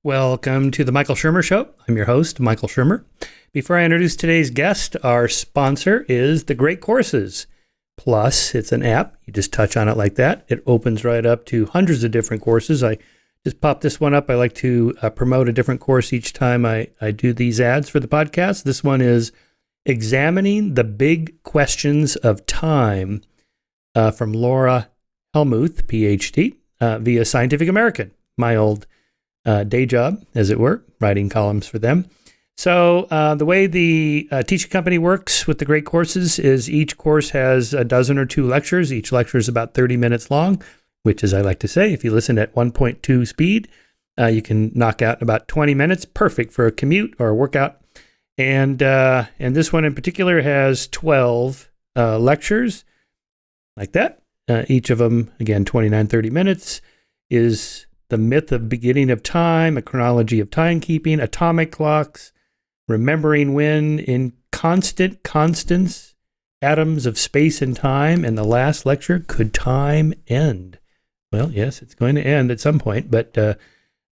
Welcome to the Michael Shermer Show. I'm your host, Michael Shermer. Before I introduce today's guest, our sponsor is The Great Courses. Plus, it's an app. You just touch on it like that. It opens right up to hundreds of different courses. I just popped this one up. I like to promote a different course each time I do these ads for the podcast. This one is Examining the Big Questions of Time from Laura Helmuth, PhD, via Scientific American, my old day job, as it were, writing columns for them. So the way the teaching company works with the Great Courses is each course has a dozen or two lectures. Each lecture is about 30 minutes long, which, as I like to say, if you listen at 1.2 speed, you can knock out in about 20 minutes. Perfect for a commute or a workout. And this one in particular has 12 lectures like that. Each of them, again, 29, 30 minutes, is the myth of beginning of time, a chronology of timekeeping, atomic clocks, remembering when in constant constants, atoms of space and time, and the last lecture, could time end? Well, yes, it's going to end at some point, but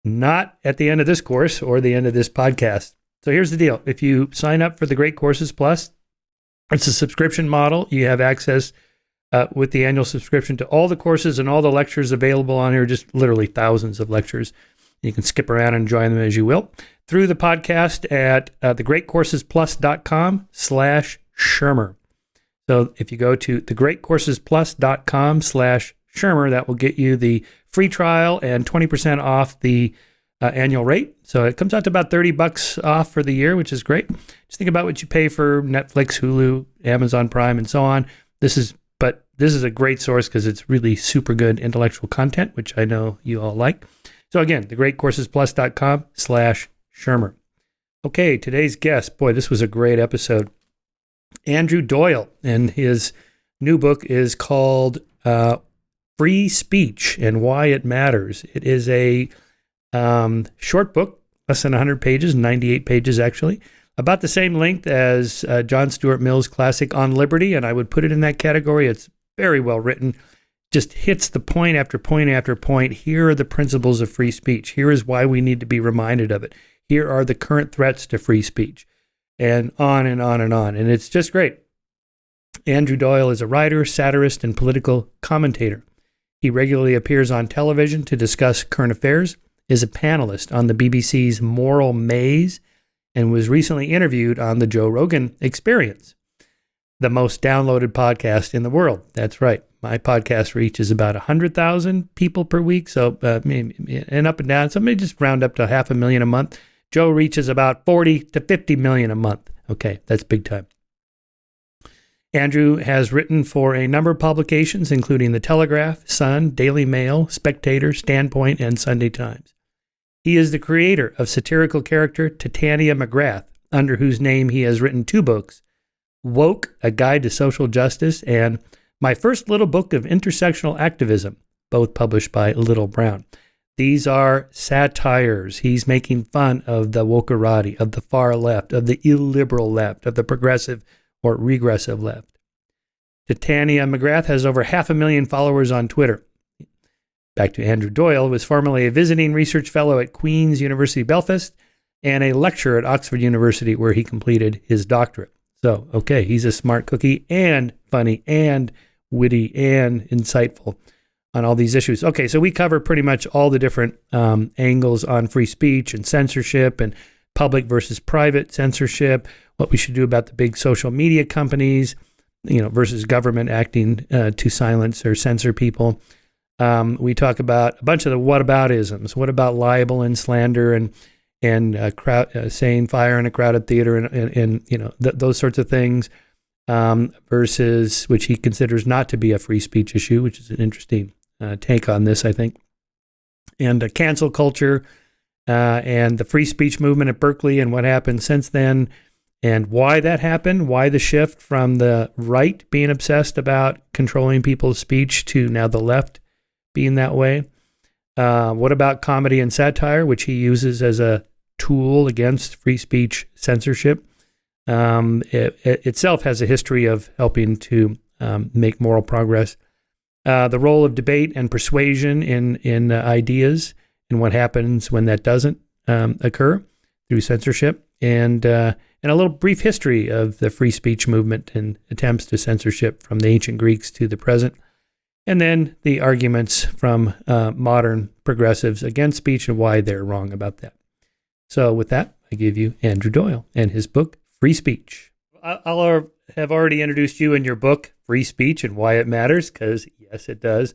not at the end of this course or the end of this podcast. So here's the deal. If you sign up for the Great Courses Plus, it's a subscription model. You have access with the annual subscription to all the courses and all the lectures available on here, just literally thousands of lectures. You can skip around and enjoy them as you will. Through the podcast at thegreatcoursesplus.com/Shermer. So if you go to thegreatcoursesplus.com/Shermer, that will get you the free trial and 20% off the annual rate. So it comes out to about $30 off for the year, which is great. Just think about what you pay for Netflix, Hulu, Amazon Prime, and so on. This is a great source because it's really super good intellectual content, which I know you all like. So again, thegreatcoursesplus.com/Shermer. Okay, today's guest, boy, this was a great episode. Andrew Doyle, and his new book is called Free Speech and Why It Matters. It is a short book, less than 100 pages, 98 pages actually, about the same length as John Stuart Mill's classic On Liberty, and I would put it in that category. It's very well written, just hits the point after point after point. Here are the principles of free speech. Here is why we need to be reminded of it. Here are the current threats to free speech, and on and on and on. And it's just great. Andrew Doyle is a writer, satirist, and political commentator. He regularly appears on television to discuss current affairs, is a panelist on the BBC's Moral Maze, and was recently interviewed on the Joe Rogan Experience, the most downloaded podcast in the world. That's right. My podcast reaches about 100,000 people per week, so and up and down. Somebody just round up to 500,000 a month. Joe reaches about 40 to 50 million a month. Okay, that's big time. Andrew has written for a number of publications, including The Telegraph, Sun, Daily Mail, Spectator, Standpoint, and Sunday Times. He is the creator of satirical character Titania McGrath, under whose name he has written two books, Woke, A Guide to Social Justice, and My First Little Book of Intersectional Activism, both published by Little Brown. These are satires. He's making fun of the wokerati, of the far left, of the illiberal left, of the progressive or regressive left. Titania McGrath has over 500,000 followers on Twitter. Back to Andrew Doyle, was formerly a visiting research fellow at Queen's University Belfast and a lecturer at Oxford University, where he completed his doctorate. So, okay, he's a smart cookie and funny and witty and insightful on all these issues. Okay, so we cover pretty much all the different angles on free speech and censorship and public versus private censorship, what we should do about the big social media companies, versus government acting to silence or censor people. We talk about a bunch of the whataboutisms. What about libel and slander and saying fire in a crowded theater and those sorts of things, versus which he considers not to be a free speech issue, which is an interesting take on this, I think. And cancel culture and the free speech movement at Berkeley and what happened since then and why that happened, why the shift from the right being obsessed about controlling people's speech to now the left being that way. What about comedy and satire, which he uses as a tool against free speech censorship? It itself has a history of helping to make moral progress. The role of debate and persuasion in ideas and what happens when that doesn't occur through censorship, and a little brief history of the free speech movement and attempts to censorship from the ancient Greeks to the present, and then the arguments from modern progressives against speech and why they're wrong about that. So with that, I give you Andrew Doyle and his book, Free Speech. I'll have already introduced you in your book, Free Speech and Why It Matters, because yes, it does.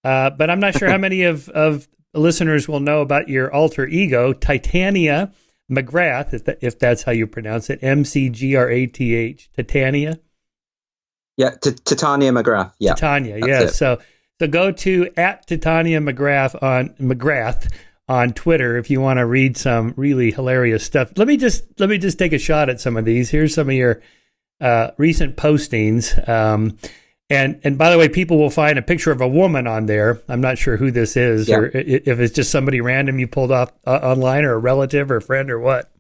But I'm not sure how many of listeners will know about your alter ego, Titania McGrath, if that's how you pronounce it, McGrath, Titania. Yeah, Titania McGrath. Yeah, Titania. Yeah. So go to @Titania McGrath on Twitter if you want to read some really hilarious stuff. Let me just take a shot at some of these. Here's some of your recent postings. And by the way, people will find a picture of a woman on there. I'm not sure who this is, or if it's just somebody random you pulled off online, or a relative or a friend or what.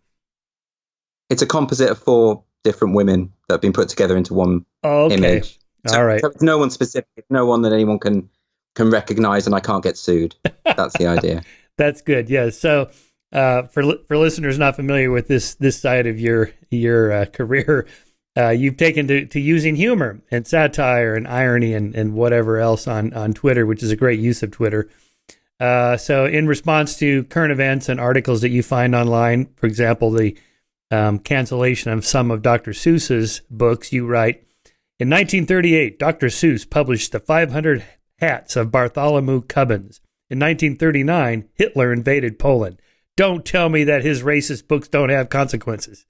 It's a composite of 4 different women that have been put together into one image. All right. So it's no one specific, no one that anyone can recognize, and I can't get sued. That's the idea. That's good. Yeah. So for listeners not familiar with this side of your career, you've taken to using humor and satire and irony and whatever else on Twitter, which is a great use of Twitter. So in response to current events and articles that you find online, for example, the cancellation of some of Dr. Seuss's books, you write, in 1938, Dr. Seuss published the 500 Hats of Bartholomew Cubbins. In 1939, Hitler invaded Poland. Don't tell me that his racist books don't have consequences.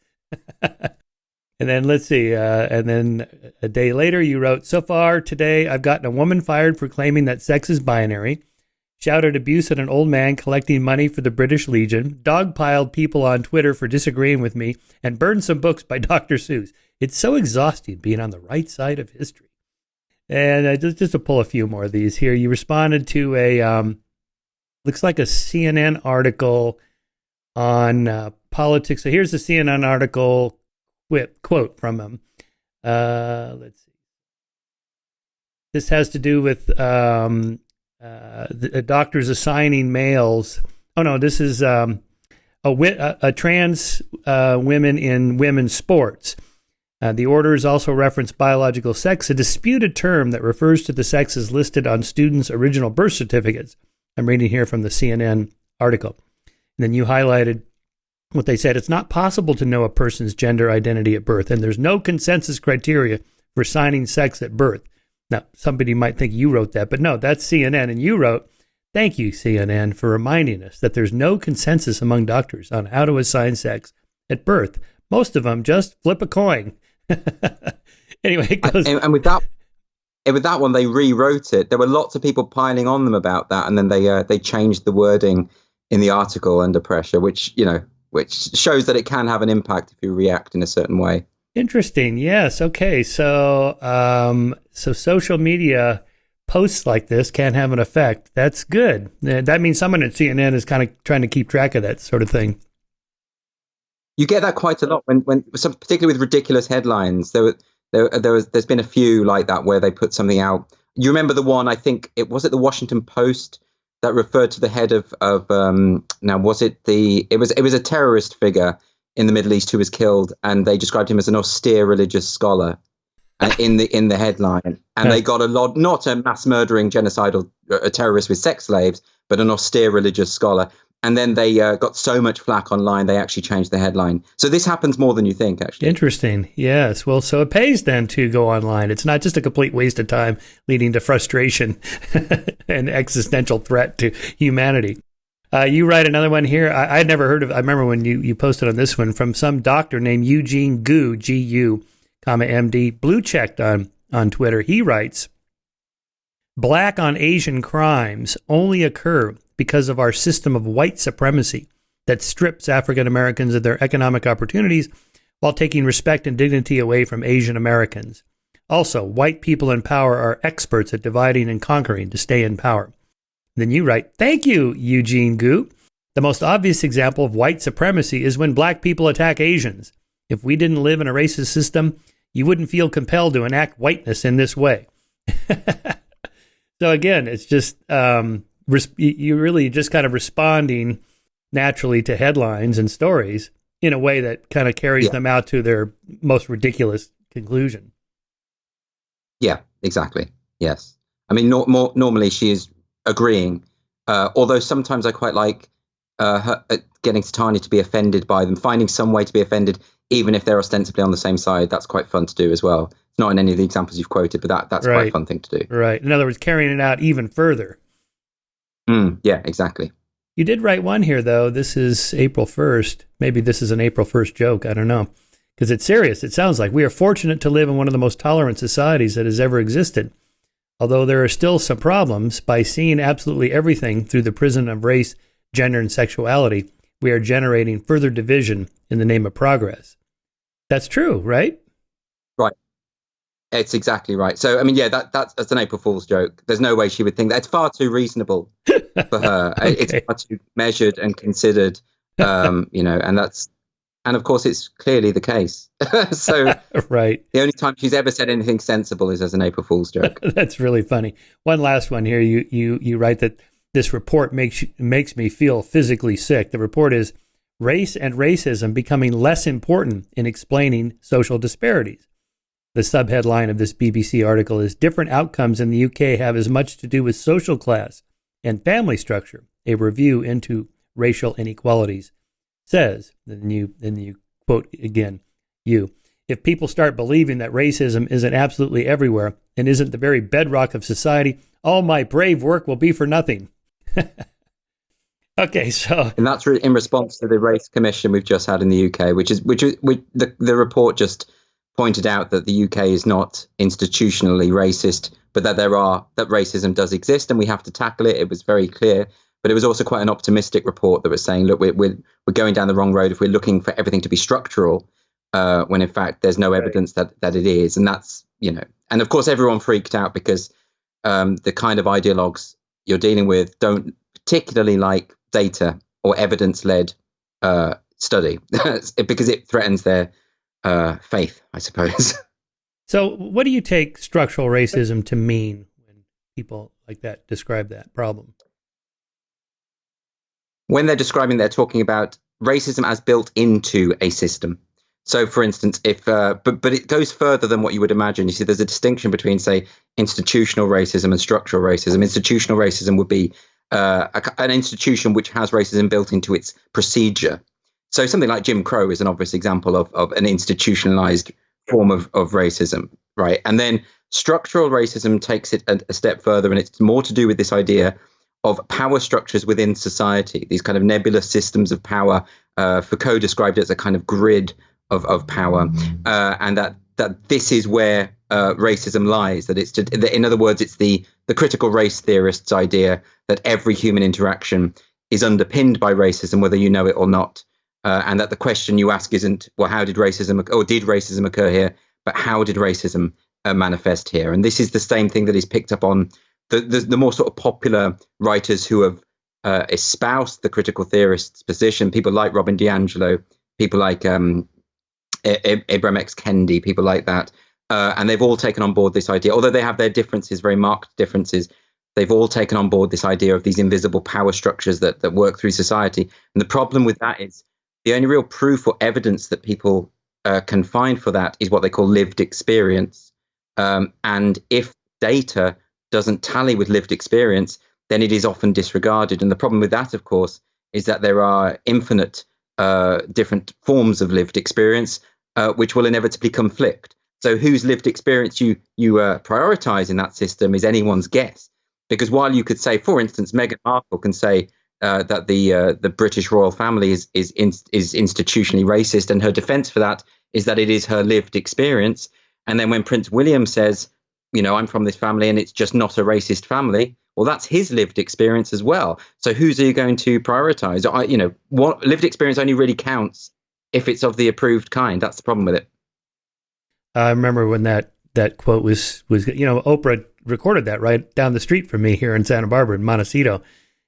And then let's see. And then a day later, you wrote, so far today, I've gotten a woman fired for claiming that sex is binary, shouted abuse at an old man collecting money for the British Legion, dogpiled people on Twitter for disagreeing with me, and burned some books by Dr. Seuss. It's so exhausting being on the right side of history. And just to pull a few more of these here, you responded to a, looks like a CNN article on politics. So here's the CNN article quote from him. Let's see. This has to do with the doctors assigning males. Oh no, this is a trans women in women's sports. The orders also reference biological sex, a disputed term that refers to the sexes listed on students' original birth certificates. I'm reading here from the CNN article. And then you highlighted what they said. It's not possible to know a person's gender identity at birth, and there's no consensus criteria for assigning sex at birth. Now, somebody might think you wrote that, but no, that's CNN. And you wrote, thank you, CNN, for reminding us that there's no consensus among doctors on how to assign sex at birth. Most of them just flip a coin. Anyway, it goes. And with that one, they rewrote it. There were lots of people piling on them about that, and then they changed the wording in the article under pressure, which shows that it can have an impact if you react in a certain way. Interesting. Yes. Okay. So, so social media posts like this can have an effect. That's good. That means someone at CNN is kind of trying to keep track of that sort of thing. You get that quite a lot particularly with ridiculous headlines. There's been a few like that where they put something out. You remember the one? I think it was the Washington Post that referred to the head of now was it it was a terrorist figure in the Middle East who was killed, and they described him as an austere religious scholar in the headline, and they got a lot, not a mass murdering genocidal a terrorist with sex slaves, but an austere religious scholar. And then they got so much flack online, they actually changed the headline. So this happens more than you think, actually. Interesting. Yes. Well, so it pays then to go online. It's not just a complete waste of time leading to frustration and existential threat to humanity. You write another one here. I had never heard of. I remember when you posted on this one from some doctor named Eugene Gu, G-U, MD, blue checked on Twitter. He writes, Black on Asian crimes only occur because of our system of white supremacy that strips African Americans of their economic opportunities while taking respect and dignity away from Asian Americans. Also, white people in power are experts at dividing and conquering to stay in power. Then you write, thank you, Eugene Gu. The most obvious example of white supremacy is when black people attack Asians. If we didn't live in a racist system, you wouldn't feel compelled to enact whiteness in this way. So again, it's just... you're really just kind of responding naturally to headlines and stories in a way that kind of carries them out to their most ridiculous conclusion. Yeah, exactly. Yes. I mean, normally she is agreeing, although sometimes I quite like her, getting Titania to be offended by them, finding some way to be offended, even if they're ostensibly on the same side. That's quite fun to do as well. It's not in any of the examples you've quoted, but that's quite a fun thing to do. Right. In other words, carrying it out even further. Yeah, exactly. You did write one here, though. This is April 1st. Maybe this is an April 1st joke. I don't know. Because it's serious. It sounds like we are fortunate to live in one of the most tolerant societies that has ever existed. Although there are still some problems, by seeing absolutely everything through the prism of race, gender, and sexuality, we are generating further division in the name of progress. That's true, right? Right. It's exactly right. So, I mean, yeah, that's an April Fool's joke. There's no way she would think that. It's far too reasonable for her. Okay. It's far too measured and considered, and of course, it's clearly the case. So, right. The only time she's ever said anything sensible is as an April Fool's joke. That's really funny. One last one here. You write that this report makes me feel physically sick. The report is Race and Racism Becoming Less Important in Explaining Social Disparities. The subheadline of this BBC article is Different Outcomes in the UK Have as Much to Do with Social Class and Family Structure, a review into racial inequalities. Says, then you quote again, if people start believing that racism isn't absolutely everywhere and isn't the very bedrock of society, all my brave work will be for nothing. Okay, so... And that's in response to the race commission we've just had in the UK, which the report just pointed out that the UK is not institutionally racist, but that that racism does exist and we have to tackle it. It was very clear. But it was also quite an optimistic report that was saying, look, we're going down the wrong road if we're looking for everything to be structural, when in fact there's no evidence that it is. And that's, and of course everyone freaked out because the kind of ideologues you're dealing with don't particularly like data or evidence-led study because it threatens their faith, I suppose. So what do you take structural racism to mean when people like that describe that problem? When they're describing, they're talking about racism as built into a system. So, for instance, but it goes further than what you would imagine. You see, there's a distinction between, say, institutional racism and structural racism. Institutional racism would be an institution which has racism built into its procedure. So something like Jim Crow is an obvious example of an institutionalized form of racism, right? And then structural racism takes it a step further, and it's more to do with this idea of power structures within society, these kind of nebulous systems of power. Foucault described it as a kind of grid of power, and that this is where racism lies. That in other words, it's the critical race theorists' idea that every human interaction is underpinned by racism, whether you know it or not, and that the question you ask isn't, well, how did racism occur here, but how did racism manifest here? And this is the same thing that is picked up on the more sort of popular writers who have espoused the critical theorists' position, people like Robin DiAngelo, people like Ibram X. Kendi, people like that. And they've all taken on board this idea, although they have their differences, very marked differences. They've all taken on board this idea of these invisible power structures that work through society. And the problem with that is the only real proof or evidence that people can find for that is what they call lived experience. And if data doesn't tally with lived experience, then it is often disregarded. And the problem with that, of course, is that there are infinite different forms of lived experience, which will inevitably conflict. So whose lived experience you prioritize in that system is anyone's guess. Because while you could say, for instance, Meghan Markle can say that the British royal family is institutionally racist, and her defense for that is that it is her lived experience. And then when Prince William says, I'm from this family and it's just not a racist family, well, that's his lived experience as well. So whose are you going to prioritize? What lived experience only really counts if it's of the approved kind. That's the problem with it. I remember when that quote was Oprah recorded that right down the street from me here in Santa Barbara in Montecito.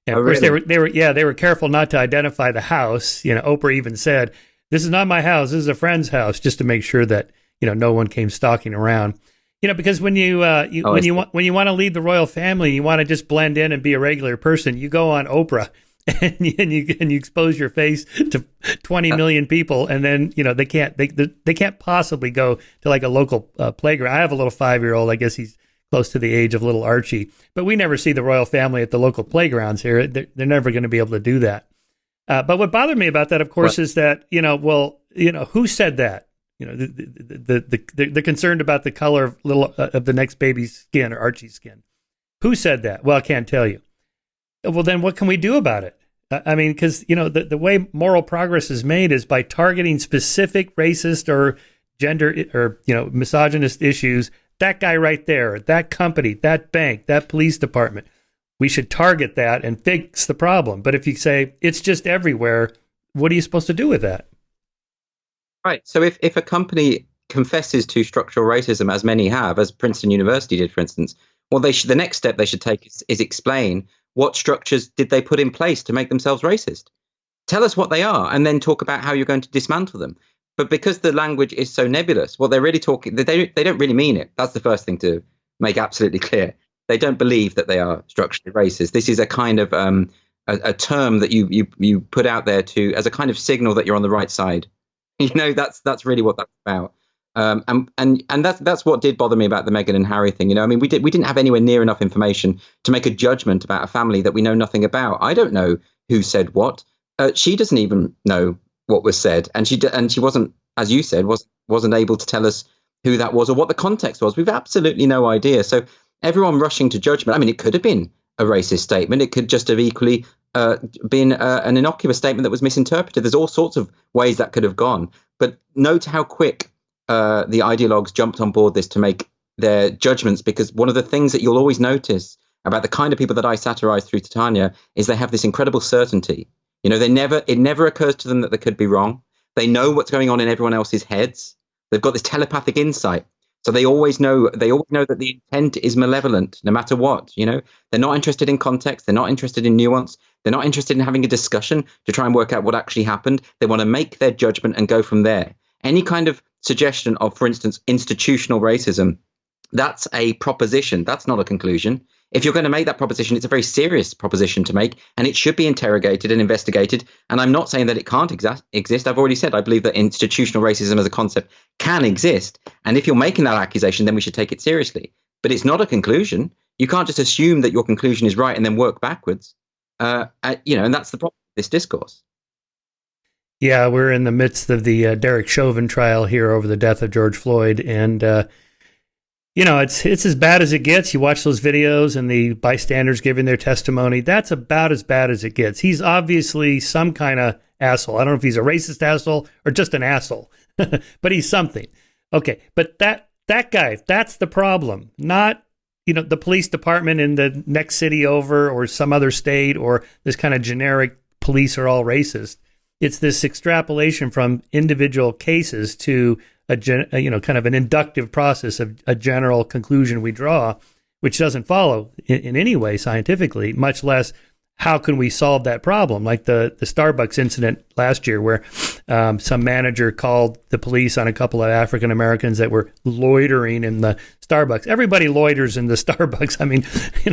And of course really? they were careful not to identify the house. Oprah even said, "This is not my house. This is a friend's house," just to make sure that no one came stalking around. Because when you want to lead the royal family, you want to just blend in and be a regular person. You go on Oprah and you expose your face to 20 million people, and then they can't possibly go to like a local playground. I have a little 5-year-old. I guess he's close to the age of little Archie, but we never see the royal family at the local playgrounds here. They're never going to be able to do that. But what bothered me about that, of course, is that who said that? They're concerned about the color of the next baby's skin or Archie's skin. Who said that? Well, I can't tell you. Well, then what can we do about it? I mean, because the way moral progress is made is by targeting specific racist or gender or misogynist issues. That guy right there, that company, that bank, that police department, we should target that and fix the problem. But if you say it's just everywhere, what are you supposed to do with that? Right. So if a company confesses to structural racism, as many have, as Princeton University did, for instance, well, the next step they should take is explain what structures did they put in place to make themselves racist. Tell us what they are, and then talk about how you're going to dismantle them. But because the language is so nebulous, what they're really talking, they don't really mean it. That's the first thing to make absolutely clear. They don't believe that they are structurally racist. This is a kind of a term that you put out there as a kind of signal that you're on the right side. That's really what that's about. And that's what did bother me about the Meghan and Harry thing. I mean, we didn't have anywhere near enough information to make a judgment about a family that we know nothing about. I don't know who said what. She doesn't even know what was said, and she wasn't, as you said, wasn't able to tell us who that was or what the context was. We've absolutely no idea. So everyone rushing to judgment. I mean, it could have been a racist statement. It could just have equally been an innocuous statement that was misinterpreted. There's all sorts of ways that could have gone. But note how quick the ideologues jumped on board this to make their judgments, because one of the things that you'll always notice about the kind of people that I satirize through Titania is they have this incredible certainty. It never occurs to them that they could be wrong. They know what's going on in everyone else's heads. They've got this telepathic insight. So they always know that the intent is malevolent, no matter what. They're not interested in context. They're not interested in nuance. They're not interested in having a discussion to try and work out what actually happened. They want to make their judgment and go from there. Any kind of suggestion of, for instance, institutional racism, that's a proposition. That's not a conclusion. If you're going to make that proposition, it's a very serious proposition to make, and it should be interrogated and investigated. And I'm not saying that it can't exist. I've already said I believe that institutional racism as a concept can exist. And if you're making that accusation, then we should take it seriously. But it's not a conclusion. You can't just assume that your conclusion is right and then work backwards. And that's the problem with this discourse. Yeah, we're in the midst of the Derek Chauvin trial here over the death of George Floyd, and it's as bad as it gets. You watch those videos and the bystanders giving their testimony. That's about as bad as it gets. He's obviously some kind of asshole. I don't know if he's a racist asshole or just an asshole, but he's something. Okay, but that guy, that's the problem. Not the police department in the next city over or some other state or this kind of generic police are all racist. It's this extrapolation from individual cases to kind of an inductive process of a general conclusion we draw, which doesn't follow in any way scientifically, much less how can we solve that problem? Like the Starbucks incident last year where some manager called the police on a couple of African Americans that were loitering in the Starbucks. Everybody loiters in the Starbucks. I mean,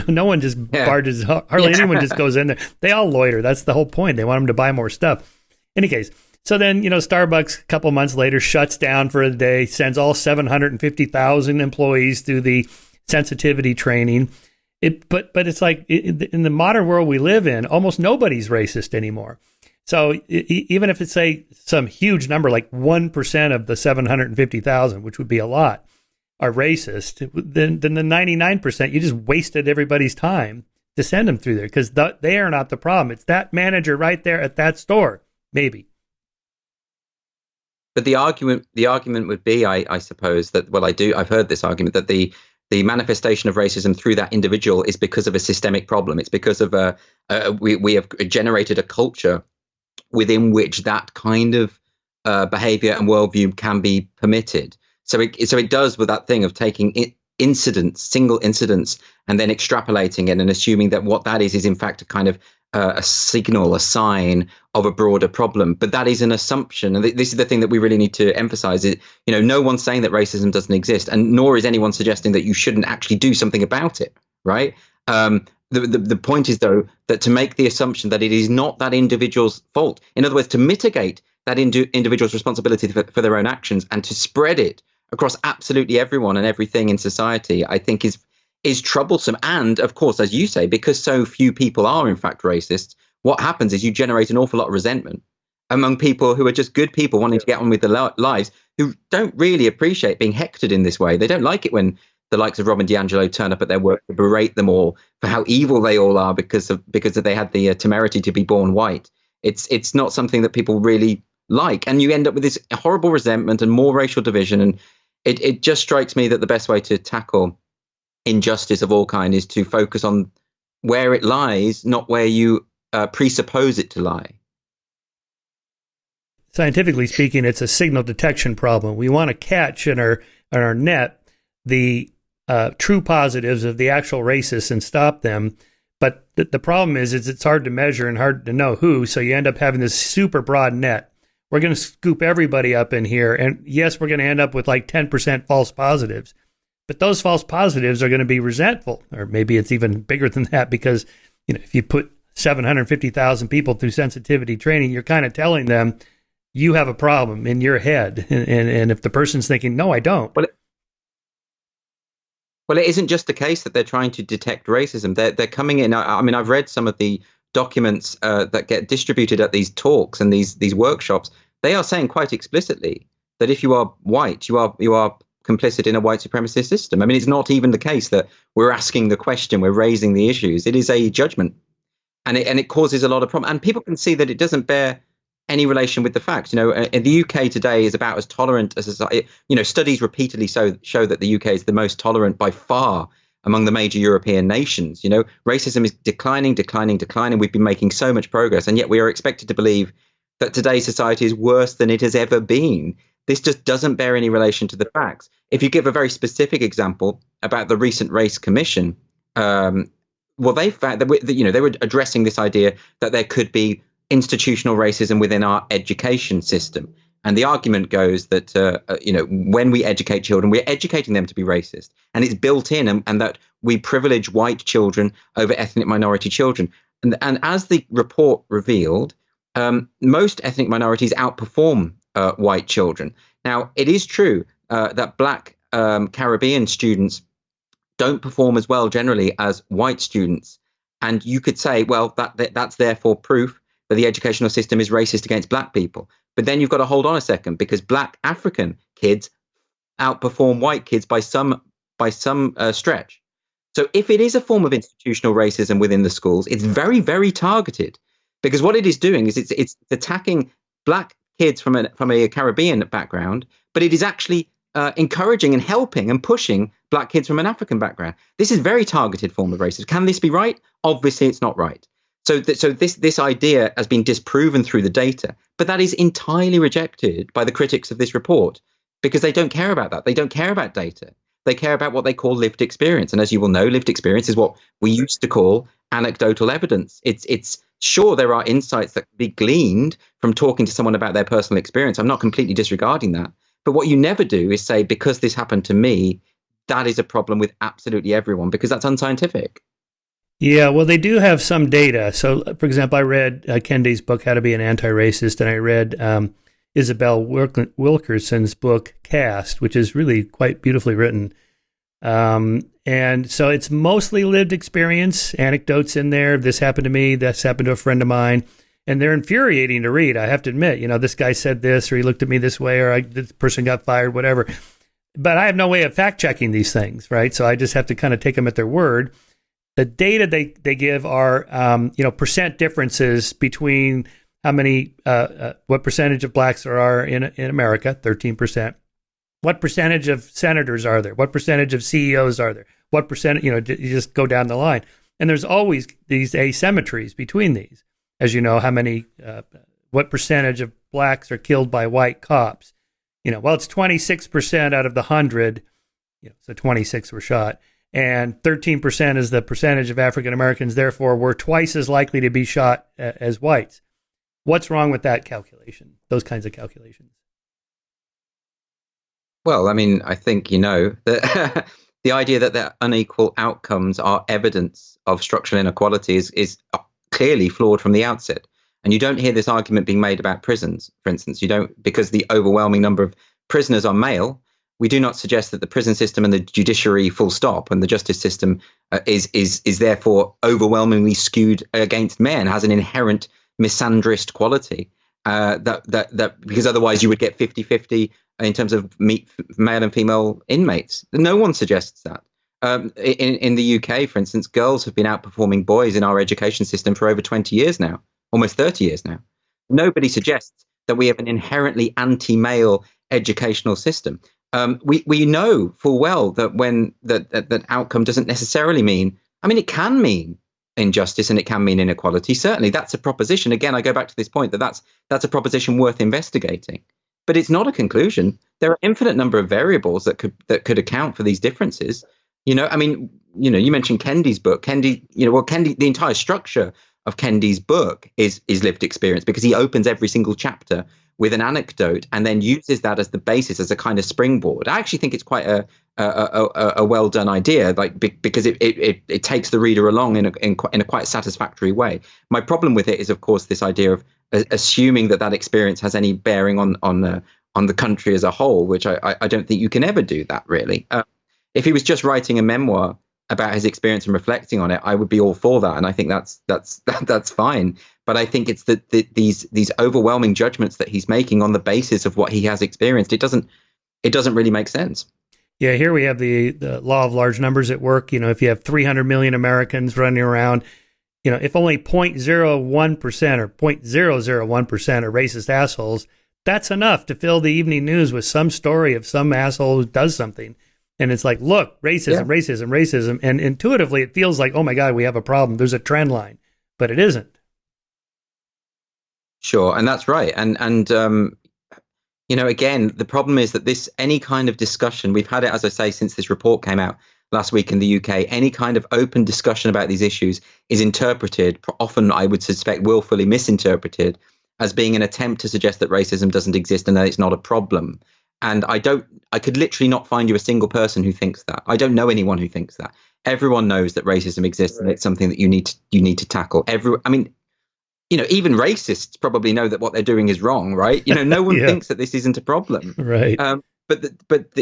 no one just barges, hardly anyone just goes in there. They all loiter. That's the whole point. They want them to buy more stuff. Any case, so then, Starbucks a couple months later shuts down for a day, sends all 750,000 employees through the sensitivity training. But it's like in the modern world we live in, almost nobody's racist anymore. So even if it's, say, some huge number, like 1% of the 750,000, which would be a lot, are racist, then the 99%, you just wasted everybody's time to send them through there because they are not the problem. It's that manager right there at that store. Maybe. But the argument would be, I suppose, that, I've heard this argument that the manifestation of racism through that individual is because of a systemic problem. It's because of we have generated a culture within which that kind of behavior and worldview can be permitted. So it does with that thing of taking single incidents, and then extrapolating it and assuming that what that is in fact a kind of a signal, a sign of a broader problem. But that is an assumption. And this is the thing that we really need to emphasize is, no one's saying that racism doesn't exist, and nor is anyone suggesting that you shouldn't actually do something about it. Right. The point is, though, that to make the assumption that it is not that individual's fault, in other words, to mitigate that individual's responsibility for their own actions and to spread it across absolutely everyone and everything in society, I think is troublesome. And of course, as you say, because so few people are in fact racists, what happens is you generate an awful lot of resentment among people who are just good people wanting to get on with their lives, who don't really appreciate being hectored in this way. They don't like it when the likes of Robin DiAngelo turn up at their work to berate them all for how evil they all are because they had the temerity to be born white. It's not something that people really like, and you end up with this horrible resentment and more racial division. And it just strikes me that the best way to tackle injustice of all kind is to focus on where it lies, not where you presuppose it to lie. Scientifically speaking, it's a signal detection problem. We want to catch in our net the true positives of the actual racists and stop them. But the problem is it's hard to measure and hard to know who. So you end up having this super broad net. We're going to scoop everybody up in here. And yes, we're going to end up with like 10% false positives. But those false positives are going to be resentful, or maybe it's even bigger than that, because if you put 750,000 people through sensitivity training, you're kind of telling them you have a problem in your head. And if the person's thinking, no, I don't. Well, it isn't just the case that they're trying to detect racism. They're coming in. I mean, I've read some of the documents that get distributed at these talks and these workshops. They are saying quite explicitly that if you are white, you are complicit in a white supremacist system. I mean, it's not even the case that we're asking the question, we're raising the issues. It is a judgment, and it causes a lot of problems. And people can see that it doesn't bear any relation with the facts. In the UK today is about as tolerant as a society. Studies repeatedly show that the UK is the most tolerant by far among the major European nations. Racism is declining. We've been making so much progress, and yet we are expected to believe that today's society is worse than it has ever been. This just doesn't bear any relation to the facts. If you give a very specific example about the recent Race Commission, they found that they were addressing this idea that there could be institutional racism within our education system. And the argument goes that, when we educate children, we're educating them to be racist. And it's built in, and that we privilege white children over ethnic minority children. And as the report revealed, most ethnic minorities outperform white children. Now, it is true that Black Caribbean students don't perform as well generally as white students. And you could say, well, that's therefore proof that the educational system is racist against Black people. But then you've got to hold on a second, because Black African kids outperform white kids by some stretch. So if it is a form of institutional racism within the schools, it's very, very targeted, because what it is doing is it's attacking Black kids from a Caribbean background, but it is actually encouraging and helping and pushing Black kids from an African background. This is a very targeted form of racism. Can this be right? Obviously, it's not right. So this idea has been disproven through the data, but that is entirely rejected by the critics of this report, because they don't care about that. They don't care about data. They care about what they call lived experience. And as you will know, lived experience is what we used to call anecdotal evidence. It's sure, there are insights that can be gleaned from talking to someone about their personal experience. I'm not completely disregarding that. But what you never do is say, because this happened to me, that is a problem with absolutely everyone, because that's unscientific. Yeah, well, they do have some data. So, for example, I read Kendi's book, How to Be an Anti-Racist, and I read Isabel Wilkerson's book, Caste, which is really quite beautifully written. And so it's mostly lived experience, anecdotes in there. This happened to me, this happened to a friend of mine. And they're infuriating to read, I have to admit. This guy said this, or he looked at me this way, or this person got fired, whatever. But I have no way of fact-checking these things, right? So I just have to kind of take them at their word. The data they give are, percent differences between how many, what percentage of blacks there are in America, 13%. What percentage of senators are there? What percentage of CEOs are there? What percentage, you just go down the line. And there's always these asymmetries between these. As you know, how many, what percentage of blacks are killed by white cops? It's 26% out of the 100, so 26 were shot. And 13% is the percentage of African Americans, therefore, were twice as likely to be shot as whites. What's wrong with that calculation, those kinds of calculations? Well, I mean, I think, that the idea that the unequal outcomes are evidence of structural inequality is clearly flawed from the outset. And you don't hear this argument being made about prisons, for instance. You don't, because the overwhelming number of prisoners are male. We do not suggest that the prison system and the judiciary, full stop, and the justice system is therefore overwhelmingly skewed against men, has an inherent misandrist quality. That because otherwise you would get 50-50 in terms of male and female inmates. No one suggests that. In the UK, for instance, girls have been outperforming boys in our education system for over 20 years now, almost 30 years now. Nobody suggests that we have an inherently anti-male educational system. We know full well that when that outcome doesn't necessarily mean, I mean, it can mean injustice and it can mean inequality. Certainly, that's a proposition. Again, I go back to this point that that's a proposition worth investigating. But it's not a conclusion. There are infinite number of variables that could account for these differences. I mean, you mentioned Kendi's book. Kendi, the entire structure of Kendi's book is lived experience, because he opens every single chapter with an anecdote and then uses that as the basis, as a kind of springboard. I actually think it's quite a well done idea, because it takes the reader along in a quite satisfactory way. My problem with it is, of course, this idea of assuming that experience has any bearing on the country as a whole, which I don't think you can ever do that, really. If he was just writing a memoir about his experience and reflecting on it, I would be all for that, and I think that's fine. But I think it's these overwhelming judgments that he's making on the basis of what he has experienced. It doesn't really make sense. Yeah, here we have the law of large numbers at work. If you have 300 million Americans running around, if only 0.01% or 0.001% are racist assholes, that's enough to fill the evening news with some story of some asshole who does something. And it's like, look, racism. And intuitively, it feels like, oh my God, we have a problem. There's a trend line, but it isn't. Sure. And that's right. And again, the problem is that any kind of discussion, we've had it, as I say, since this report came out last week in the UK, any kind of open discussion about these issues is interpreted, often I would suspect willfully misinterpreted, as being an attempt to suggest that racism doesn't exist and that it's not a problem. And I could literally not find you a single person who thinks that. I don't know anyone who thinks that. Everyone knows that racism exists, right, and it's something that you need to tackle. Even racists probably know that what they're doing is wrong, right? No one yeah. thinks that this isn't a problem, right? But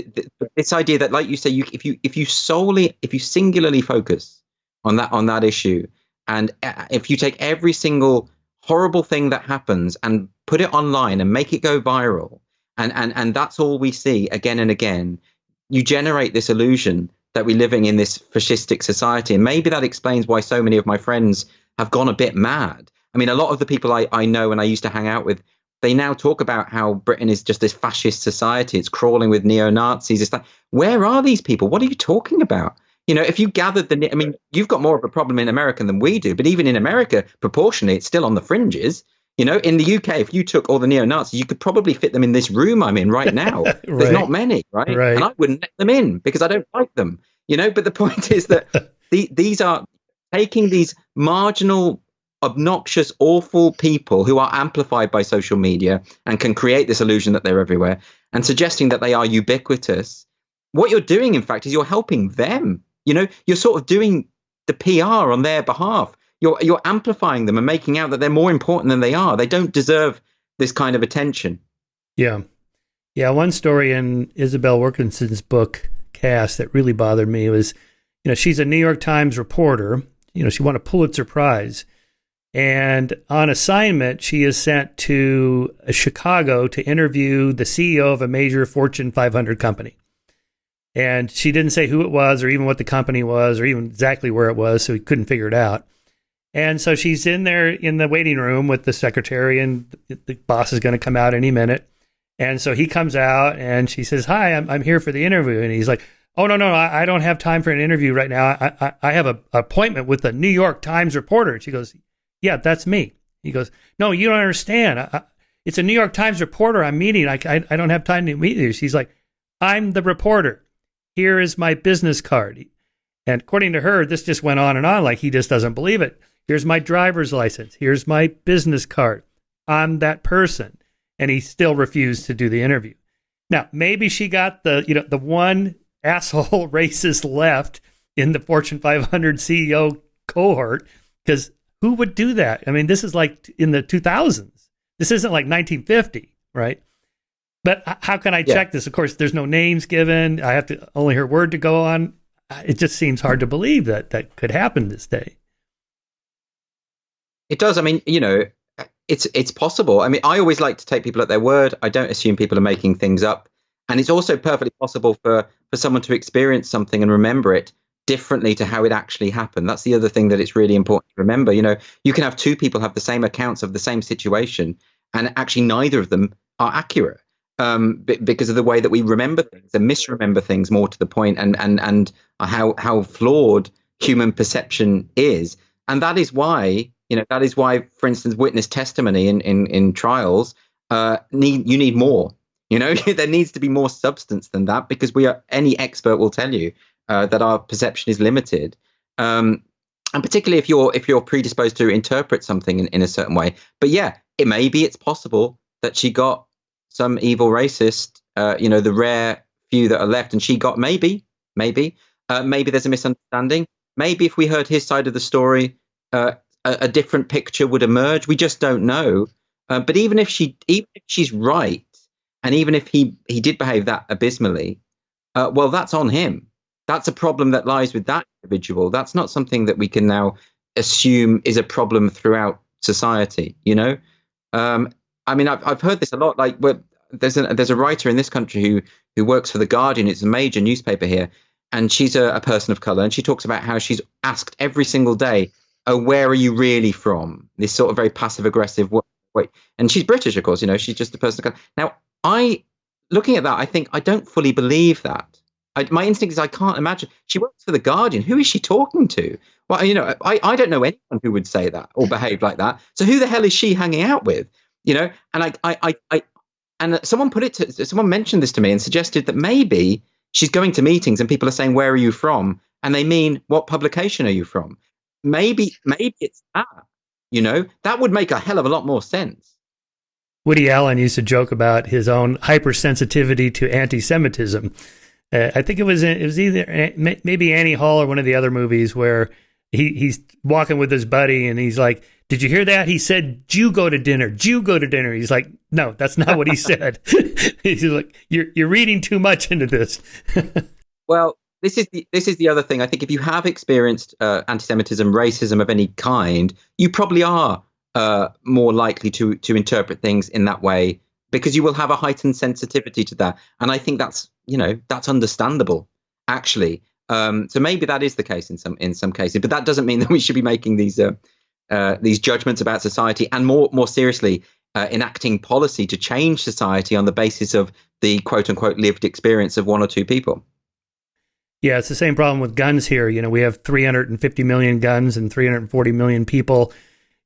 this idea that, like you say, if you singularly focus on that issue, and if you take every single horrible thing that happens and put it online and make it go viral, and that's all we see again and again, you generate this illusion that we're living in this fascistic society. And maybe that explains why so many of my friends have gone a bit mad. I mean, a lot of the people I know and I used to hang out with, they now talk about how Britain is just this fascist society. It's crawling with neo-Nazis. It's like, where are these people? What are you talking about? If you gathered you've got more of a problem in America than we do, but even in America, proportionally, it's still on the fringes. In the UK, if you took all the neo-Nazis, you could probably fit them in this room I'm in right now. Right. There's not many, right? And I wouldn't let them in because I don't like them, But the point is that these are taking these marginal, obnoxious, awful people who are amplified by social media and can create this illusion that they're everywhere and suggesting that they are ubiquitous. What you're doing, in fact, is you're helping them. You're sort of doing the PR on their behalf. You're amplifying them and making out that they're more important than they are. They don't deserve this kind of attention. Yeah. Yeah. One story in Isabel Wilkinson's book, Caste, that really bothered me was, she's a New York Times reporter. She won a Pulitzer Prize. And on assignment, she is sent to Chicago to interview the CEO of a major Fortune 500 company. And she didn't say who it was or even what the company was or even exactly where it was, so we couldn't figure it out. And so she's in there in the waiting room with the secretary, and the boss is going to come out any minute. And so he comes out and she says, "Hi, I'm here for the interview." And he's like, "Oh, no, I don't have time for an interview right now. I have an appointment with the New York Times reporter." And she goes, "Yeah, that's me." He goes, "No, you don't understand. It's a New York Times reporter I'm meeting. I don't have time to meet you." She's like, "I'm the reporter. Here is my business card." And according to her, this just went on and on, like he just doesn't believe it. "Here's my driver's license. Here's my business card. I'm that person." And he still refused to do the interview. Now, maybe she got the one asshole racist left in the Fortune 500 CEO cohort, because who would do that? I mean, this is like in the 2000s. This isn't like 1950, right? But how can I check this? Of course, there's no names given. I have to only her word to go on. It just seems hard to believe that that could happen this day. It does. I mean, it's possible. I mean, I always like to take people at their word. I don't assume people are making things up. And it's also perfectly possible for someone to experience something and remember it differently to how it actually happened. That's the other thing that it's really important to remember. You can have two people have the same accounts of the same situation, and actually neither of them are accurate, because of the way that we remember things and misremember things, more to the point, and how flawed human perception is. And that is why, for instance, witness testimony in trials, you need more. There needs to be more substance than that, because any expert will tell you that our perception is limited, and particularly if you're predisposed to interpret something in a certain way. But yeah, it's possible that she got some evil racist, the rare few that are left, and she got maybe there's a misunderstanding. Maybe if we heard his side of the story, a different picture would emerge. We just don't know. But even if she's right, and even if he did behave that abysmally, well, that's on him. That's a problem that lies with that individual. That's not something that we can now assume is a problem throughout society. I mean, I've heard this a lot. Like, there's a writer in this country who works for The Guardian. It's a major newspaper here, and she's a person of color, and she talks about how she's asked every single day, "Oh, where are you really from?" This sort of very passive aggressive way. And she's British, of course. She's just a person of color. Now, looking at that, I think I don't fully believe that. My instinct is I can't imagine. She works for The Guardian. Who is she talking to? Well, I don't know anyone who would say that or behave like that. So who the hell is she hanging out with? And and someone mentioned this to me and suggested that maybe she's going to meetings and people are saying, "Where are you from?" And they mean, "What publication are you from?" Maybe it's that. That would make a hell of a lot more sense. Woody Allen used to joke about his own hypersensitivity to anti-Semitism. I think it was either maybe Annie Hall or one of the other movies where he's walking with his buddy and he's like, "Did you hear that? He said, Jew go to dinner, Jew go to dinner." He's like, "No, that's not what he said." He's like, you're reading too much into this. Well, this is the other thing. I think if you have experienced anti-Semitism, racism of any kind, you probably are more likely to interpret things in that way, because you will have a heightened sensitivity to that. And I think that's understandable, actually. So maybe that is the case in some cases, but that doesn't mean that we should be making these judgments about society, and more seriously, enacting policy to change society on the basis of the quote unquote lived experience of one or two people. Yeah, it's the same problem with guns here. We have 350 million guns and 340 million people.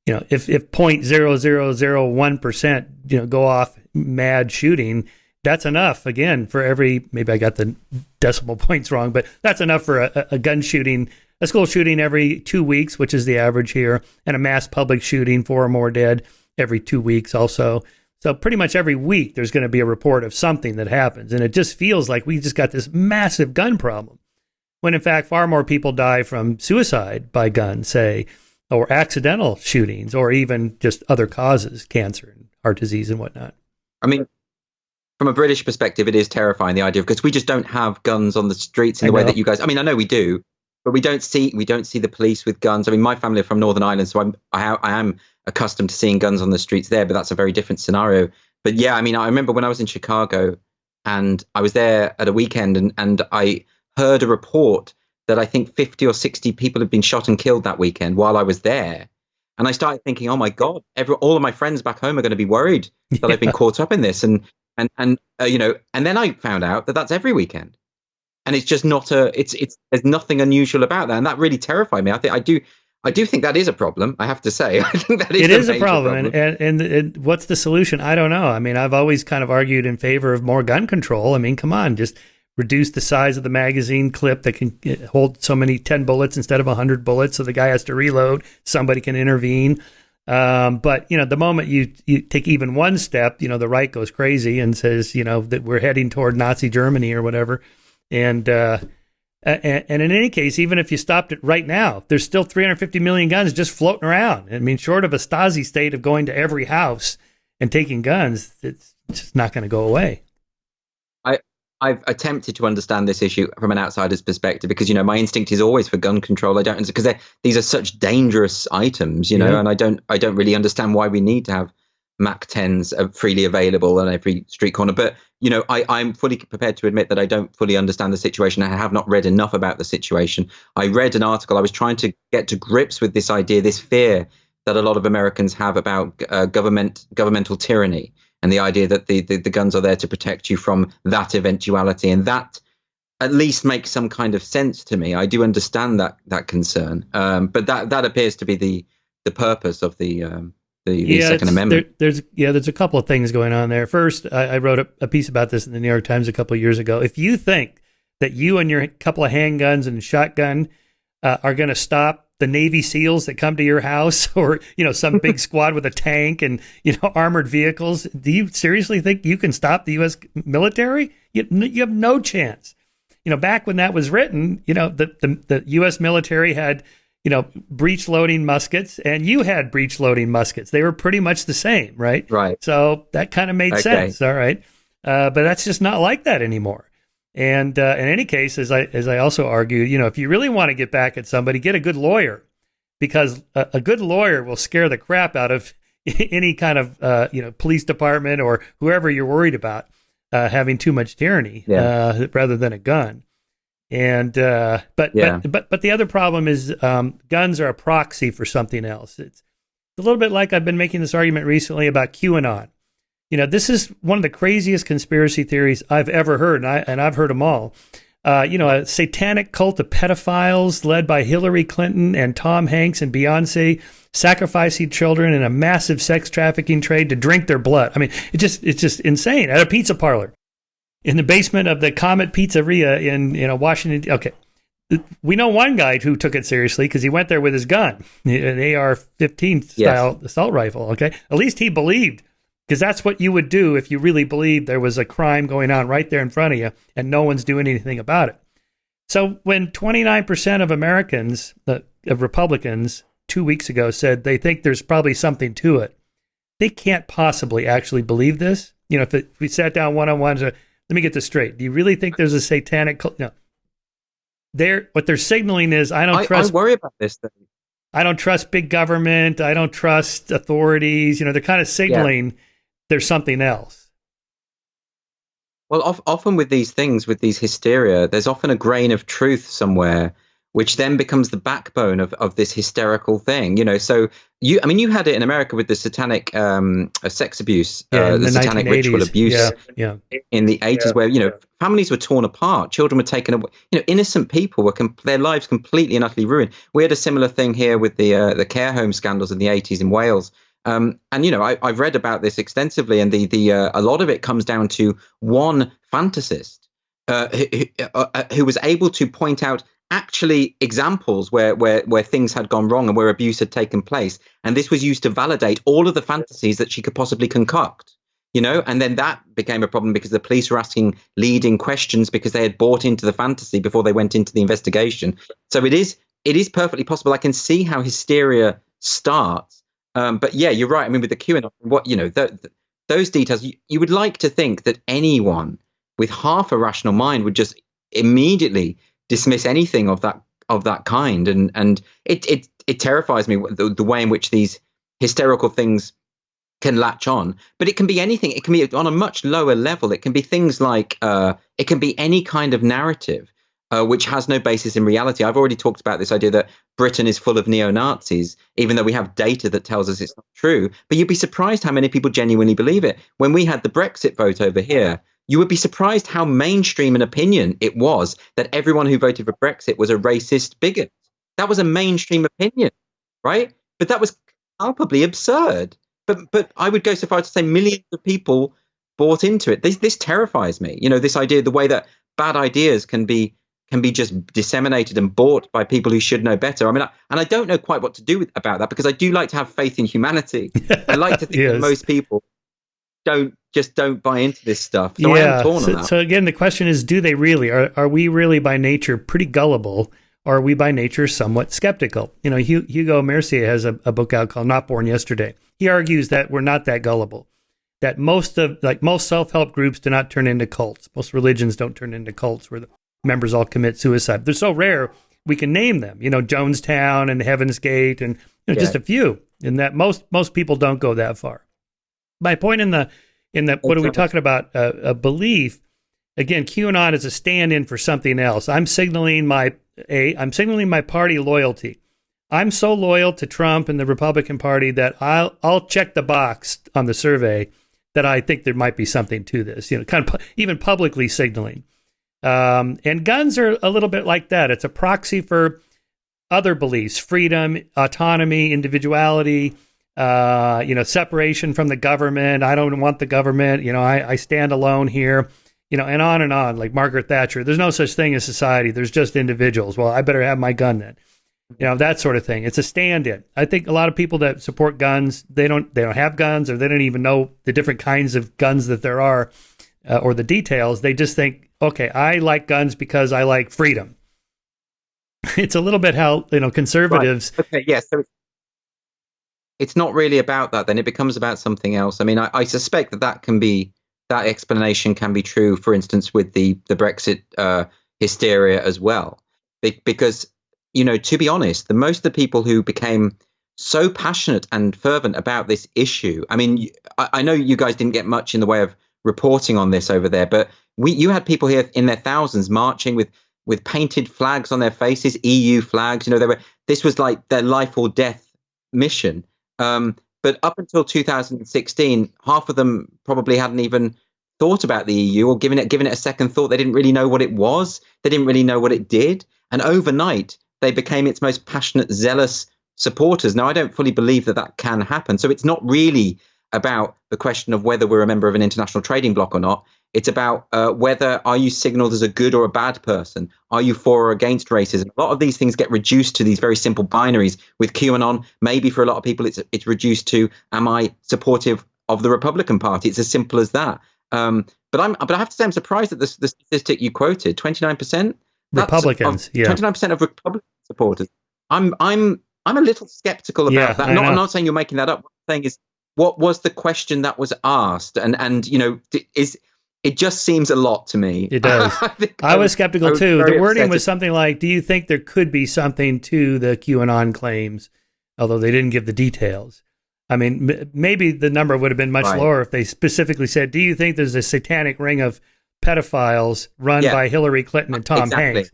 If 0.0001%, go off mad shooting, that's enough, again, for every, maybe I got the decimal points wrong, but that's enough for a gun shooting, a school shooting every 2 weeks, which is the average here, and a mass public shooting, 4 or more dead every 2 weeks also. So pretty much every week there's going to be a report of something that happens. And it just feels like we just got this massive gun problem, when in fact far more people die from suicide by gun, say, or accidental shootings, or even just other causes, cancer and heart disease and whatnot. I mean, from a British perspective, it is terrifying, the idea, because we just don't have guns on the streets in the way that you guys. I mean, I know we do, but we don't see the police with guns. I mean, my family are from Northern Ireland, so I am accustomed to seeing guns on the streets there, but that's a very different scenario. But yeah, I mean, I remember when I was in Chicago and I was there at a weekend, and I heard a report that I think 50 or 60 people had been shot and killed that weekend while I was there. And I started thinking, oh my God, all of my friends back home are going to be worried that I've been caught up in this. And then I found out that that's every weekend. And it's just not there's nothing unusual about that. And that really terrified me. I do think that is a problem, I have to say. I think that is a problem. And what's the solution? I don't know. I mean, I've always kind of argued in favor of more gun control. I mean, come on, just reduce the size of the magazine clip that can hold so many 10 bullets instead of 100 bullets. So the guy has to reload. Somebody can intervene. But, the moment you take even one step, the right goes crazy and says, that we're heading toward Nazi Germany or whatever. And in any case, even if you stopped it right now, there's still 350 million guns just floating around. I mean, short of a Stasi state of going to every house and taking guns, it's just not going to go away. I've attempted to understand this issue from an outsider's perspective because, my instinct is always for gun control. I don't, because these are such dangerous items, and I don't really understand why we need to have MAC-10s freely available on every street corner. But, I'm fully prepared to admit that I don't fully understand the situation. I have not read enough about the situation. I read an article. I was trying to get to grips with this idea, this fear that a lot of Americans have about governmental tyranny. And the idea that the guns are there to protect you from that eventuality. And that at least makes some kind of sense to me. I do understand that concern. But that appears to be the purpose of the Second Amendment. There's a couple of things going on there. First, I wrote a piece about this in the New York Times a couple of years ago. If you think that you and your couple of handguns and shotgun are going to stop the Navy SEALs that come to your house, or some big squad with a tank and armored vehicles, do you seriously think you can stop the U.S. military? You have no chance. Back when that was written, the U.S. military had breech loading muskets, and you had breech loading muskets. They were pretty much the same, right? Right. So that kind of made sense. All right, but that's just not like that anymore. And in any case, as I also argued, if you really want to get back at somebody, get a good lawyer, because a good lawyer will scare the crap out of any kind of police department or whoever you're worried about having too much tyranny rather than a gun. And but the other problem is guns are a proxy for something else. It's a little bit like I've been making this argument recently about QAnon. This is one of the craziest conspiracy theories I've ever heard, and I've heard them all. A satanic cult of pedophiles led by Hillary Clinton and Tom Hanks and Beyonce sacrificing children in a massive sex trafficking trade to drink their blood. I mean, it's just insane. At a pizza parlor in the basement of the Comet Pizzeria in Washington. Okay. We know one guy who took it seriously because he went there with his gun, an AR-15 style assault rifle. Okay. At least he believed. Because that's what you would do if you really believed there was a crime going on right there in front of you and no one's doing anything about it. So when 29% of Americans, of Republicans, 2 weeks ago said they think there's probably something to it, they can't possibly actually believe this. If we sat down one-on-one, let me get this straight. Do you really think there's a satanic cult? No. What they're signaling is, I worry about this thing. I don't trust big government. I don't trust authorities. They're kind of signaling there's something else. Well, often with these things, with these hysteria, there's often a grain of truth somewhere, which then becomes the backbone of this hysterical thing. So you had it in America with the satanic sex abuse, the satanic 1980s. Ritual abuse in the 80s, where families were torn apart, children were taken away, innocent people were their lives completely and utterly ruined. We had a similar thing here with the care home scandals in the 80s in Wales. I've read about this extensively, and a lot of it comes down to one fantasist who was able to point out actually examples where things had gone wrong and where abuse had taken place, and this was used to validate all of the fantasies that she could possibly concoct. And then that became a problem because the police were asking leading questions because they had bought into the fantasy before they went into the investigation. So it is perfectly possible. I can see how hysteria starts. But yeah, you're right. I mean, with the QAnon, those details, you would like to think that anyone with half a rational mind would just immediately dismiss anything of that kind, and it terrifies me the way in which these hysterical things can latch on. But it can be anything. It can be on a much lower level. It can be things like it can be any kind of narrative. Which has no basis in reality. I've already talked about this idea that Britain is full of neo-Nazis, even though we have data that tells us it's not true. But you'd be surprised how many people genuinely believe it. When we had the Brexit vote over here, you would be surprised how mainstream an opinion it was that everyone who voted for Brexit was a racist bigot. That was a mainstream opinion, right? But that was palpably absurd. But I would go so far as to say millions of people bought into it. This terrifies me. This idea, the way that bad ideas can be just disseminated and bought by people who should know better. I mean, I don't know quite what to do about that, because I do like to have faith in humanity. I like to think that most people don't buy into this stuff. So I am torn on that. So again, the question is, do they really? Are we really by nature pretty gullible? Or are we by nature somewhat skeptical? You know, Hugo Mercier has a book out called Not Born Yesterday. He argues that we're not that gullible, that most self-help groups do not turn into cults. Most religions don't turn into cults where the members all commit suicide. They're so rare, we can name them, you know, Jonestown and Heaven's Gate and just a few, and that most people don't go that far. My point in the what are we talking about? A belief. Again, QAnon is a stand-in for something else. I'm signaling my party loyalty. I'm so loyal to Trump and the Republican Party that I'll check the box on the survey that I think there might be something to this. You know, kind of even publicly signaling. And guns are a little bit like that. It's a proxy for other beliefs: freedom, autonomy, individuality. Separation from the government. I don't want the government. You know, I stand alone here. You know, and on, like Margaret Thatcher. There's no such thing as society. There's just individuals. Well, I better have my gun then. You know, that sort of thing. It's a stand-in. I think a lot of people that support guns, they don't have guns, or they don't even know the different kinds of guns that there are, or the details. They just think, okay, I like guns because I like freedom. It's a little bit how, you know, conservatives. Right. Okay, yes. So it's not really about that. Then it becomes about something else. I mean, I suspect that explanation can be true, for instance, with the Brexit hysteria as well, because, you know, to be honest, most of the people who became so passionate and fervent about this issue. I mean, I know you guys didn't get much in the way of reporting on this over there, but you had people here in their thousands marching with painted flags on their faces, EU flags. You know, this was like their life or death mission. But up until 2016, half of them probably hadn't even thought about the EU or given it a second thought. They didn't really know what it was. They didn't really know what it did. And overnight, they became its most passionate, zealous supporters. Now, I don't fully believe that can happen. So it's not really about the question of whether we're a member of an international trading bloc or not. It's about whether are you signaled as a good or a bad person? Are you for or against racism? A lot of these things get reduced to these very simple binaries. With QAnon, maybe for a lot of people, it's reduced to, am I supportive of the Republican Party? It's as simple as that. But I have to say, I'm surprised at the statistic you quoted, 29%. Republicans, 29% of Republican supporters. I'm a little skeptical about that. I'm not saying you're making that up. What I'm saying is, what was the question that was asked? And you know, it just seems a lot to me. It does. I was skeptical too. The wording was something like, do you think there could be something to the QAnon claims? Although they didn't give the details. I mean, maybe the number would have been much lower if they specifically said, do you think there's a satanic ring of pedophiles run by Hillary Clinton and Tom Hanks?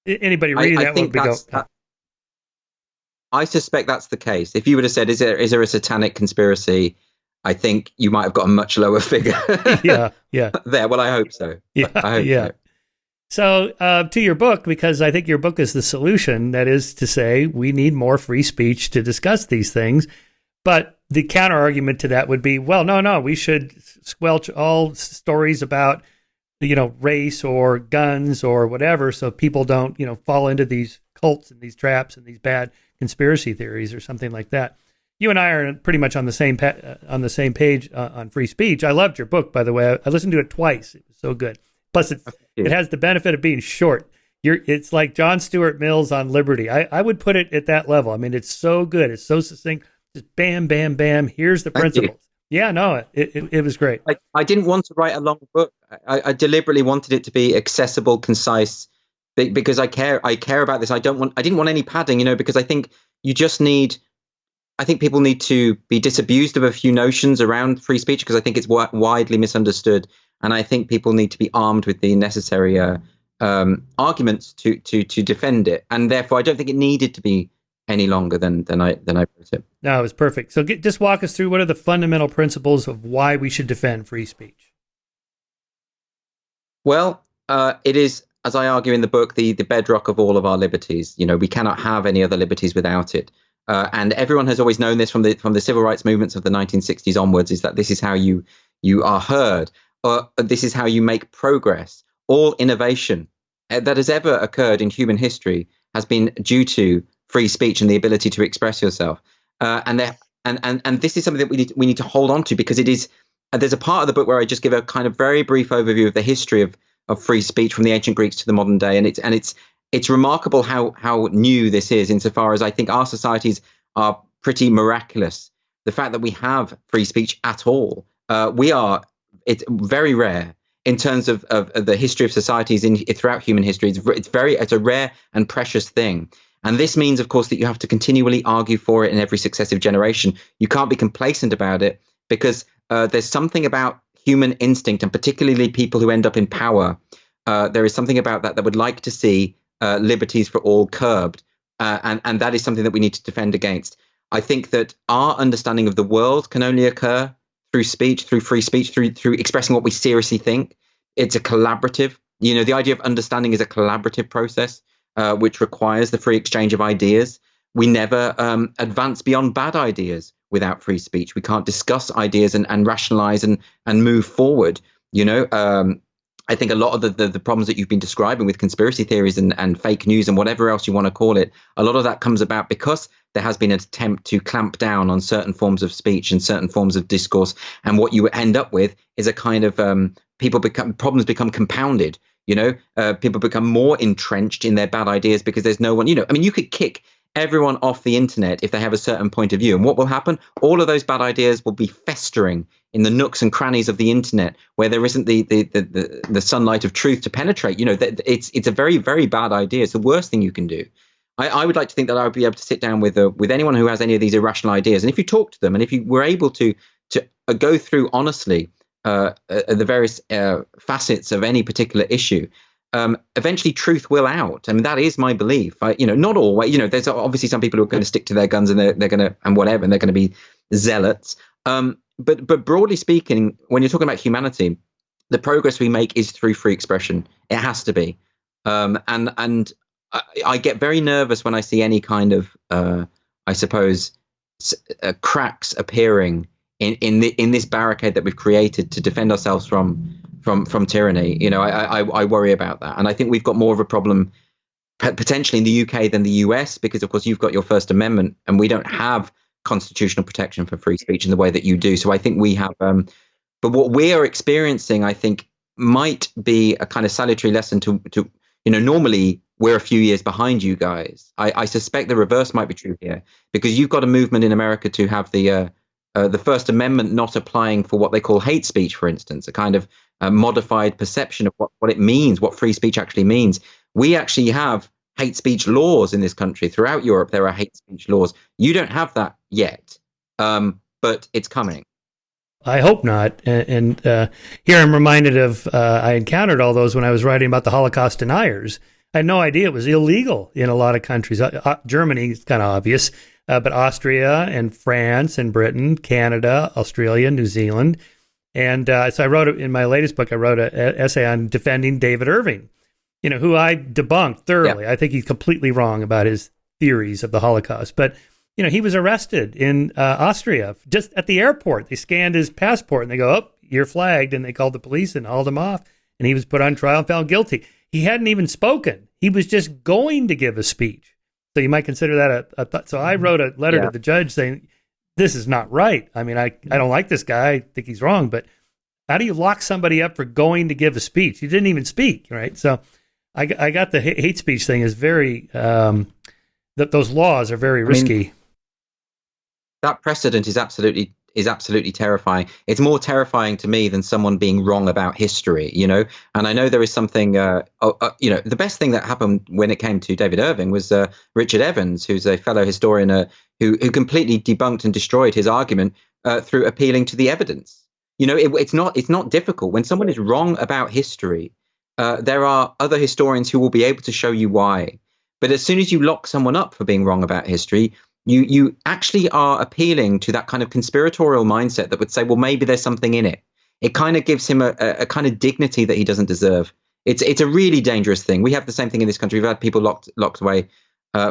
Anybody reading that would go... I suspect that's the case. If you would have said, is there a satanic conspiracy? I think you might have got a much lower figure. Yeah. There. Well, I hope so. Yeah. I hope so. So to your book, because I think your book is the solution, that is to say, we need more free speech to discuss these things. But the counter argument to that would be, well, no, we should squelch all stories about, you know, race or guns or whatever, so people don't, you know, fall into these cults and these traps and these bad conspiracy theories or something like that. You and I are pretty much on the same page on free speech. I loved your book, by the way. I listened to it twice. It was so good. Plus, it has the benefit of being short. It's like John Stuart Mill's on liberty. I would put it at that level. I mean, it's so good. It's so succinct. Just bam, bam, bam. Here's the principles. Yeah, no, it was great. I didn't want to write a long book. I deliberately wanted it to be accessible, concise, because I care about this. I didn't want any padding, you know, because I think people need to be disabused of a few notions around free speech, because I think it's widely misunderstood, and I think people need to be armed with the necessary arguments to defend it, and therefore I don't think it needed to be any longer than I wrote it. No, it was perfect. So just walk us through, what are the fundamental principles of why we should defend free speech? Well, it is, as I argue in the book, the bedrock of all of our liberties. You know, we cannot have any other liberties without it. And everyone has always known this from the civil rights movements of the 1960s onwards, is that this is how you are heard, or this is how you make progress. All innovation that has ever occurred in human history has been due to free speech and the ability to express yourself. And this is something that we need to hold on to, because it is there's a part of the book where I just give a kind of very brief overview of the history of free speech from the ancient Greeks to the modern day, and it's remarkable how new this is, insofar as I think our societies are pretty miraculous. The fact that we have free speech at all, it's very rare in terms of the history of societies throughout human history. It's a rare and precious thing. And this means, of course, that you have to continually argue for it in every successive generation. You can't be complacent about it, because there's something about human instinct, and particularly people who end up in power. There is something about that would like to see liberties for all curbed. And that is something that we need to defend against. I think that our understanding of the world can only occur through speech, through free speech, through expressing what we seriously think. It's a collaborative, the idea of understanding is a collaborative process, which requires the free exchange of ideas. We never advance beyond bad ideas without free speech. We can't discuss ideas and rationalize and move forward. I think a lot of the problems that you've been describing with conspiracy theories and fake news and whatever else you want to call it, a lot of that comes about because there has been an attempt to clamp down on certain forms of speech and certain forms of discourse. And what you end up with is a kind of problems become compounded. People become more entrenched in their bad ideas because there's no one, you could kick everyone off the internet if they have a certain point of view. And what will happen? All of those bad ideas will be festering in the nooks and crannies of the internet, where there isn't the sunlight of truth to penetrate. It's a very, very bad idea. It's the worst thing you can do. I would like to think that I would be able to sit down with anyone who has any of these irrational ideas, and if you talk to them, and if you were able to go through honestly the various facets of any particular issue, eventually truth will out. I mean, that is my belief. Not always. There's obviously some people who are going to stick to their guns, and they're going to, and whatever, and they're going to be zealots. But broadly speaking, when you're talking about humanity, the progress we make is through free expression. It has to be. And I get very nervous when I see any kind of, I suppose, cracks appearing in this barricade that we've created to defend ourselves from tyranny. I worry about that, and I think we've got more of a problem potentially in the UK than the US, because of course you've got your First Amendment, and we don't have constitutional protection for free speech in the way that you do. So I think we have, but what we are experiencing, I think, might be a kind of salutary lesson to normally we're a few years behind you guys. I suspect the reverse might be true here, because you've got a movement in America to have the First Amendment not applying for what they call hate speech, for instance, a kind of modified perception of what it means, what free speech actually means. We actually have hate speech laws in this country. Throughout Europe, there are hate speech laws. You don't have that yet, but it's coming. I hope not. And here I'm reminded of, I encountered all those when I was writing about the Holocaust deniers. I had no idea it was illegal in a lot of countries. Germany is kind of obvious, but Austria and France and Britain, Canada, Australia, New Zealand. And so I wrote in my latest book, I wrote an essay on defending David Irving, who I debunked thoroughly. Yeah. I think he's completely wrong about his theories of the Holocaust. But, he was arrested in Austria just at the airport. They scanned his passport and they go, "Oh, you're flagged." And they called the police and hauled him off. And he was put on trial and found guilty. He hadn't even spoken. He was just going to give a speech. So you might consider that a thought. So I wrote a letter to the judge saying, this is not right. I mean, I don't like this guy. I think he's wrong. But how do you lock somebody up for going to give a speech? He didn't even speak, right? So I got the hate speech thing is very, those laws are very risky. That precedent is absolutely terrifying. It's more terrifying to me than someone being wrong about history, And I know there is something, the best thing that happened when it came to David Irving was Richard Evans, who's a fellow historian who completely debunked and destroyed his argument through appealing to the evidence. It's not difficult. When someone is wrong about history, there are other historians who will be able to show you why. But as soon as you lock someone up for being wrong about history, you actually are appealing to that kind of conspiratorial mindset that would say, well, maybe there's something in it. It kind of gives him a kind of dignity that he doesn't deserve. It's a really dangerous thing. We have the same thing in this country. We've had people locked away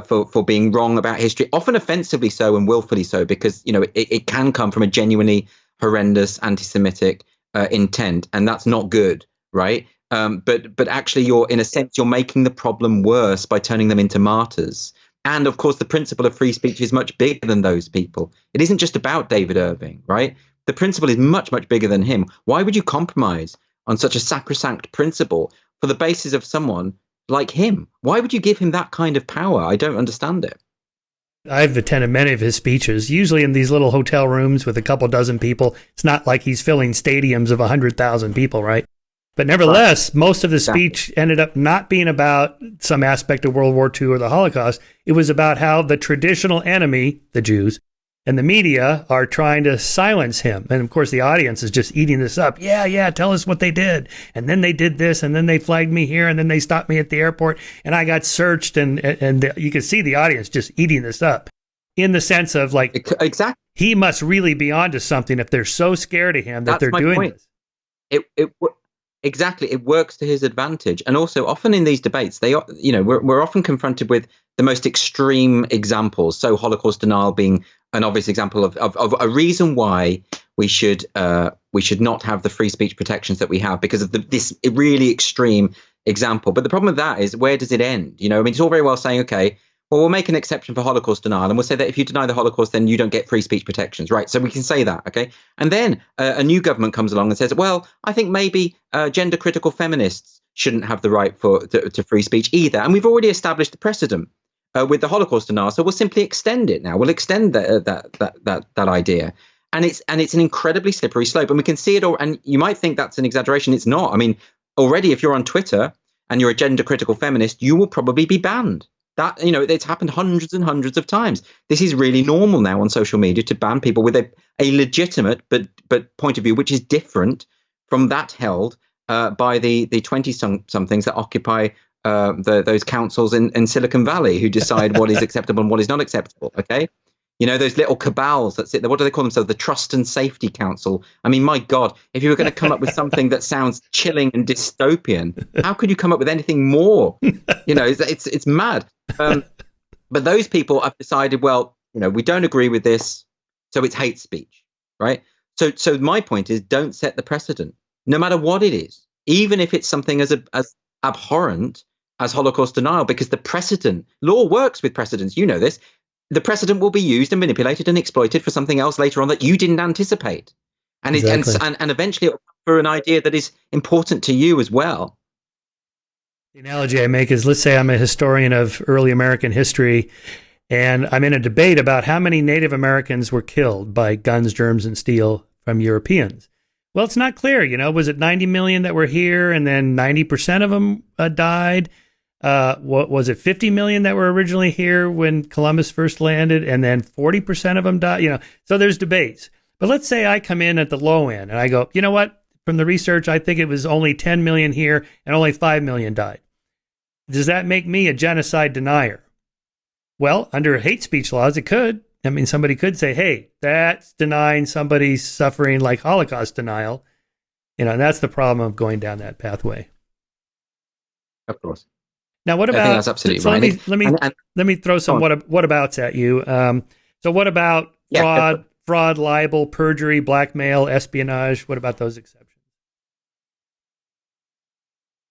for being wrong about history, often offensively so and willfully so, because it can come from a genuinely horrendous anti-Semitic intent, and that's not good, right? But actually, you're making the problem worse by turning them into martyrs. And of course, the principle of free speech is much bigger than those people. It isn't just about David Irving, right? The principle is much, much bigger than him. Why would you compromise on such a sacrosanct principle for the basis of someone like him? Why would you give him that kind of power? I don't understand it. I've attended many of his speeches, usually in these little hotel rooms with a couple dozen people. It's not like he's filling stadiums of 100,000 people, right? But nevertheless, most of the speech ended up not being about some aspect of World War II or the Holocaust. It was about how the traditional enemy, the Jews, and the media are trying to silence him. And of course, the audience is just eating this up. Yeah, tell us what they did. And then they did this, and then they flagged me here, and then they stopped me at the airport, and I got searched. And you can see the audience just eating this up in the sense of like, exactly, he must really be onto something if they're so scared of him that they're doing this. Exactly, it works to his advantage. And also, often in these debates, we're often confronted with the most extreme examples. So Holocaust denial being an obvious example of a reason why we should not have the free speech protections that we have, because of this really extreme example. But the problem with that is, where does it end? I mean, it's all very well saying, okay, well, we'll make an exception for Holocaust denial, and we'll say that if you deny the Holocaust, then you don't get free speech protections, right? So we can say that, okay? And then a new government comes along and says, well, I think maybe gender-critical feminists shouldn't have the right to free speech either. And we've already established the precedent with the Holocaust denial, so we'll simply extend it now. We'll extend that idea. And it's an incredibly slippery slope, and we can see it all. And you might think that's an exaggeration. It's not. I mean, already if you're on Twitter and you're a gender-critical feminist, you will probably be banned. That, it's happened hundreds and hundreds of times. This is really normal now on social media to ban people with a legitimate but point of view which is different from that held by the 20-somethings that occupy those councils in Silicon Valley, who decide what is acceptable and what is not acceptable. Okay, those little cabals that sit there. What do they call themselves? The Trust and Safety Council. I mean, my God, if you were going to come up with something that sounds chilling and dystopian, how could you come up with anything more? It's mad. But those people have decided, well, we don't agree with this, so it's hate speech, right? So my point is, don't set the precedent, no matter what it is, even if it's something as abhorrent as Holocaust denial, because the precedent, law works with precedents. You know this. The precedent will be used and manipulated and exploited for something else later on that you didn't anticipate, and exactly. and eventually it'll come for an idea that is important to you as well. The analogy I make is, let's say I'm a historian of early American history, and I'm in a debate about how many Native Americans were killed by guns, germs, and steel from Europeans. Well, it's not clear. Was it 90 million that were here, and then 90% of them died? What was it, 50 million that were originally here when Columbus first landed, and then 40% of them died? So there's debates. But let's say I come in at the low end and I go, you know what? From the research, I think it was only 10 million here and only 5 million died. Does that make me a genocide denier? Well, under hate speech laws, it could. I mean, somebody could say, hey, that's denying somebody's suffering, like Holocaust denial. And that's the problem of going down that pathway. Of course. Now, what about? I think that's absolutely right. Let me throw some whatabouts at you. So, what about fraud, libel, perjury, blackmail, espionage? What about those exceptions?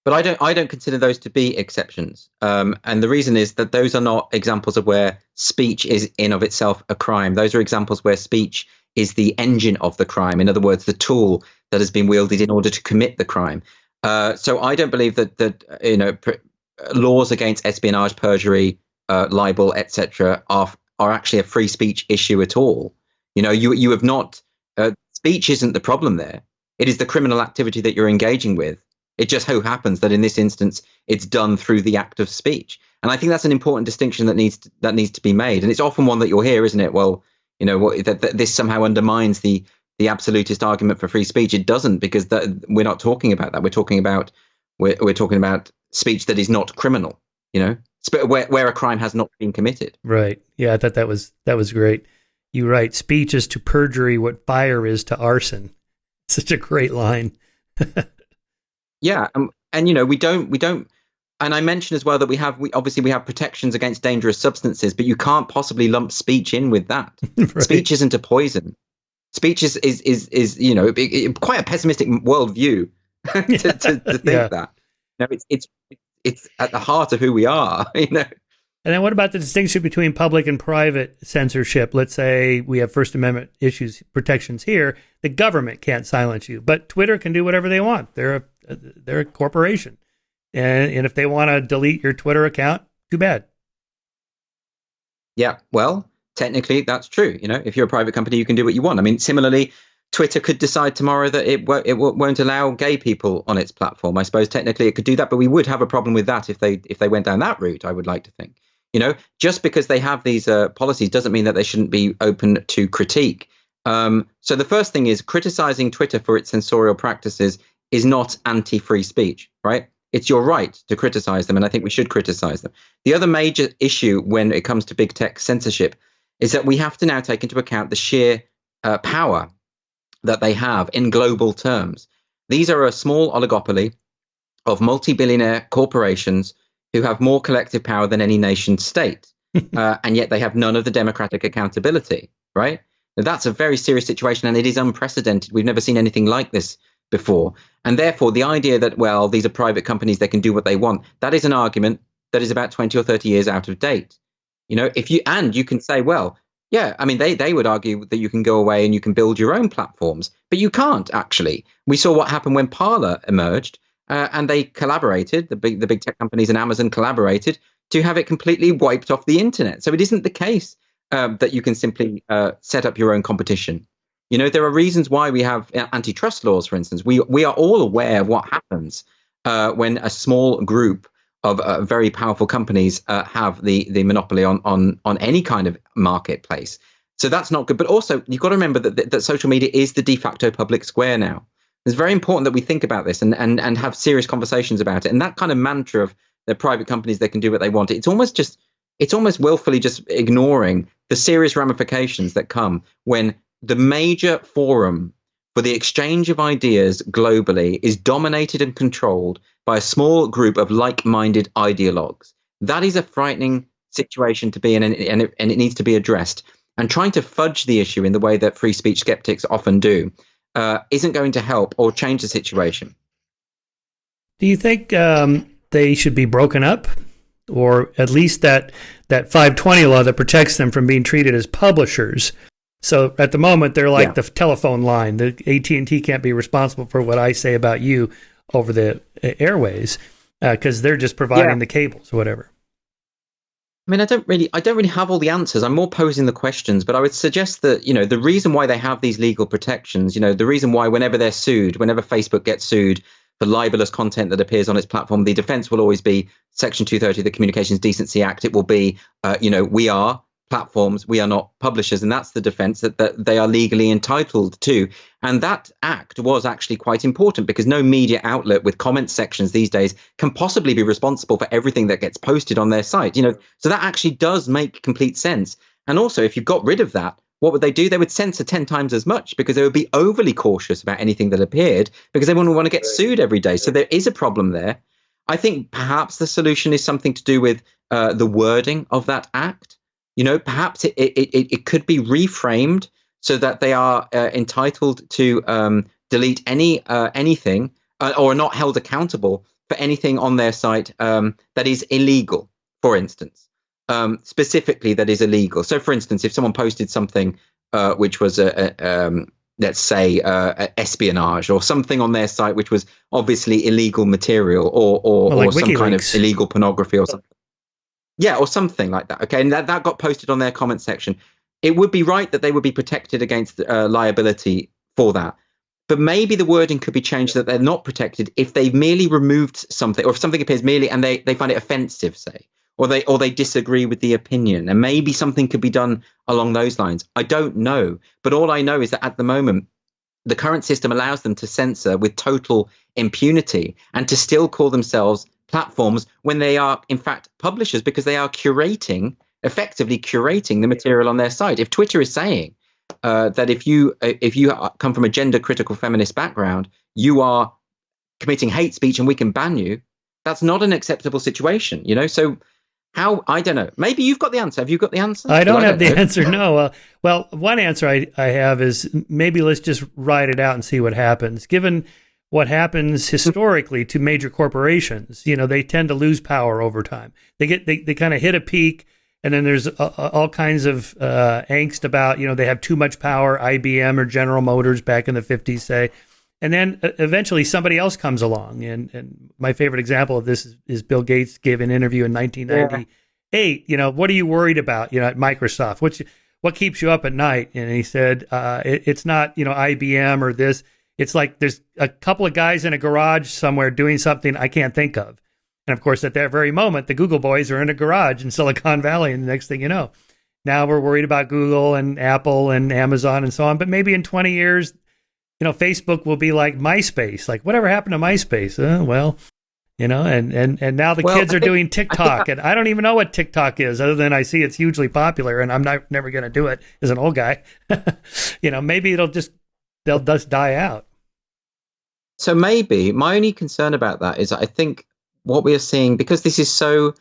But I don't consider those to be exceptions. And the reason is that those are not examples of where speech is in of itself a crime. Those are examples where speech is the engine of the crime. In other words, the tool that has been wielded in order to commit the crime. So I don't believe that laws against espionage, perjury, libel, etc. are actually a free speech issue at all. You have not. Speech isn't the problem there. It is the criminal activity that you're engaging with. It just so happens that in this instance, it's done through the act of speech. And I think that's an important distinction that needs to be made. And it's often one that you'll hear, isn't it? Well, that this somehow undermines the absolutist argument for free speech. It doesn't, because we're not talking about that. We're talking about speech that is not criminal. Where a crime has not been committed. Right. Yeah, I thought that was great. You're right. Speech is to perjury what fire is to arson. Such a great line. Yeah, and we don't. And I mentioned as well that we obviously have protections against dangerous substances, but you can't possibly lump speech in with that. Right. Speech isn't a poison. Speech is quite a pessimistic worldview to think that. It's at the heart of who we are. And then what about the distinction between public and private censorship? Let's say we have First Amendment protections here. The government can't silence you, but Twitter can do whatever they want. They're a corporation. And if they want to delete your Twitter account, too bad. Yeah, well, technically that's true. If you're a private company, you can do what you want. I mean, similarly, Twitter could decide tomorrow that it won't allow gay people on its platform. I suppose technically it could do that, but we would have a problem with that if they went down that route, I would like to think. Just because they have these policies doesn't mean that they shouldn't be open to critique. So the first thing is criticizing Twitter for its censorial practices is not anti-free speech, right? It's your right to criticize them, and I think we should criticize them. The other major issue when it comes to big tech censorship is that we have to now take into account the sheer power that they have in global terms. These are a small oligopoly of multi-billionaire corporations who have more collective power than any nation state, and yet they have none of the democratic accountability, right? Now, that's a very serious situation, and it is unprecedented. We've never seen anything like this before. And therefore, the idea that, well, these are private companies, they can do what they want, that is an argument that is about 20 or 30 years out of date. You can say, well, yeah, I mean, they would argue that you can go away and you can build your own platforms, but you can't actually. We saw what happened when Parler emerged, and they collaborated, the big tech companies and Amazon collaborated to have it completely wiped off the internet. So it isn't the case that you can simply set up your own competition. There are reasons why we have antitrust laws, for instance. We are all aware of what happens when a small group of very powerful companies have the monopoly on any kind of marketplace. So that's not good. But also, you've got to remember that social media is the de facto public square now. It's very important that we think about this and have serious conversations about it. And that kind of mantra of the private companies, they can do what they want. It's almost willfully just ignoring the serious ramifications that come when the major forum for the exchange of ideas globally is dominated and controlled by a small group of like-minded ideologues. That is a frightening situation to be in, and it needs to be addressed. And trying to fudge the issue in the way that free speech skeptics often do isn't going to help or change the situation. Do you think they should be broken up? Or at least that 520 law that protects them from being treated as publishers. So at the moment, they're like the telephone line. The AT&T can't be responsible for what I say about you over the airways because they're just providing the cables or whatever. I mean, I don't really have all the answers. I'm more posing the questions, but I would suggest that, the reason why they have these legal protections, the reason why whenever they're sued, whenever Facebook gets sued for libelous content that appears on its platform, the defense will always be Section 230 of the Communications Decency Act. It will be, we are platforms, we are not publishers, and that's the defense that they are legally entitled to. And that act was actually quite important because no media outlet with comment sections these days can possibly be responsible for everything that gets posted on their site. So that actually does make complete sense. And also, if you got rid of that, what would they do? They would censor 10 times as much because they would be overly cautious about anything that appeared because they wouldn't want to get sued every day. So there is a problem there. I think perhaps the solution is something to do with the wording of that act. Perhaps it could be reframed so that they are entitled to delete anything or not held accountable for anything on their site that is illegal, for instance. Specifically, that is illegal. So, for instance, if someone posted something which was, let's say, espionage or something on their site which was obviously illegal material or like some WikiLeaks. Kind of illegal pornography or something. Yeah, or something like that. Okay, and that got posted on their comment section. It would be right that they would be protected against liability for that. But maybe the wording could be changed so that they're not protected if they've merely removed something, or if something appears merely and they find it offensive, say, or they disagree with the opinion. And maybe something could be done along those lines. I don't know. But all I know is that at the moment, the current system allows them to censor with total impunity and to still call themselves platforms when they are, in fact, publishers, because they are effectively curating the material on their site. If Twitter is saying that if you come from a gender critical feminist background, you are committing hate speech and we can ban you, that's not an acceptable situation, So how, I don't know. Maybe you've got the answer. Have you got the answer? I don't have the answer, no. Well, one answer I have is maybe let's just ride it out and see what happens. Given what happens historically to major corporations. They tend to lose power over time. They kind of hit a peak, and then there's all kinds of angst about, they have too much power, IBM or General Motors back in the 50s, say. And then eventually somebody else comes along. And my favorite example of this is Bill Gates gave an interview in 1998. What are you worried about, at Microsoft? What keeps you up at night? And he said, it's not, IBM or this. It's like there's a couple of guys in a garage somewhere doing something I can't think of. And of course, at that very moment, the Google boys are in a garage in Silicon Valley. And the next thing you know, now we're worried about Google and Apple and Amazon and so on. But maybe in 20 years, Facebook will be like MySpace. Like, whatever happened to MySpace? And now the kids are doing TikTok. And I don't even know what TikTok is, other than I see it's hugely popular. And I'm never going to do it as an old guy. Maybe they'll just die out. So maybe my only concern about that is I think what we are seeing, because this is so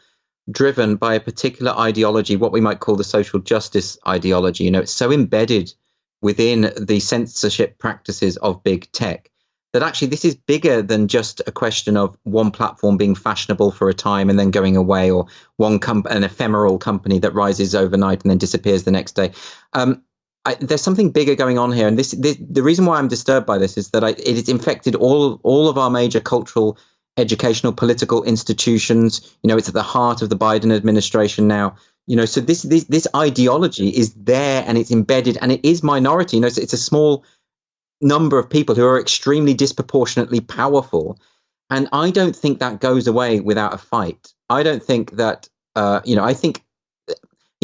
driven by a particular ideology, what we might call the social justice ideology, it's so embedded within the censorship practices of big tech, that actually this is bigger than just a question of one platform being fashionable for a time and then going away, or an ephemeral company that rises overnight and then disappears the next day. There's something bigger going on here, and the reason why I'm disturbed by this is that it has infected all of our major cultural, educational, political institutions. It's at the heart of the Biden administration now. So this ideology is there, and it's embedded, and it is minority. So it's a small number of people who are extremely disproportionately powerful, and I don't think that goes away without a fight. I don't think that I think.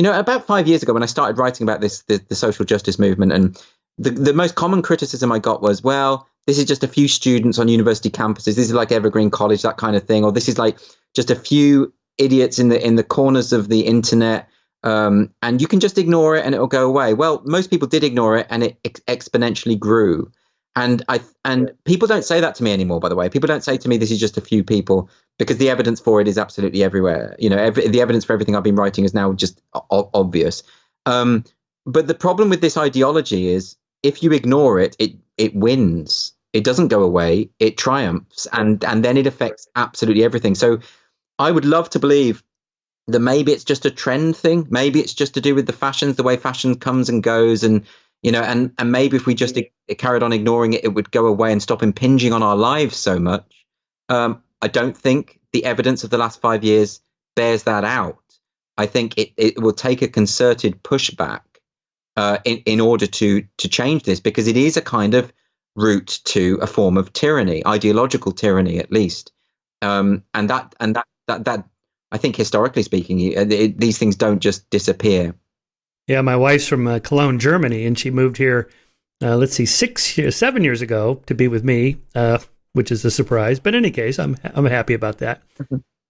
About 5 years ago when I started writing about the social justice movement, and the most common criticism I got was, well, this is just a few students on university campuses. This is like Evergreen College, that kind of thing. Or this is like just a few idiots in the corners of the internet. And you can just ignore it and it'll go away. Well, most people did ignore it, and it exponentially grew. And people don't say that to me anymore, by the way. People don't say to me, this is just a few people, because the evidence for it is absolutely everywhere. The evidence for everything I've been writing is now just obvious. But the problem with this ideology is, if you ignore it, it wins. It doesn't go away. It triumphs, and then it affects absolutely everything. So I would love to believe that maybe it's just a trend thing. Maybe it's just to do with the fashions, the way fashion comes and goes, and maybe if we just carried on ignoring it, it would go away and stop impinging on our lives so much. I don't think the evidence of the last 5 years bears that out. I think it will take a concerted pushback in order to change this, because it is a kind of route to a form of tyranny, ideological tyranny at least. And that I think, historically speaking, these things don't just disappear. Yeah, my wife's from Cologne, Germany, and she moved here, 7 years ago to be with me, which is a surprise. But in any case, I'm happy about that.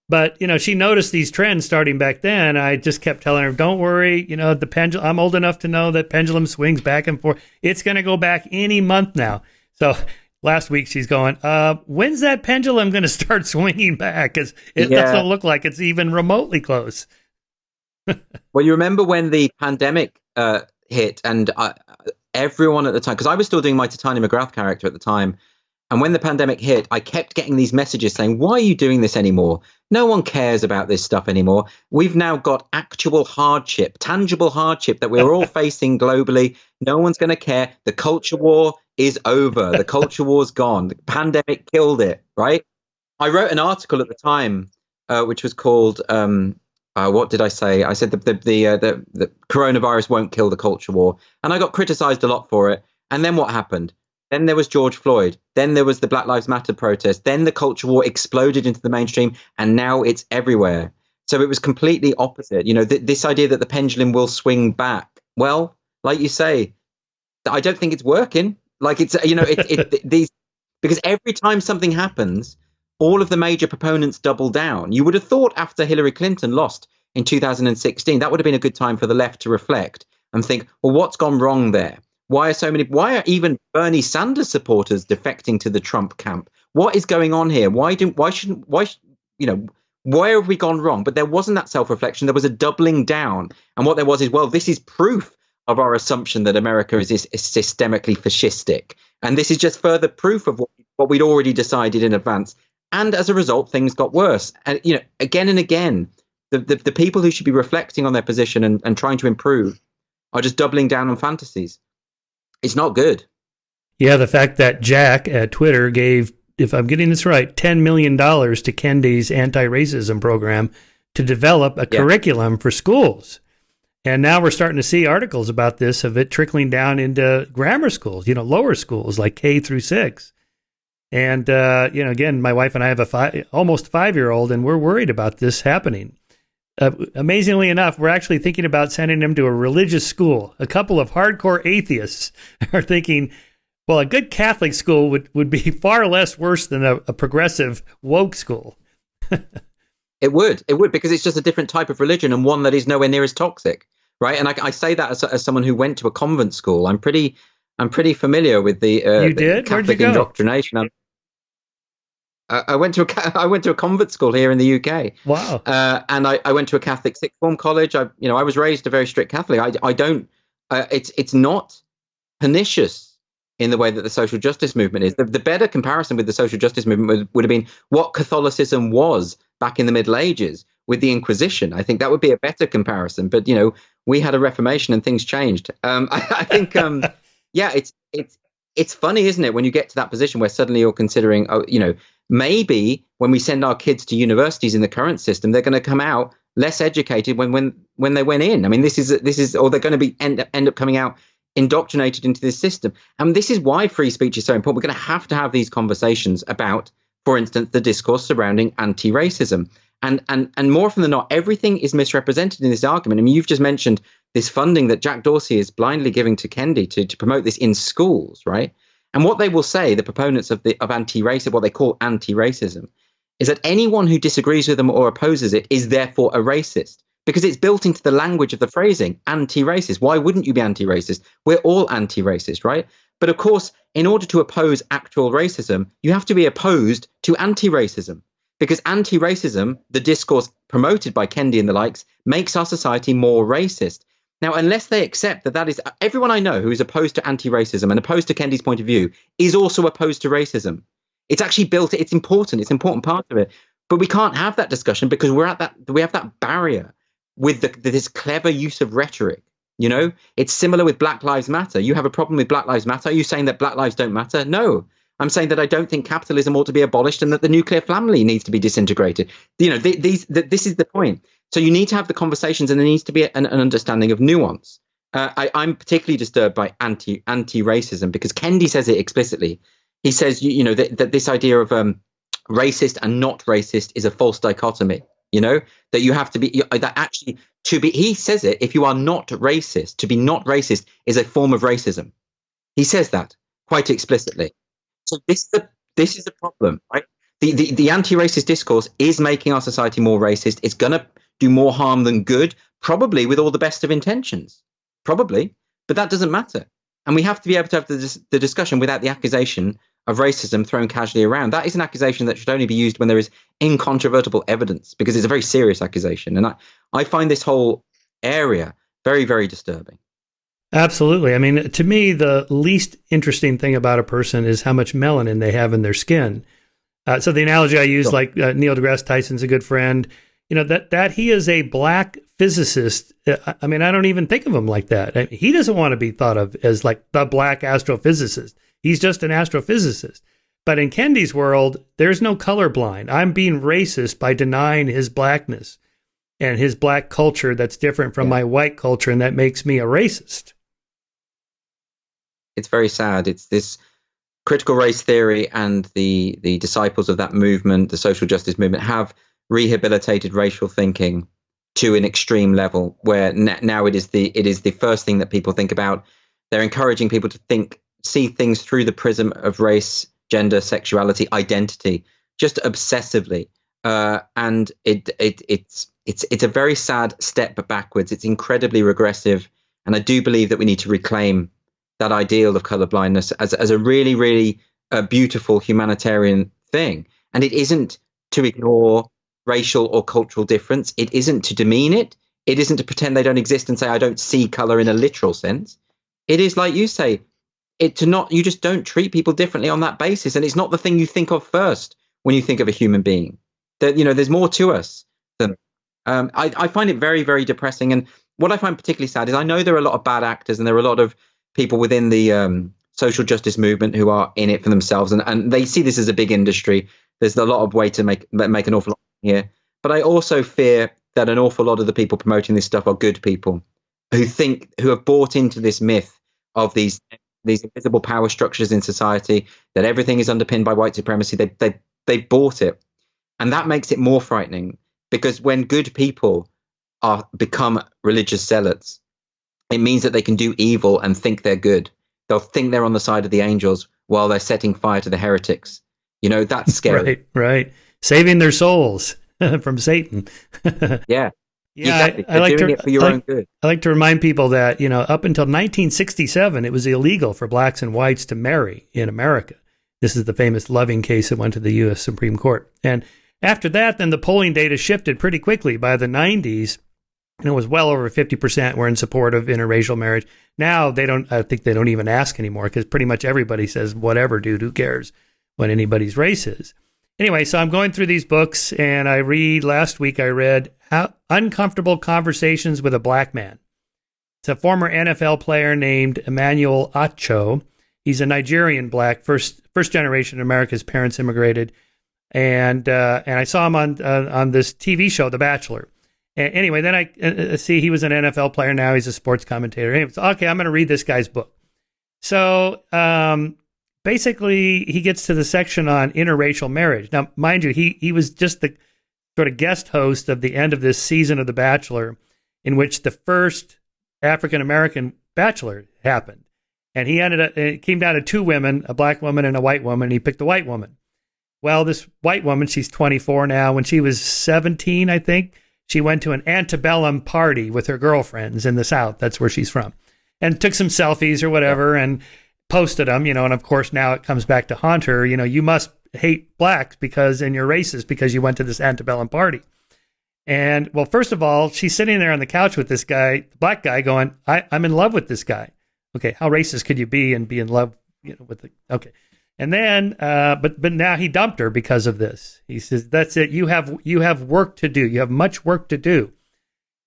But, she noticed these trends starting back then. I just kept telling her, don't worry, the pendulum, I'm old enough to know that pendulum swings back and forth. It's going to go back any month now. So last week she's going, when's that pendulum going to start swinging back? Because it doesn't look like it's even remotely close. Well, you remember when the pandemic hit, and everyone at the time, because I was still doing my Titania McGrath character at the time, and when the pandemic hit, I kept getting these messages saying, why are you doing this anymore? No one cares about this stuff anymore. We've now got actual hardship, tangible hardship that we're all facing globally. No one's going to care. The culture war is over. The culture war's gone. The pandemic killed it, right? I wrote an article at the time, which was called... what did I say? I said the coronavirus won't kill the culture war. And I got criticized a lot for it. And then what happened? Then there was George Floyd. Then there was the Black Lives Matter protest. Then the culture war exploded into the mainstream, and now it's everywhere. So it was completely opposite. This idea that the pendulum will swing back. Well, like you say, I don't think it's working. Like it's, because every time something happens, all of the major proponents double down. You would have thought after Hillary Clinton lost in 2016, that would have been a good time for the left to reflect and think, well, what's gone wrong there? Why are even Bernie Sanders supporters defecting to the Trump camp? What is going on here? Where have we gone wrong? But there wasn't that self-reflection. There was a doubling down. And what there was is, well, this is proof of our assumption that America is systemically fascistic. And this is just further proof of what we've what we'd already decided in advance. And as a result, things got worse. And, again and again, the people who should be reflecting on their position and trying to improve are just doubling down on fantasies. It's not good. Yeah, the fact that Jack at Twitter gave, if I'm getting this right, $10 million to Kendi's anti-racism program to develop a curriculum for schools. And now we're starting to see articles about this, of it trickling down into grammar schools, lower schools like K through 6. And, again, my wife and I have a almost 5-year-old, and we're worried about this happening. Amazingly enough, we're actually thinking about sending him to a religious school. A couple of hardcore atheists are thinking, well, a good Catholic school would be far less worse than a progressive woke school. It would, because it's just a different type of religion, and one that is nowhere near as toxic, right? And I say that as someone who went to a convent school. I'm pretty familiar with the Catholic indoctrination. I went to a convent school here in the UK. Wow. And I went to a Catholic sixth form college. I was raised a very strict Catholic. It's not pernicious in the way that the social justice movement is. The better comparison with the social justice movement would have been what Catholicism was back in the Middle Ages with the Inquisition. I think that would be a better comparison. But, we had a Reformation and things changed. I think, it's funny, isn't it, when you get to that position where suddenly you're considering, maybe when we send our kids to universities in the current system, they're going to come out less educated when they went in. I mean, this is, or they're going to be end up coming out indoctrinated into this system. And this is why free speech is so important. We're going to have these conversations about, for instance, the discourse surrounding anti-racism. And more often than not, everything is misrepresented in this argument. I mean, you've just mentioned this funding that Jack Dorsey is blindly giving to Kendi to promote this in schools, right? And what they will say, the proponents of anti-racism, what they call anti-racism, is that anyone who disagrees with them or opposes it is therefore a racist, because it's built into the language of the phrasing, anti-racist. Why wouldn't you be anti-racist? We're all anti-racist, right? But of course, in order to oppose actual racism, you have to be opposed to anti-racism, because anti-racism, the discourse promoted by Kendi and the likes, makes our society more racist. Now, unless they accept that is everyone I know who is opposed to anti-racism and opposed to Kendi's point of view is also opposed to racism. It's actually built. It's important. It's an important part of it. But we can't have that discussion because we have that barrier with this clever use of rhetoric. It's similar with Black Lives Matter. You have a problem with Black Lives Matter. Are you saying that Black lives don't matter? No. I'm saying that I don't think capitalism ought to be abolished and that the nuclear family needs to be disintegrated. This is the point. So you need to have the conversations, and there needs to be an understanding of nuance. I'm particularly disturbed by anti-racism because Kendi says it explicitly. He says, that this idea of racist and not racist is a false dichotomy. That you have to be that actually to be. He says it. If you are not racist, to be not racist is a form of racism. He says that quite explicitly. So this is the problem, right? The anti-racist discourse is making our society more racist. It's going to do more harm than good, probably with all the best of intentions, probably, but that doesn't matter. And we have to be able to have the discussion without the accusation of racism thrown casually around. That is an accusation that should only be used when there is incontrovertible evidence, because it's a very serious accusation. And I find this whole area very, very disturbing. Absolutely. I mean, to me, the least interesting thing about a person is how much melanin they have in their skin. So the analogy I use, like Neil deGrasse Tyson's a good friend, that he is a black physicist. I mean, I don't even think of him like that. I mean, he doesn't want to be thought of as like the black astrophysicist. He's just an astrophysicist. But in Kendi's world, there's no colorblind. I'm being racist by denying his blackness and his black culture that's different from my white culture, and that makes me a racist. It's very sad. It's this critical race theory and the disciples of that movement, the social justice movement, have rehabilitated racial thinking to an extreme level where now it is the first thing that people think about. They're encouraging people to see things through the prism of race, gender, sexuality, identity, just obsessively. And it's a very sad step backwards. It's incredibly regressive. And I do believe that we need to reclaim that ideal of colorblindness as a really, really beautiful humanitarian thing. And it isn't to ignore racial or cultural difference. It isn't to demean it. It isn't to pretend they don't exist and say, I don't see color in a literal sense. It is, like you say, you just don't treat people differently on that basis, and it's not the thing you think of first when you think of a human being. That there's more to us than. I find it very, very depressing, and what I find particularly sad is I know there are a lot of bad actors, and there are a lot of people within the social justice movement who are in it for themselves, and they see this as a big industry. There's a lot of way to make an awful lot here, but I also fear that an awful lot of the people promoting this stuff are good people who have bought into this myth of these invisible power structures in society, that everything is underpinned by white supremacy. They bought it, and that makes it more frightening, because when good people become religious zealots, it means that they can do evil and think they're good. They'll think they're on the side of the angels while they're setting fire to the heretics. That's scary. Right. Saving their souls from Satan. Yeah. Yeah, exactly. They're doing it for your own good. I like to remind people that, up until 1967, it was illegal for blacks and whites to marry in America. This is the famous Loving case that went to the U.S. Supreme Court. And after that, then the polling data shifted pretty quickly. By the 90s, it was well over 50% were in support of interracial marriage. Now I think they don't even ask anymore, because pretty much everybody says, whatever, dude, who cares what anybody's race is. Anyway, so I'm going through these books, and last week I read Uncomfortable Conversations with a Black Man. It's a former NFL player named Emmanuel Acho. He's a Nigerian black, first generation in America. His parents immigrated, and I saw him on this TV show, The Bachelor. And anyway, then I see he was an NFL player. Now he's a sports commentator. Anyway, okay, I'm going to read this guy's book. So basically, he gets to the section on interracial marriage. Now, mind you, he was just the sort of guest host of the end of this season of The Bachelor, in which the first African-American bachelor happened. And it came down to two women, a black woman and a white woman, and he picked the white woman. Well, this white woman, she's 24 now. When she was 17, I think, she went to an antebellum party with her girlfriends in the South. That's where she's from. And took some selfies or whatever and posted them, and of course now it comes back to haunt her. You must hate blacks and you're racist because you went to this antebellum party. And well, first of all, she's sitting there on the couch with this guy, the black guy, going, I'm in love with this guy. Okay, how racist could you be and be in love, okay. And then, but now he dumped her because of this. He says, that's it. You have work to do. You have much work to do.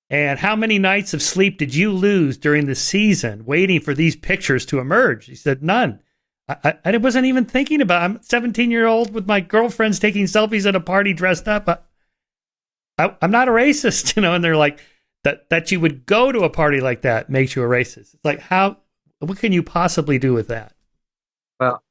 And how many nights of sleep did you lose during the season waiting for these pictures to emerge? He said, none. I wasn't even thinking about it. I'm a 17-year-old with my girlfriends taking selfies at a party dressed up. I'm not a racist, and they're like, that you would go to a party like that makes you a racist. It's like, what can you possibly do with that? Well,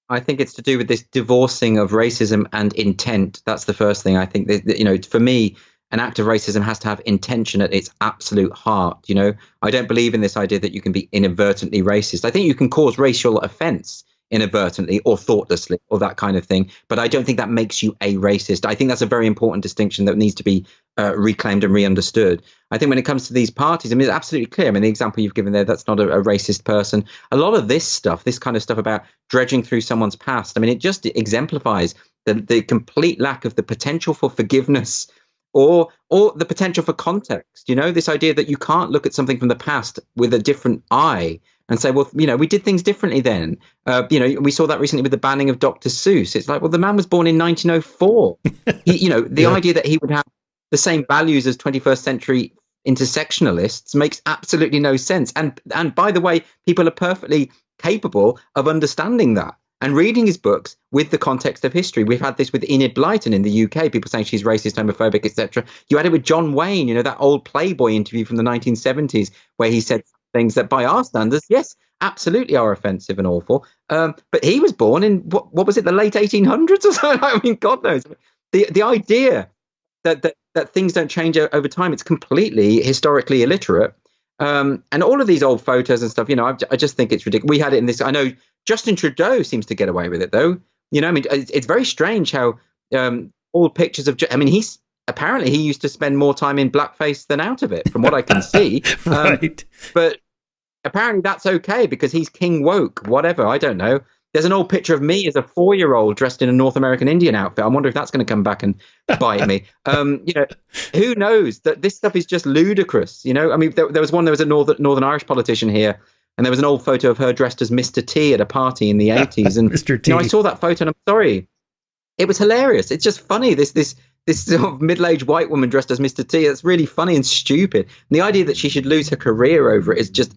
I think it's to do with this divorcing of racism and intent. That's the first thing. I think that, for me, an act of racism has to have intention at its absolute heart. I don't believe in this idea that you can be inadvertently racist. I think you can cause racial offense inadvertently or thoughtlessly or that kind of thing, but I don't think that makes you a racist. I think that's a very important distinction that needs to be reclaimed and re-understood. I think when it comes to these parties, it's absolutely clear. The example you've given there, that's not a racist person. A lot of this kind of stuff about dredging through someone's past, it just exemplifies the complete lack of the potential for forgiveness or the potential for context. This idea that you can't look at something from the past with a different eye and say, well, we did things differently then. We saw that recently with the banning of Dr. Seuss. It's like, well, the man was born in 1904. The idea that he would have the same values as 21st century intersectionalists makes absolutely no sense. And by the way, people are perfectly capable of understanding that and reading his books with the context of history. We've had this with Enid Blyton in the UK, people saying she's racist, homophobic, etc. You had it with John Wayne, that old Playboy interview from the 1970s where he said things that by our standards, yes, absolutely are offensive and awful. But he was born in, what was it, the late 1800s or something? God knows. The idea that things don't change over time, it's completely historically illiterate. And all of these old photos and stuff, I just think it's ridiculous. We had it in this. I know Justin Trudeau seems to get away with it, though. It's very strange how all pictures of. Apparently he used to spend more time in blackface than out of it, from what I can see. Right. But apparently that's okay because he's king woke. Whatever, I don't know. There's an old picture of me as a 4-year-old dressed in a North American Indian outfit. I wonder if that's going to come back and bite me. Who knows? That this stuff is just ludicrous. There was a Northern Irish politician here And there was an old photo of her dressed as Mr. T at a party in the 80s. And Mr. T. I saw that photo and I'm sorry. It was hilarious. It's just funny. This sort of middle-aged white woman dressed as Mr. T. It's really funny and stupid. And the idea that she should lose her career over it is just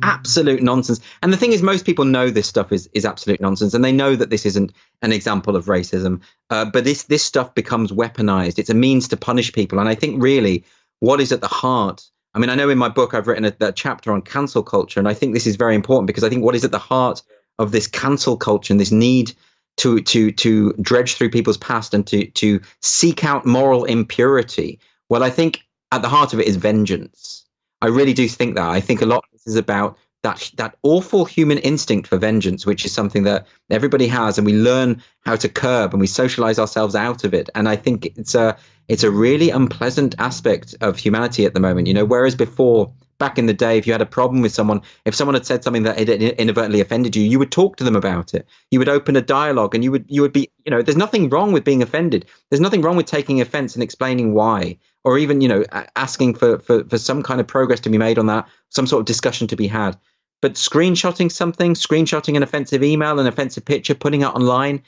absolute nonsense. And the thing is, most people know this stuff is absolute nonsense, and they know that this isn't an example of racism. But this stuff becomes weaponized. It's a means to punish people. And I think really what is at the heart. I mean, I know in my book I've written a chapter on cancel culture, and I think this is very important because I think what is at the heart of this cancel culture and this need to dredge through people's past and to seek out moral impurity. Well, I think at the heart of it is vengeance. I really do think that. I think a lot of this is about that awful human instinct for vengeance, which is something that everybody has, and we learn how to curb and we socialize ourselves out of it. And I think it's a really unpleasant aspect of humanity at the moment. You know, whereas before, back in the day, if you had a problem with someone, if someone had said something that had inadvertently offended you, you would talk to them about it. You would open a dialogue, and you would be, you know, there's nothing wrong with being offended. There's nothing wrong with taking offense and explaining why, or even, you know, asking for some kind of progress to be made on that, some sort of discussion to be had. But screenshotting an offensive email, an offensive picture, putting it online,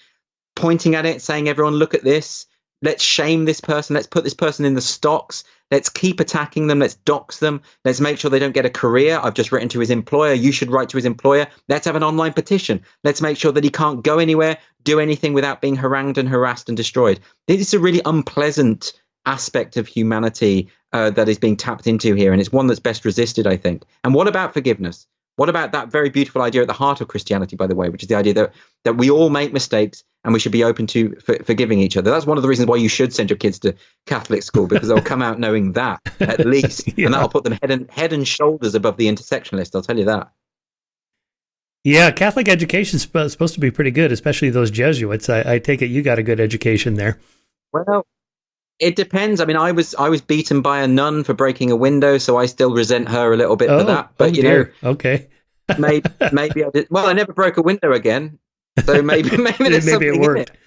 pointing at it, saying, everyone, look at this. Let's shame this person. Let's put this person in the stocks. Let's keep attacking them. Let's dox them. Let's make sure they don't get a career. I've just written to his employer. You should write to his employer. Let's have an online petition. Let's make sure that he can't go anywhere, do anything without being harangued and harassed and destroyed. This is a really unpleasant aspect of humanity that is being tapped into here. And it's one that's best resisted, I think. And what about forgiveness? What about that very beautiful idea at the heart of Christianity, by the way, which is the idea that we all make mistakes and we should be open to forgiving each other. That's one of the reasons why you should send your kids to Catholic school, because they'll come out knowing that at least. Yeah. And that'll put them head and shoulders above the intersectionalist. I'll tell you that. Yeah, Catholic education is supposed to be pretty good, especially those Jesuits. I take it you got a good education there. Well, it depends. I mean, I was beaten by a nun for breaking a window, so I still resent her a little bit for that. But you know, okay, maybe I did. Well, I never broke a window again, so maybe there's something it worked. In it,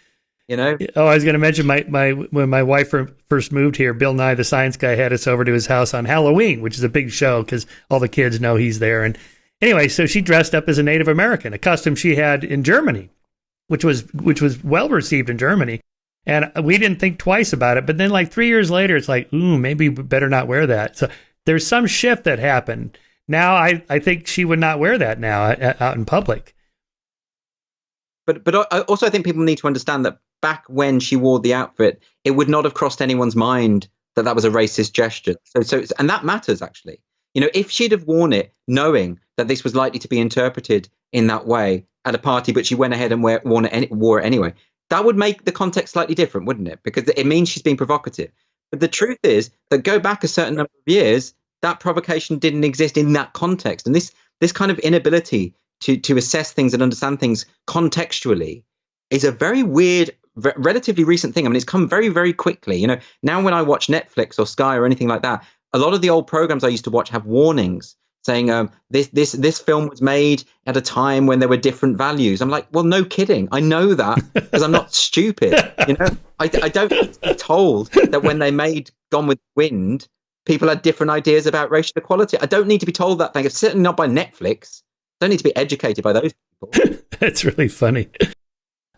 you know. Oh, I was going to mention when my wife first moved here, Bill Nye the Science Guy had us over to his house on Halloween, which is a big show because all the kids know he's there. And anyway, so she dressed up as a Native American, a custom she had in Germany, which was well received in Germany. And we didn't think twice about it. But then like 3 years later, it's like, maybe we better not wear that. So there's some shift that happened. Now I think she would not wear that now out in public. But also I think people need to understand that back when she wore the outfit, it would not have crossed anyone's mind that was a racist gesture. So and that matters, actually. You know, if she'd have worn it knowing that this was likely to be interpreted in that way at a party, but she went ahead and wore it anyway, that would make the context slightly different, wouldn't it? Because it means she's being provocative. But the truth is that go back a certain number of years, that provocation didn't exist in that context. And this kind of inability to assess things and understand things contextually is a very weird, relatively recent thing. I mean, it's come very, very quickly. You know, now when I watch Netflix or Sky or anything like that, a lot of the old programs I used to watch have warnings saying this film was made at a time when there were different values. I'm like, well, no kidding. I know that because I'm not stupid. You know, I don't need to be told that when they made Gone with the Wind, people had different ideas about racial equality. I don't need to be told that thing. It's certainly not by Netflix. I don't need to be educated by those people. That's really funny.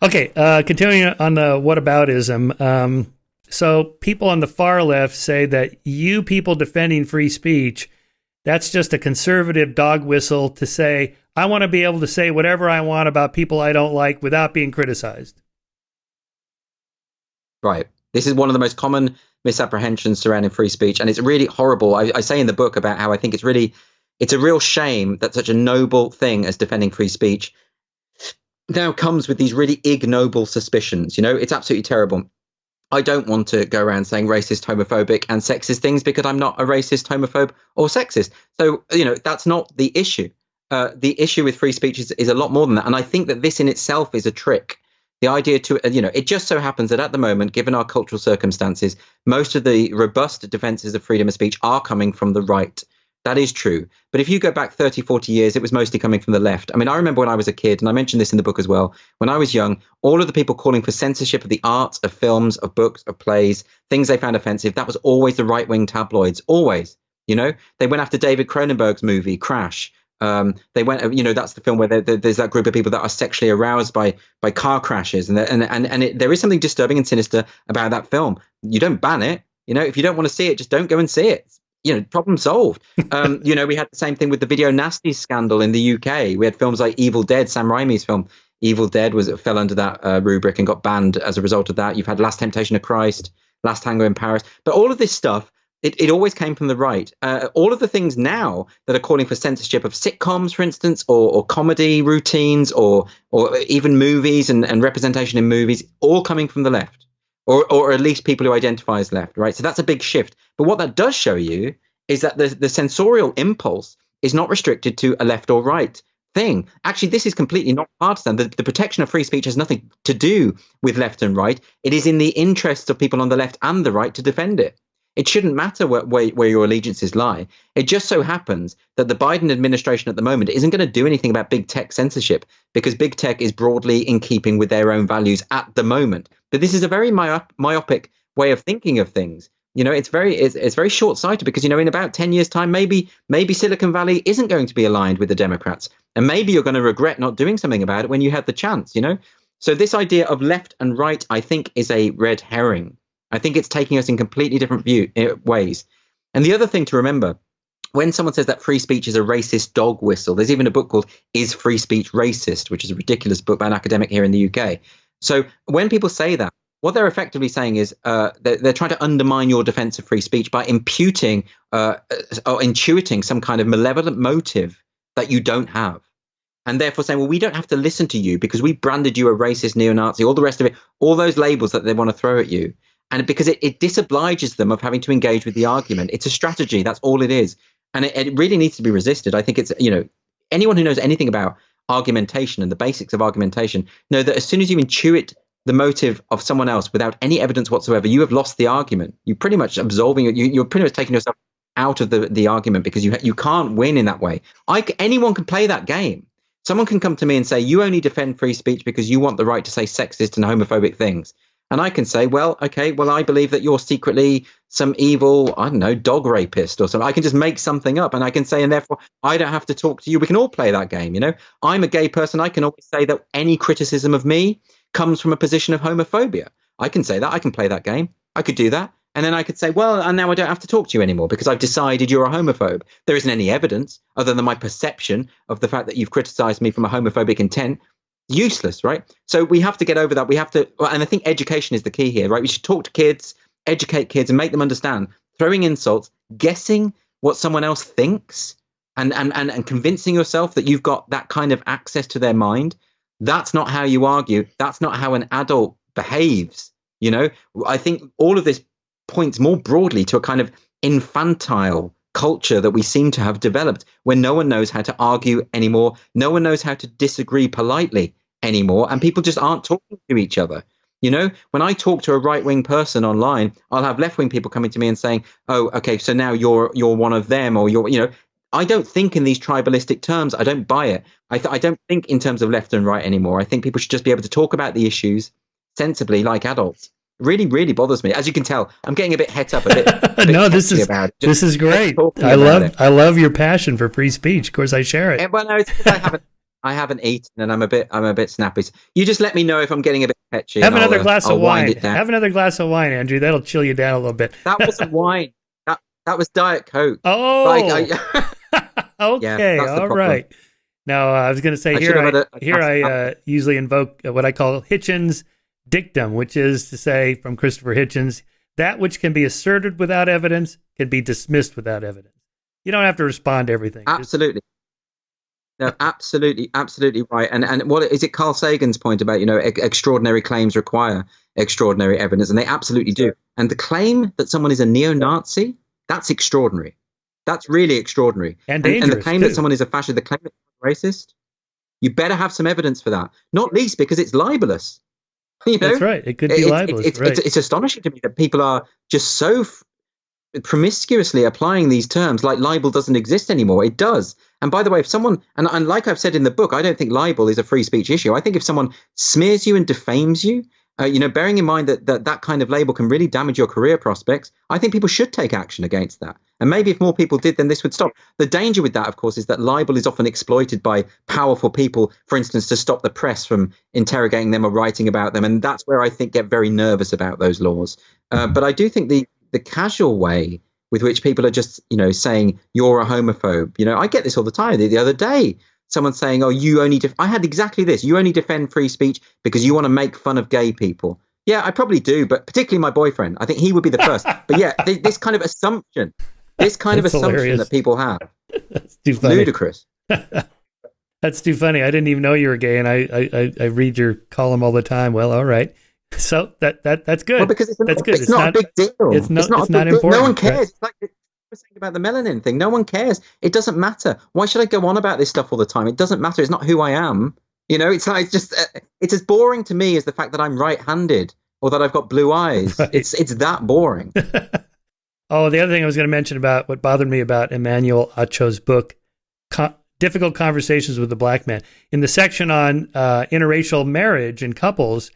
Okay, continuing on the whataboutism. So people on the far left say that you people defending free speech, that's just a conservative dog whistle to say, I want to be able to say whatever I want about people I don't like without being criticized. Right. This is one of the most common misapprehensions surrounding free speech. And it's really horrible. I say in the book about how I think it's a real shame that such a noble thing as defending free speech now comes with these really ignoble suspicions. You know, it's absolutely terrible. I don't want to go around saying racist, homophobic and sexist things because I'm not a racist, homophobe or sexist. So, you know, that's not the issue. The issue with free speech is a lot more than that. And I think that this in itself is a trick. The idea it just so happens that at the moment, given our cultural circumstances, most of the robust defenses of freedom of speech are coming from the right. That is true. But if you go back 30, 40 years, it was mostly coming from the left. I mean, I remember when I was a kid, and I mentioned this in the book as well, when I was young, all of the people calling for censorship of the arts, of films, of books, of plays, things they found offensive, that was always the right-wing tabloids, always. You know, they went after David Cronenberg's movie, Crash, They went, that's the film where there's that group of people that are sexually aroused by car crashes, and there is something disturbing and sinister about that film. You don't ban it. If you don't want to see it, just don't go and see it. Problem solved. We had the same thing with the video nasty scandal in the UK. We had films like Evil Dead, Sam Raimi's film. Evil Dead fell under that rubric and got banned as a result of that. You've had Last Temptation of Christ, Last Tango in Paris, but all of this stuff, it always came from the right. All of the things now that are calling for censorship of sitcoms, for instance, or comedy routines, or even movies and representation in movies, all coming from the left, or at least people who identify as left, right? So that's a big shift. But what that does show you is that the censorial impulse is not restricted to a left or right thing. Actually, this is completely not partisan. The protection of free speech has nothing to do with left and right. It is in the interests of people on the left and the right to defend it. It shouldn't matter where your allegiances lie. It just so happens that the Biden administration at the moment isn't going to do anything about big tech censorship because big tech is broadly in keeping with their own values at the moment. But this is a very myopic way of thinking of things. It's very short-sighted because, in about 10 years' time, maybe Silicon Valley isn't going to be aligned with the Democrats. And maybe you're going to regret not doing something about it when you had the chance, So this idea of left and right, I think, is a red herring. I think it's taking us in completely different ways. And the other thing to remember, when someone says that free speech is a racist dog whistle, there's even a book called Is Free Speech Racist, which is a ridiculous book by an academic here in the UK. So when people say that, what they're effectively saying is they're trying to undermine your defense of free speech by imputing or intuiting some kind of malevolent motive that you don't have. And therefore saying, well, we don't have to listen to you because we branded you a racist, neo-Nazi, all the rest of it, all those labels that they want to throw at you. And because it disobliges them of having to engage with the argument. It's a strategy. That's all it is. And it really needs to be resisted. I think it's, anyone who knows anything about argumentation and the basics of argumentation know that as soon as you intuit the motive of someone else without any evidence whatsoever, you have lost the argument. You're pretty much absolving it. You're pretty much taking yourself out of the argument because you can't win in that way. Anyone can play that game. Someone can come to me and say, you only defend free speech because you want the right to say sexist and homophobic things. And I can say, well, okay, well, I believe that you're secretly some evil, I don't know, dog rapist or something. I can just make something up and I can say, and therefore I don't have to talk to you. We can all play that game, I'm a gay person. I can always say that any criticism of me comes from a position of homophobia. I can say that. I can play that game. I could do that. And then I could say, well, and now I don't have to talk to you anymore because I've decided you're a homophobe. There isn't any evidence other than my perception of the fact that you've criticized me from a homophobic intent. Useless, right? So we have to get over that. We have to, and I think education is the key here, right? We should talk to kids, educate kids and make them understand. Throwing insults, guessing what someone else thinks and convincing yourself that you've got that kind of access to their mind. That's not how you argue. That's not how an adult behaves. I think all of this points more broadly to a kind of infantile culture that we seem to have developed where no one knows how to argue anymore. No one knows how to disagree politely anymore. And people just aren't talking to each other. When I talk to a right-wing person online, I'll have left-wing people coming to me and saying, oh, okay, so now you're one of them, or I don't think in these tribalistic terms. I don't buy it. I don't think in terms of left and right anymore. I think people should just be able to talk about the issues sensibly like adults. Really, really bothers me. As you can tell, I'm getting a bit het up, a bit no, this is great. I love your passion for free speech. Of course, I share it. Well, no, it's because I haven't eaten, and I'm a bit snappy. You just let me know if I'm getting a bit petty. Have another glass of wine. Have another glass of wine, Andrew. That'll chill you down a little bit. That wasn't wine. That was Diet Coke. Oh, okay, yeah, all right. Now I was going to say I usually invoke what I call Hitchens' dictum, which is to say, from Christopher Hitchens, that which can be asserted without evidence can be dismissed without evidence. You don't have to respond to everything. Absolutely. No, absolutely right. And what is it? Carl Sagan's point about extraordinary claims require extraordinary evidence, and they absolutely do. And the claim that someone is a neo-Nazi, that's extraordinary. That's really extraordinary. And dangerous, and the claim too. That someone is a fascist, the claim that someone is racist, you better have some evidence for that. Not least because it's libelous. That's right. It could be libelous. It's astonishing to me that people are just so promiscuously applying these terms like libel doesn't exist anymore. It does. And by the way, if someone, and like I've said in the book, I don't think libel is a free speech issue. I think if someone smears you and defames you, bearing in mind that kind of label can really damage your career prospects, I think people should take action against that. And maybe if more people did, then this would stop. The danger with that, of course, is that libel is often exploited by powerful people, for instance, to stop the press from interrogating them or writing about them. And that's where I think get very nervous about those laws. But I do think the casual way with which people are just, saying you're a homophobe. I get this all the time. The other day, someone saying, oh, you only I had exactly this. You only defend free speech because you want to make fun of gay people. Yeah, I probably do, but particularly my boyfriend. I think he would be the first. But yeah, this kind of assumption, hilarious. that people have. That's too funny. Ludicrous. That's too funny. I didn't even know you were gay, and I read your column all the time. Well, all right. So that's good. Well, because it's not a big deal. It's not important. No one cares. Right? It's like I was saying about the melanin thing. No one cares. It doesn't matter. Why should I go on about this stuff all the time? It doesn't matter. It's not who I am. It's like it's as boring to me as the fact that I'm right-handed or that I've got blue eyes. Right. It's that boring. Oh, the other thing I was going to mention about what bothered me about Emmanuel Acho's book, Difficult Conversations with the Black Man. In the section on interracial marriage and couples,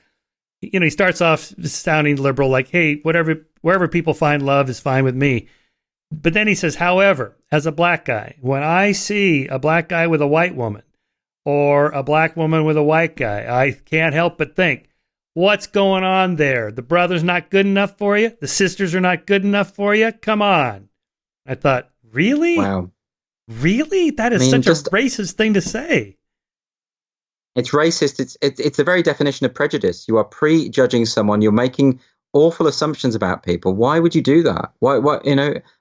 he starts off sounding liberal, like, hey, wherever people find love is fine with me. But then he says, however, as a black guy, when I see a black guy with a white woman or a black woman with a white guy, I can't help but think, what's going on there? The brother's not good enough for you? The sisters are not good enough for you? Come on. I thought, really? Wow. Really? That is such a racist thing to say. It's racist. It's the very definition of prejudice. You are prejudging someone. You're making awful assumptions about people. Why would you do that? Why?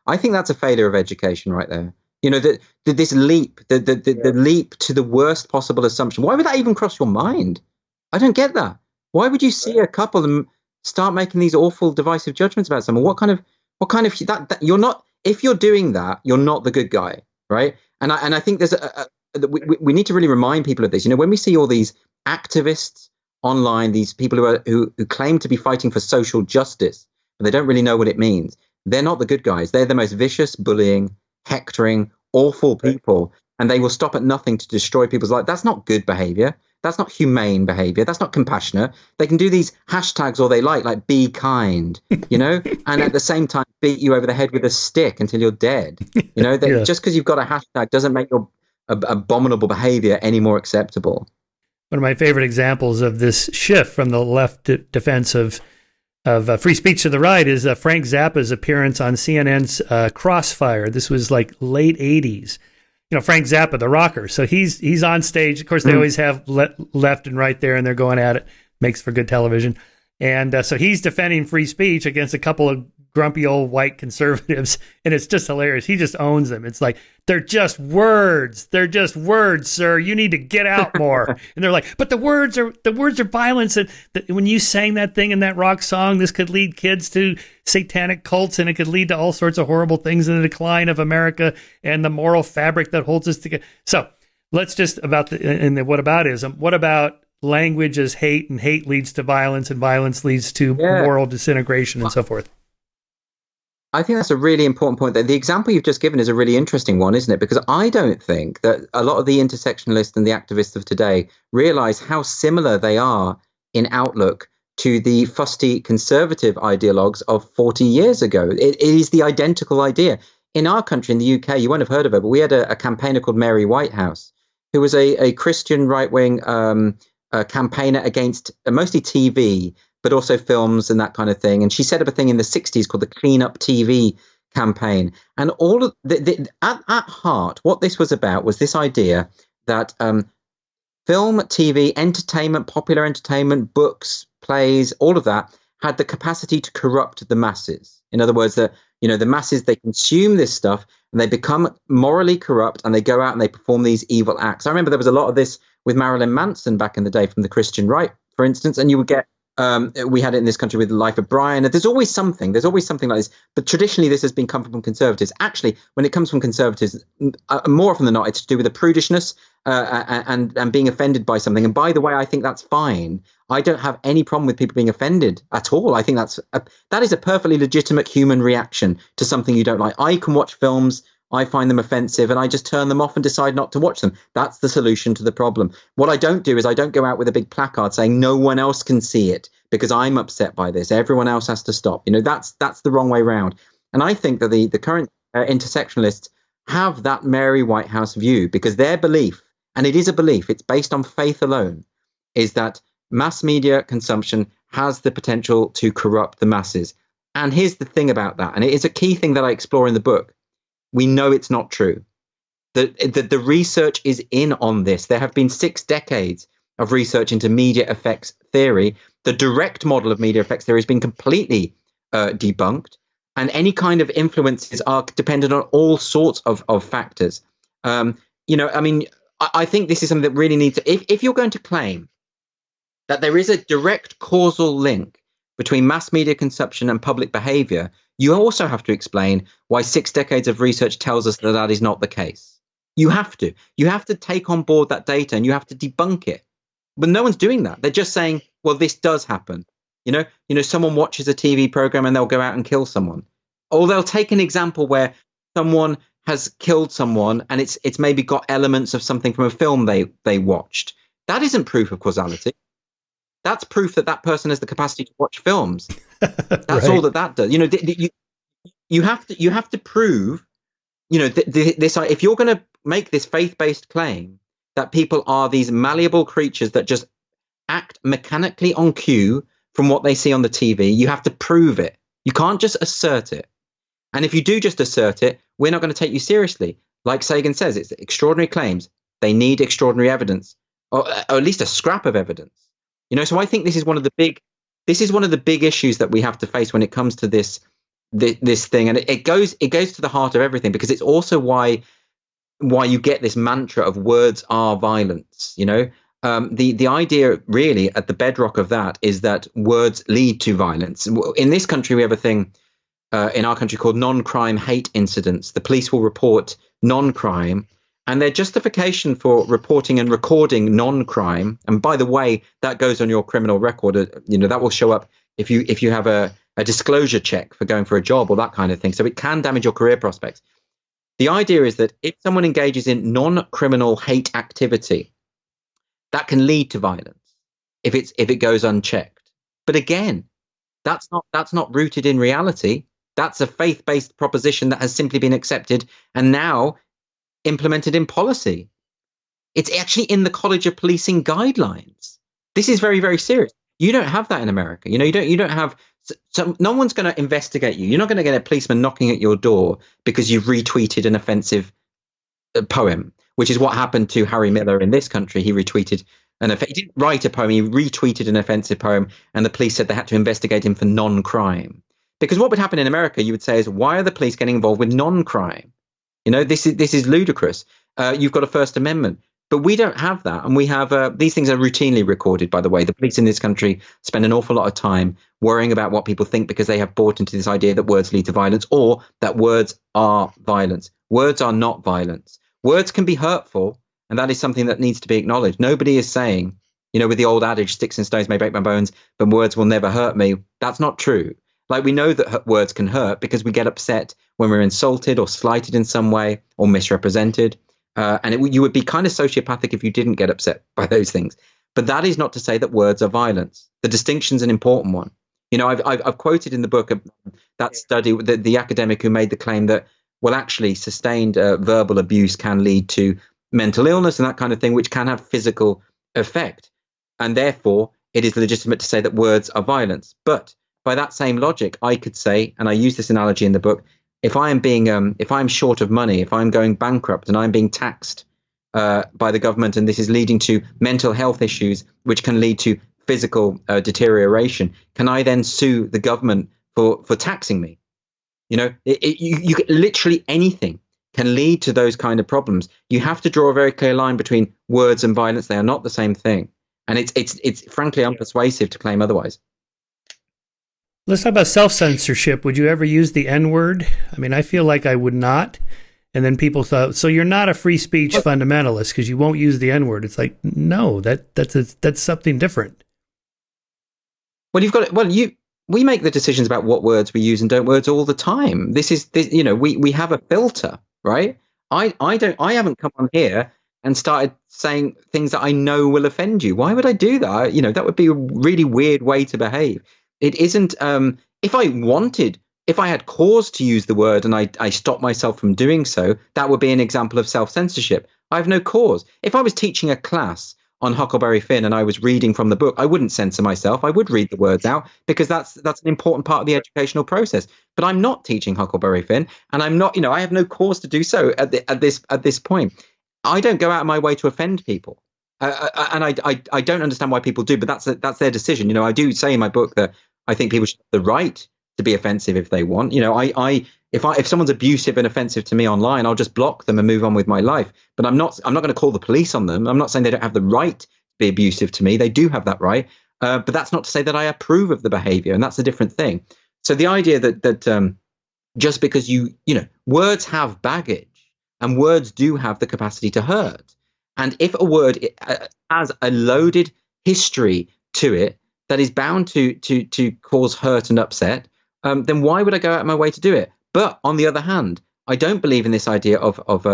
I think that's a failure of education right there. This leap, the leap to the worst possible assumption. Why would that even cross your mind? I don't get that. Why would you see a couple and start making these awful divisive judgments about someone? What kind of that you're not, if you're doing that, you're not the good guy, right? And I think there's we need to really remind people of this. When we see all these activists online, these people who claim to be fighting for social justice, but they don't really know what it means. They're not the good guys. They're the most vicious, bullying, hectoring, awful people, and they will stop at nothing to destroy people's lives. That's not good behavior. That's not humane behavior. That's not compassionate. They can do these hashtags all they like be kind, and at the same time beat you over the head with a stick until you're dead. Just because you've got a hashtag doesn't make your abominable behavior any more acceptable. One of my favorite examples of this shift from the left defense of free speech to the right is Frank Zappa's appearance on CNN's Crossfire. This was like late 80s. Frank Zappa, the rocker. So he's on stage. Of course, they always have left and right there, and they're going at it. Makes for good television. And so he's defending free speech against a couple of grumpy old white conservatives, and it's just hilarious. He just owns them. It's like, they're just words. They're just words, sir. You need to get out more. And they're like, but the words are violence. And when you sang that thing in that rock song, this could lead kids to satanic cults, and it could lead to all sorts of horrible things in the decline of America and the moral fabric that holds us together. So let's just about the whataboutism. What about language as hate, and hate leads to violence, and violence leads to moral disintegration and so forth? I think that's a really important point. The example you've just given is a really interesting one, isn't it? Because I don't think that a lot of the intersectionalists and the activists of today realize how similar they are in outlook to the fusty conservative ideologues of 40 years ago. It is the identical idea. In our country, in the UK, you won't have heard of her, but we had a campaigner called Mary Whitehouse, who was a Christian right-wing campaigner against mostly TV, but also films and that kind of thing. And she set up a thing in the 60s called the Clean Up TV campaign. And all of at heart, what this was about was this idea that film, TV, entertainment, popular entertainment, books, plays, all of that had the capacity to corrupt the masses. In other words, the masses, they consume this stuff and they become morally corrupt, and they go out and they perform these evil acts. I remember there was a lot of this with Marilyn Manson back in the day from the Christian right, for instance, and you would get we had it in this country with the Life of Brian. There's always something like this. But traditionally, this has been coming from conservatives. Actually, when it comes from conservatives, more often than not, it's to do with the prudishness and being offended by something. And by the way, I think that's fine. I don't have any problem with people being offended at all. I think that is a perfectly legitimate human reaction to something you don't like. I can watch films, I find them offensive, and I just turn them off and decide not to watch them. That's the solution to the problem. What I don't do is I don't go out with a big placard saying no one else can see it because I'm upset by this. Everyone else has to stop. That's the wrong way round. And I think that the current intersectionalists have that Mary Whitehouse view, because their belief, and it is a belief, it's based on faith alone, is that mass media consumption has the potential to corrupt the masses. And here's the thing about that, and it is a key thing that I explore in the book. We know it's not true. The research is in on this. There have been 6 decades of research into media effects theory. The direct model of media effects theory has been completely debunked. And any kind of influences are dependent on all sorts of factors. I think this is something that really needs to, if you're going to claim that there is a direct causal link between mass media consumption and public behavior, you also have to explain why 6 decades of research tells us that that is not the case. You have to take on board that data and you have to debunk it. But no one's doing that. They're just saying, well, this does happen. Someone watches a TV program and they'll go out and kill someone. Or they'll take an example where someone has killed someone and it's maybe got elements of something from a film they watched. That isn't proof of causality. That's proof that that person has the capacity to watch films. That's right. All that does. You have to prove, this. If you're going to make this faith-based claim that people are these malleable creatures that just act mechanically on cue from what they see on the TV, you have to prove it. You can't just assert it. And if you do just assert it, we're not going to take you seriously. Like Sagan says, it's extraordinary claims. They need extraordinary evidence, or at least a scrap of evidence. So I think this is one of the big issues that we have to face when it comes to this thing, and it goes to the heart of everything, because it's also why you get this mantra of words are violence. The idea really at the bedrock of that is that words lead to violence. In this country, we have a thing in our country called non-crime hate incidents. The police will report non-crime, and their justification for reporting and recording non-crime, and by the way, that goes on your criminal record, that will show up if you have a disclosure check for going for a job or that kind of thing. So it can damage your career prospects. The idea is that if someone engages in non-criminal hate activity, that can lead to violence if it goes unchecked. But again, that's not rooted in reality. That's a faith-based proposition that has simply been accepted and now implemented in policy. It's actually in the College of Policing guidelines. This is very, very serious. You don't have that in America. You don't have. So no one's going to investigate you. You're not going to get a policeman knocking at your door because you've retweeted an offensive poem, which is what happened to Harry Miller in this country. He retweeted he didn't write a poem. He retweeted an offensive poem, and the police said they had to investigate him for non-crime. Because what would happen in America, you would say, is why are the police getting involved with non-crime? This is ludicrous. You've got a First Amendment. But we don't have that. And we have these things are routinely recorded, by the way. The police in this country spend an awful lot of time worrying about what people think because they have bought into this idea that words lead to violence or that words are violence. Words are not violence. Words can be hurtful, and that is something that needs to be acknowledged. Nobody is saying, with the old adage, sticks and stones may break my bones, but words will never hurt me. That's not true. Like, we know that words can hurt because we get upset when we're insulted or slighted in some way or misrepresented. You would be kind of sociopathic if you didn't get upset by those things. But that is not to say that words are violence. The distinction's an important one. I've quoted in the book that study, the academic who made the claim that, well, actually, sustained verbal abuse can lead to mental illness and that kind of thing, which can have physical effect. And therefore, it is legitimate to say that words are violence. But by that same logic, I could say, and I use this analogy in the book, if I'm short of money, if I'm going bankrupt and I'm being taxed by the government, and this is leading to mental health issues, which can lead to physical deterioration, can I then sue the government for taxing me? You literally anything can lead to those kind of problems. You have to draw a very clear line between words and violence. They are not the same thing, and it's frankly unpersuasive to claim otherwise. Let's talk about self-censorship. Would you ever use the N-word? I mean, I feel like I would not. And then people thought, so you're not a free speech fundamentalist because you won't use the N-word. It's like, no, that's something different. Well, we make the decisions about what words we use and don't words all the time. We have a filter, right? I haven't come on here and started saying things that I know will offend you. Why would I do that? That would be a really weird way to behave. It isn't. If If I had cause to use the word and I stopped myself from doing so, that would be an example of self-censorship. I have no cause. If I was teaching a class on Huckleberry Finn and I was reading from the book, I wouldn't censor myself. I would read the words out because that's an important part of the educational process. But I'm not teaching Huckleberry Finn, and I'm not, I have no cause to do so at this point. I don't go out of my way to offend people. And I don't understand why people do, but that's their decision. I do say in my book that I think people should have the right to be offensive if they want. If someone's abusive and offensive to me online, I'll just block them and move on with my life. But I'm not going to call the police on them. I'm not saying they don't have the right to be abusive to me. They do have that right. But that's not to say that I approve of the behavior, and that's a different thing. So the idea that just because words have baggage, and words do have the capacity to hurt. And if a word has a loaded history to it that is bound to cause hurt and upset, then why would I go out of my way to do it? But on the other hand, I don't believe in this idea of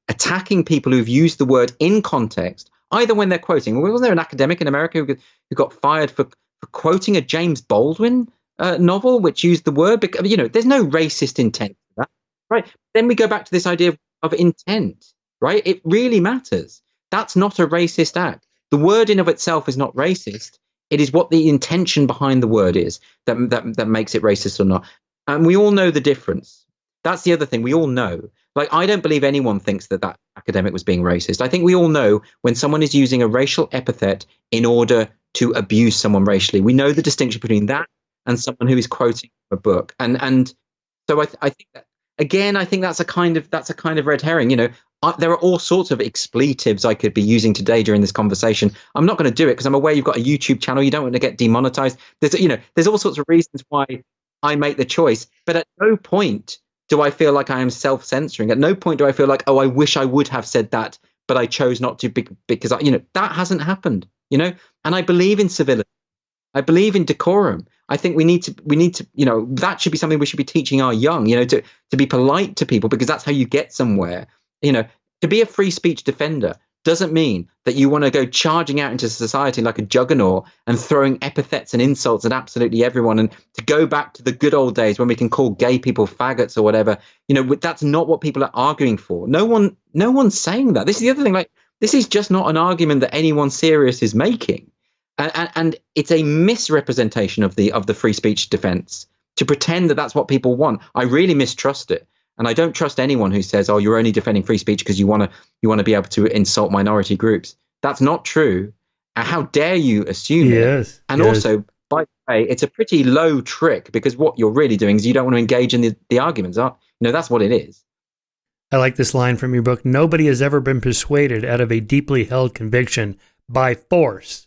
attacking people who've used the word in context, either when they're quoting. Wasn't there an academic in America who got fired for quoting a James Baldwin novel which used the word? Because, there's no racist intent to that, right? Then we go back to this idea of intent, right? It really matters. That's not a racist act. The word in of itself is not racist. It is what the intention behind the word is that makes it racist or not. And we all know the difference. That's the other thing. We all know. Like, I don't believe anyone thinks that academic was being racist. I think we all know when someone is using a racial epithet in order to abuse someone racially. We know the distinction between that and someone who is quoting a book. And so I think that, again, I think that's a kind of red herring. There are all sorts of expletives I could be using today during this conversation. I'm not going to do it because I'm aware you've got a YouTube channel. You don't want to get demonetized. There's all sorts of reasons why I make the choice. But at no point do I feel like I am self-censoring. At no point do I feel like, oh, I wish I would have said that, but I chose not to because that hasn't happened. And I believe in civility. I believe in decorum. I think we need to, that should be something we should be teaching our young, to be polite to people, because that's how you get somewhere. To be a free speech defender doesn't mean that you want to go charging out into society like a juggernaut and throwing epithets and insults at absolutely everyone, and to go back to the good old days when we can call gay people faggots or whatever. That's not what people are arguing for. No one's saying that. This is the other thing. Like, this is just not an argument that anyone serious is making. And it's a misrepresentation of the free speech defense to pretend that that's what people want. I really mistrust it. And I don't trust anyone who says, oh, you're only defending free speech because you want to be able to insult minority groups. That's not true. How dare you assume it? And also, by the way, it's a pretty low trick, because what you're really doing is you don't want to engage in the arguments. That's what it is. I like this line from your book. Nobody has ever been persuaded out of a deeply held conviction by force.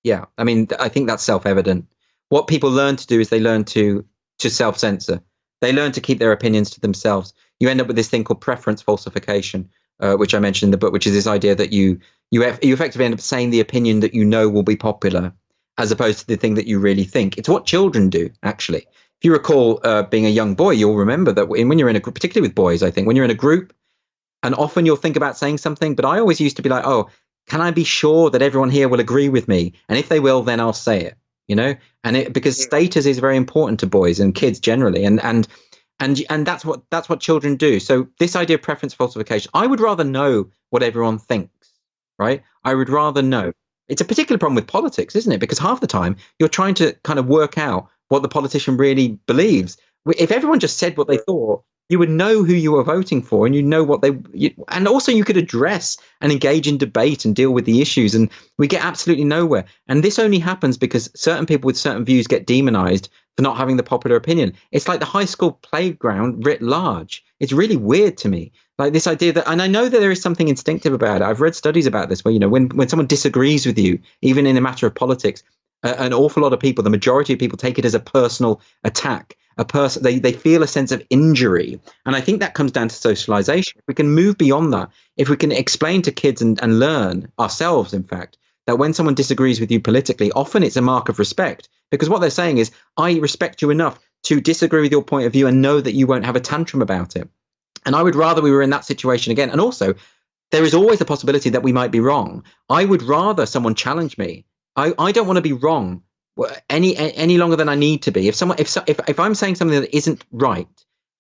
Yeah, I mean, I think that's self-evident. What people learn to do is they learn to self-censor. They learn to keep their opinions to themselves. You end up with this thing called preference falsification, which I mentioned in the book, which is this idea that you effectively end up saying the opinion that will be popular, as opposed to the thing that you really think. It's what children do, actually. If you recall being a young boy, you'll remember that when you're in a group, particularly with boys, I think, when you're in a group, and often you'll think about saying something, but I always used to be like, oh, can I be sure that everyone here will agree with me? And if they will, then I'll say it. Because status is very important to boys and kids generally, and that's what children do. So this idea of preference falsification, I would rather know what everyone thinks, right? I would rather know. It's a particular problem with politics, isn't it? Because half the time you're trying to kind of work out what the politician really believes. If everyone just said what they thought, you would know who you were voting for, and you know what and also you could address and engage in debate and deal with the issues, and we get absolutely nowhere. And this only happens because certain people with certain views get demonized for not having the popular opinion. It's like the high school playground writ large. It's really weird to me. Like this idea that, and I know that there is something instinctive about it. I've read studies about this where, when someone disagrees with you, even in a matter of politics, an awful lot of people, the majority of people, take it as a personal attack. They feel a sense of injury. And I think that comes down to socialization. If we can move beyond that, if we can explain to kids and learn ourselves, in fact, that when someone disagrees with you politically, often it's a mark of respect, because what they're saying is, I respect you enough to disagree with your point of view and know that you won't have a tantrum about it. And I would rather we were in that situation again. And also, there is always the possibility that we might be wrong. I would rather someone challenge me. I don't want to be wrong any longer than I need to be. If I'm saying something that isn't right,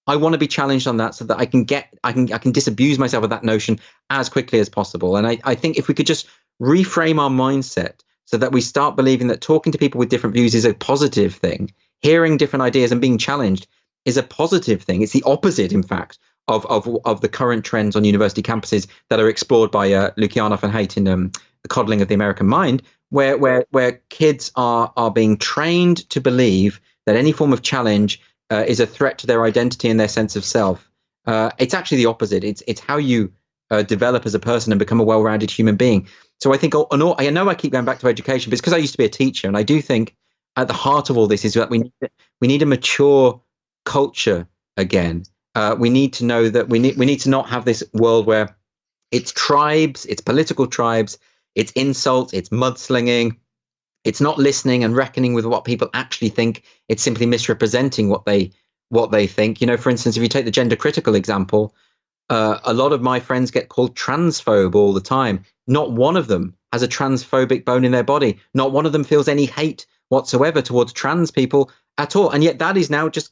I want to be challenged on that so that I can disabuse myself of that notion as quickly as possible. And I think if we could just reframe our mindset so that we start believing that talking to people with different views is a positive thing, hearing different ideas and being challenged is a positive thing. It's the opposite, in fact, of the current trends on university campuses that are explored by Lukianoff and Haidt in The Coddling of the American Mind, where kids are being trained to believe that any form of challenge is a threat to their identity and their sense of self. It's actually the opposite. It's how you develop as a person and become a well-rounded human being. So I think, I know I keep going back to education, but it's because I used to be a teacher, and I do think at the heart of all this is that we need a mature culture again. We need to know that we need to not have this world where it's tribes, it's political tribes, it's insults, it's mudslinging. It's not listening and reckoning with what people actually think. It's simply misrepresenting what they think. For instance, if you take the gender critical example, a lot of my friends get called transphobe all the time. Not one of them has a transphobic bone in their body. Not one of them feels any hate whatsoever towards trans people at all. And yet that is now just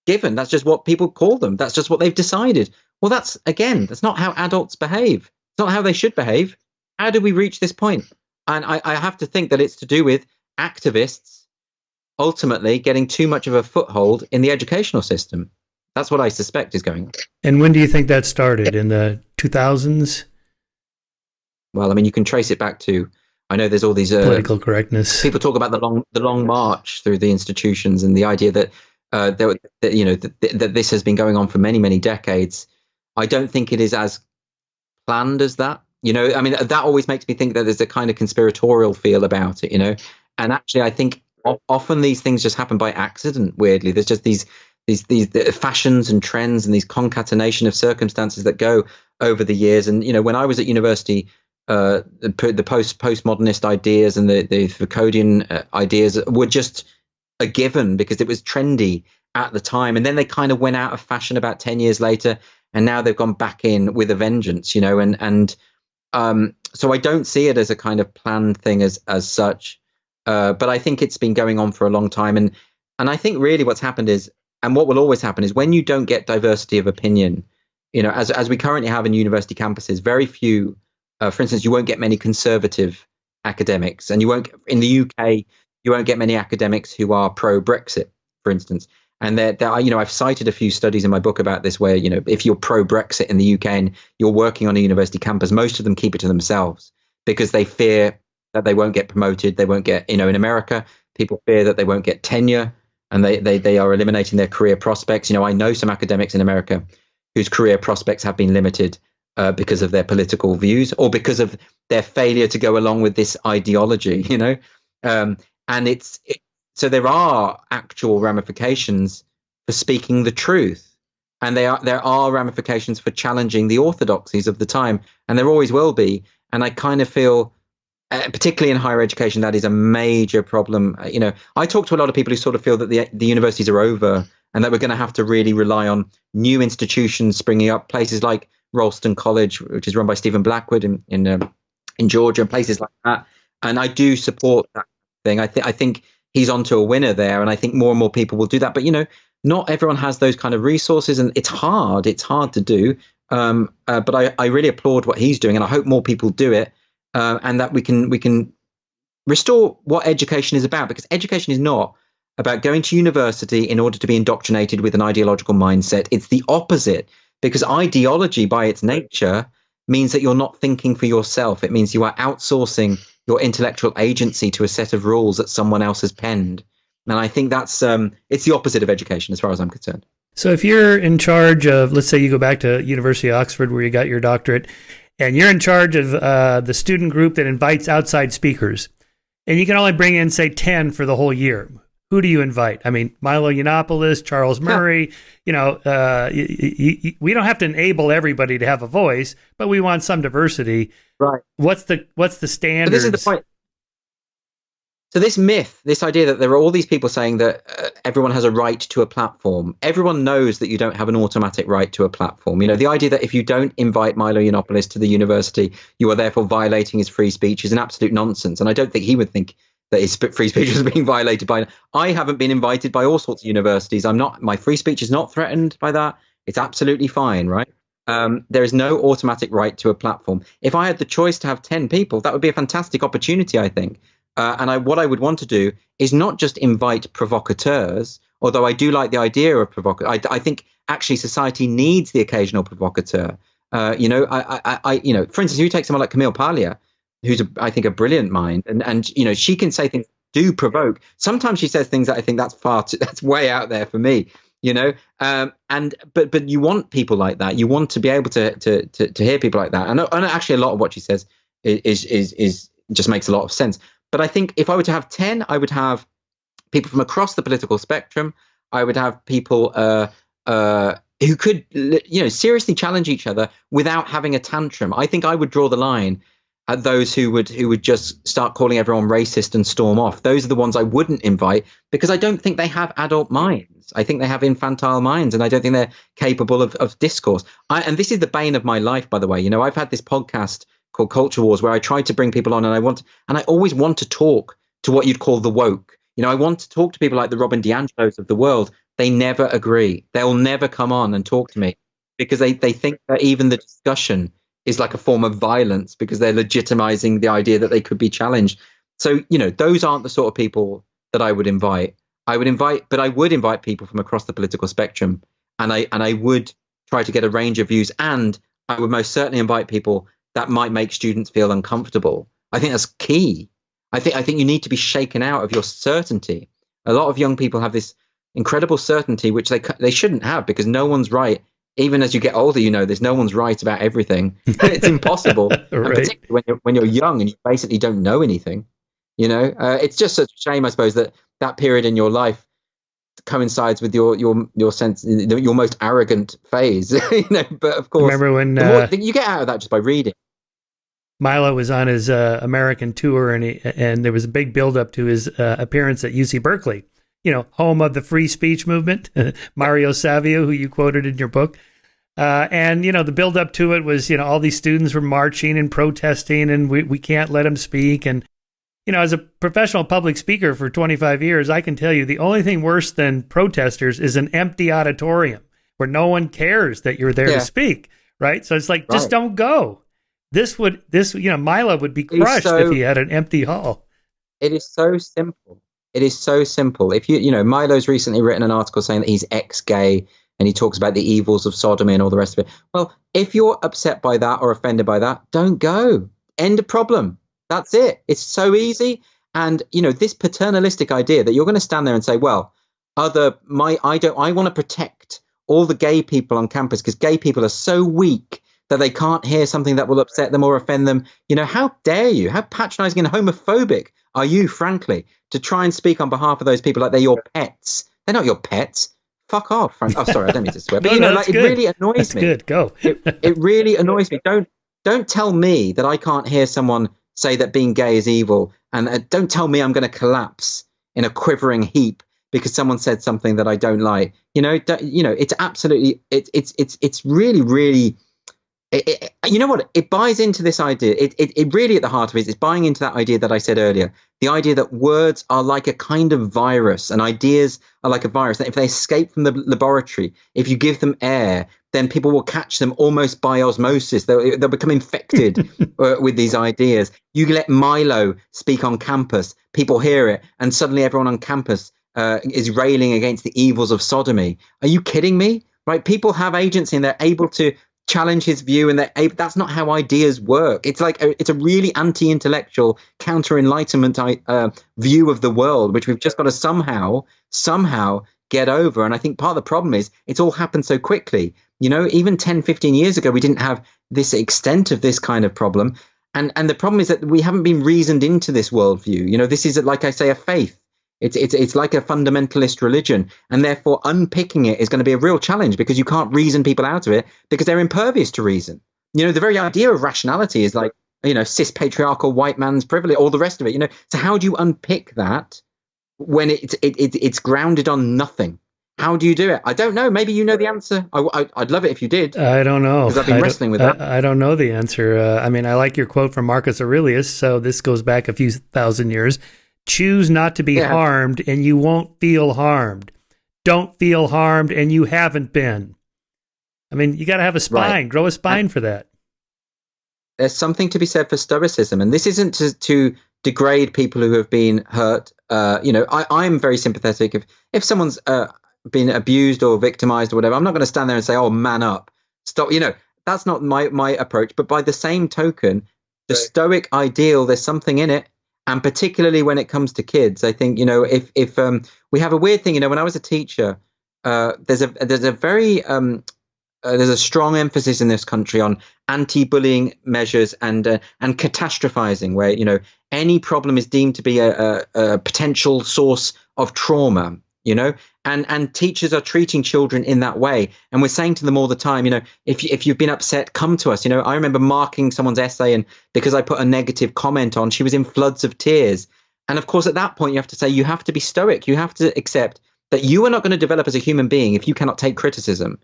given. That's just what people call them. That's just what they've decided. Well, that's not how adults behave. It's not how they should behave. How do we reach this point? And I have to think that it's to do with activists ultimately getting too much of a foothold in the educational system. That's what I suspect is going on. And when do you think that started? In the 2000s? Well, I mean, you can trace it back to, I know there's all these political correctness. People talk about the long march through the institutions and the idea that that this has been going on for many, many decades. I don't think it is as planned as that. I mean, that always makes me think that there's a kind of conspiratorial feel about it, And actually, I think often these things just happen by accident, weirdly. There's just these fashions and trends and these concatenation of circumstances that go over the years. And, when I was at university, the postmodernist ideas and the Foucauldian ideas were just a given because it was trendy at the time. And then they kind of went out of fashion about 10 years later. And now they've gone back in with a vengeance, so I don't see it as a kind of planned thing as such. But I think it's been going on for a long time. And I think really what's happened is, and what will always happen is, when you don't get diversity of opinion, as we currently have in university campuses, very few, for instance, you won't get many conservative academics, and in the UK, you won't get many academics who are pro-Brexit, for instance. And I've cited a few studies in my book about this, where, if you're pro-Brexit in the UK and you're working on a university campus, most of them keep it to themselves because they fear that they won't get promoted. They won't get, in America, people fear that they won't get tenure, and they are eliminating their career prospects. I know some academics in America whose career prospects have been limited because of their political views or because of their failure to go along with this ideology, so there are actual ramifications for speaking the truth, and there are ramifications for challenging the orthodoxies of the time, and there always will be. And I kind of feel, particularly in higher education, that is a major problem. I talk to a lot of people who sort of feel that the universities are over, and that we're going to have to really rely on new institutions springing up, places like Ralston College, which is run by Stephen Blackwood in Georgia, and places like that. And I do support that thing. I think he's onto a winner there, and I think more and more people will do that. But not everyone has those kind of resources, and it's hard to do. But I really applaud what he's doing, and I hope more people do it, and that we can restore what education is about, because education is not about going to university in order to be indoctrinated with an ideological mindset. It's the opposite, because ideology by its nature means that you're not thinking for yourself. It means you are outsourcing your intellectual agency to a set of rules that someone else has penned. And I think that's it's the opposite of education as far as I'm concerned. So if you're in charge of, let's say you go back to University of Oxford where you got your doctorate, and you're in charge of the student group that invites outside speakers, and you can only bring in, say, 10 for the whole year, who do you invite? I mean, Milo Yiannopoulos, Charles Murray, we don't have to enable everybody to have a voice, but we want some diversity. Right. What's the standard? This is the point. So this myth, this idea that there are all these people saying that everyone has a right to a platform. Everyone knows that you don't have an automatic right to a platform. The idea that if you don't invite Milo Yiannopoulos to the university, you are therefore violating his free speech is an absolute nonsense. And I don't think he would think that his free speech was being violated by. I haven't been invited by all sorts of universities. My free speech is not threatened by that. It's absolutely fine, right? There is no automatic right to a platform. If I had the choice to have 10 people, that would be a fantastic opportunity, I think. What I would want to do is not just invite provocateurs, although I do like the idea of provocateurs. I think actually society needs the occasional provocateur. For instance, you take someone like Camille Paglia, who's I think a brilliant mind, and she can say things that do provoke. Sometimes she says things that I think that's way out there for me. But you want people like that. You want to be able to hear people like that. And actually, a lot of what she says is just makes a lot of sense. But I think if I were to have 10, I would have people from across the political spectrum. I would have people who could, seriously challenge each other without having a tantrum. I think I would draw the line at those who would just start calling everyone racist and storm off. Those are the ones I wouldn't invite, because I don't think they have adult minds. I think they have infantile minds, and I don't think they're capable of discourse. And this is the bane of my life, by the way. I've had this podcast called Culture Wars where I try to bring people on, and I always want to talk to what you'd call the woke. I want to talk to people like the Robin DiAngelos of the world. They never agree. They'll never come on and talk to me because they think that even the discussion is like a form of violence, because they're legitimizing the idea that they could be challenged. So, those aren't the sort of people that I would invite. I would invite people from across the political spectrum, and I would try to get a range of views, and I would most certainly invite people that might make students feel uncomfortable. I think that's key. I think you need to be shaken out of your certainty. A lot of young people have this incredible certainty, which they shouldn't have, because no one's right. Even as you get older, there's no one's right about everything. It's impossible, Right. And particularly when you're young and you basically don't know anything. It's just such a shame, I suppose, that period in your life coincides with your sense, your most arrogant phase. But of course, remember when you get out of that just by reading. Milo was on his American tour, and there was a big buildup to his appearance at UC Berkeley, home of the free speech movement, Mario Savio, who you quoted in your book. And the buildup to it was, all these students were marching and protesting, and we can't let them speak. And, as a professional public speaker for 25 years, I can tell you the only thing worse than protesters is an empty auditorium where no one cares that you're there to speak. Right. So it's like, just don't go. Milo would be crushed if he had an empty hall. It is so simple. It is so simple. If Milo's recently written an article saying that he's ex-gay, and he talks about the evils of sodomy and all the rest of it. Well, if you're upset by that or offended by that, don't go. End of problem. That's it. It's so easy. And, this paternalistic idea that you're going to stand there and say, well, I want to protect all the gay people on campus because gay people are so weak that they can't hear something that will upset them or offend them. How dare you? How patronizing and homophobic are you, frankly, to try and speak on behalf of those people like they're your pets? They're not your pets. Fuck off, Frank. Oh, sorry, I don't mean to swear. But, it really annoys that's me. Good, go. It really annoys me. Don't tell me that I can't hear someone say that being gay is evil. And don't tell me I'm going to collapse in a quivering heap because someone said something that I don't like. It's absolutely, it's really, really... you know what? It buys into this idea. It really, at the heart of it, is buying into that idea that I said earlier. The idea that words are like a kind of virus, and ideas are like a virus. That if they escape from the laboratory, if you give them air, then people will catch them almost by osmosis. They'll become infected with these ideas. You let Milo speak on campus, people hear it, and suddenly everyone on campus is railing against the evils of sodomy. Are you kidding me? Right? People have agency, and they're able to challenge his view, and that's not how ideas work. It's like it's a really anti-intellectual, counter-enlightenment view of the world, which we've just got to somehow get over. And I think part of the problem is it's all happened so quickly. Even 10, 15 years ago, we didn't have this extent of this kind of problem. And the problem is that we haven't been reasoned into this worldview. This is, like I say, a faith. It's like a fundamentalist religion, and therefore unpicking it is going to be a real challenge because you can't reason people out of it because they're impervious to reason. The very idea of rationality is like, cis patriarchal white man's privilege, all the rest of it. So how do you unpick that when it's grounded on nothing? How do you do it? I don't know. Maybe you know the answer. I'd love it if you did. I don't know. Because I've been wrestling with that. I don't know the answer. I like your quote from Marcus Aurelius. So this goes back a few thousand years. Choose not to be harmed, and you won't feel harmed. Don't feel harmed, and you haven't been. I mean, you got to have a spine. Right. Grow a spine for that. There's something to be said for stoicism, and this isn't to degrade people who have been hurt. I'm very sympathetic. If someone's been abused or victimized or whatever, I'm not going to stand there and say, "Oh, man up, stop." That's not my approach. But by the same token, the Stoic ideal, there's something in it, and particularly when it comes to kids, I think if we have a weird thing. When I was a teacher, there's a strong emphasis in this country on anti-bullying measures and catastrophizing, where any problem is deemed to be a potential source of trauma. And teachers are treating children in that way, and we're saying to them all the time, if you've been upset, come to us. I remember marking someone's essay, and because I put a negative comment on, she was in floods of tears. And of course, at that point, you have to say, you have to be stoic. You have to accept that you are not going to develop as a human being if you cannot take criticism.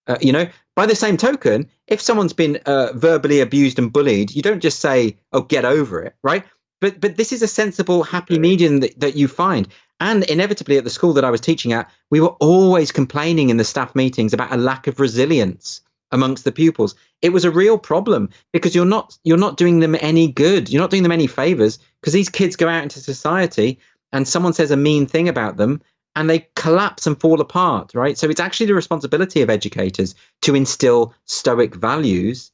By the same token, if someone's been verbally abused and bullied, you don't just say, "Oh, get over it," right? But this is a sensible, happy medium that you find. And inevitably, at the school that I was teaching at, we were always complaining in the staff meetings about a lack of resilience amongst the pupils. It was a real problem because you're not doing them any good. You're not doing them any favors, because these kids go out into society and someone says a mean thing about them, and they collapse and fall apart, right? So it's actually the responsibility of educators to instill Stoic values,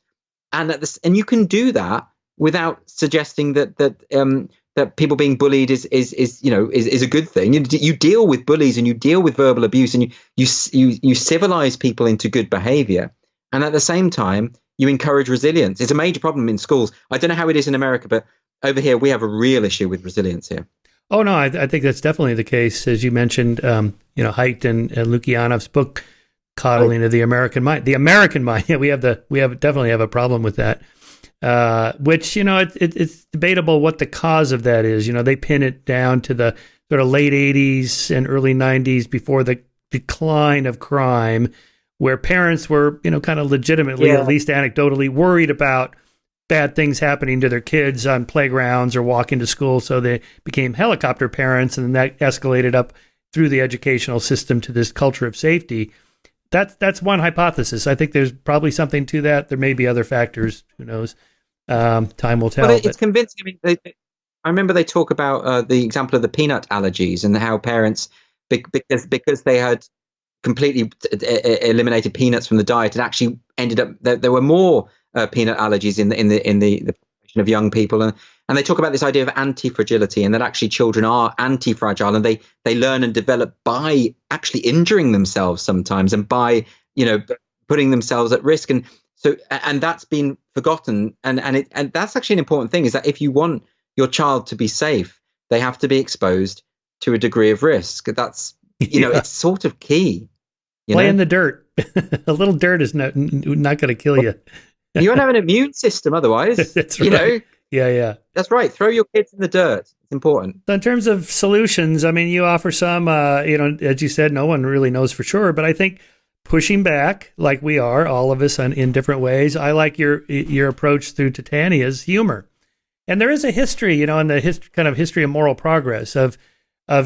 and you can do that without suggesting that people being bullied is a good thing. You deal with bullies and you deal with verbal abuse, and you civilize people into good behavior, and at the same time you encourage resilience. It's a major problem in schools. I don't know how it is in America, but over here we have a real issue with resilience here. Oh, no, I think that's definitely the case. As you mentioned, Haidt and Lukianov's book, Coddling of the American Mind. The American Mind, yeah, we definitely have a problem with that, which, it's debatable what the cause of that is. They pin it down to the sort of late 80s and early 90s before the decline of crime, where parents were, kind of legitimately, at least anecdotally, worried about bad things happening to their kids on playgrounds or walking to school. So they became helicopter parents, and then that escalated up through the educational system to this culture of safety. That's one hypothesis. I think there's probably something to that. There may be other factors. Who knows? Time will tell. But it's convincing. I remember they talk about the example of the peanut allergies and how parents, because they had completely eliminated peanuts from the diet, it actually ended up that there were more peanut allergies in the population of young people, and they talk about this idea of anti-fragility, and that actually children are anti-fragile, and they learn and develop by actually injuring themselves sometimes, and by putting themselves at risk, and that's been forgotten, and that's actually an important thing, is that if you want your child to be safe, they have to be exposed to a degree of risk. That's it's sort of key. Play in the dirt. A little dirt is not going to kill you. You won't have an immune system otherwise. That's right. Yeah. That's right. Throw your kids in the dirt. It's important. So in terms of solutions, I mean, you offer some, as you said, no one really knows for sure, but I think pushing back, like we are, all of us in different ways. I like your approach through Titania's humor. And there is a history, in the kind of history of moral progress of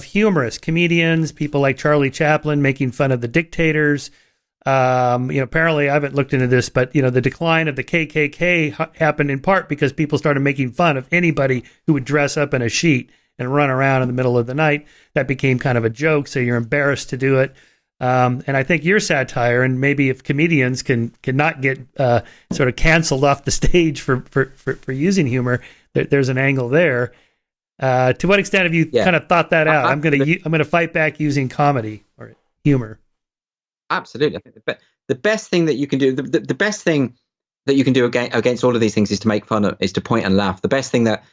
humorous comedians, people like Charlie Chaplin making fun of the dictators. Apparently I haven't looked into this, but the decline of the KKK happened in part because people started making fun of anybody who would dress up in a sheet and run around in the middle of the night. That became kind of a joke, so you're embarrassed to do it. And I think your satire, and maybe if comedians can not get sort of canceled off the stage for using humor, there's an angle there. To what extent have you kind of thought that out? I'm going to fight back using comedy or humor. Absolutely. I think the best thing that you can do, the best thing that you can do against all of these things is to make fun of, is to point and laugh. The best thing that,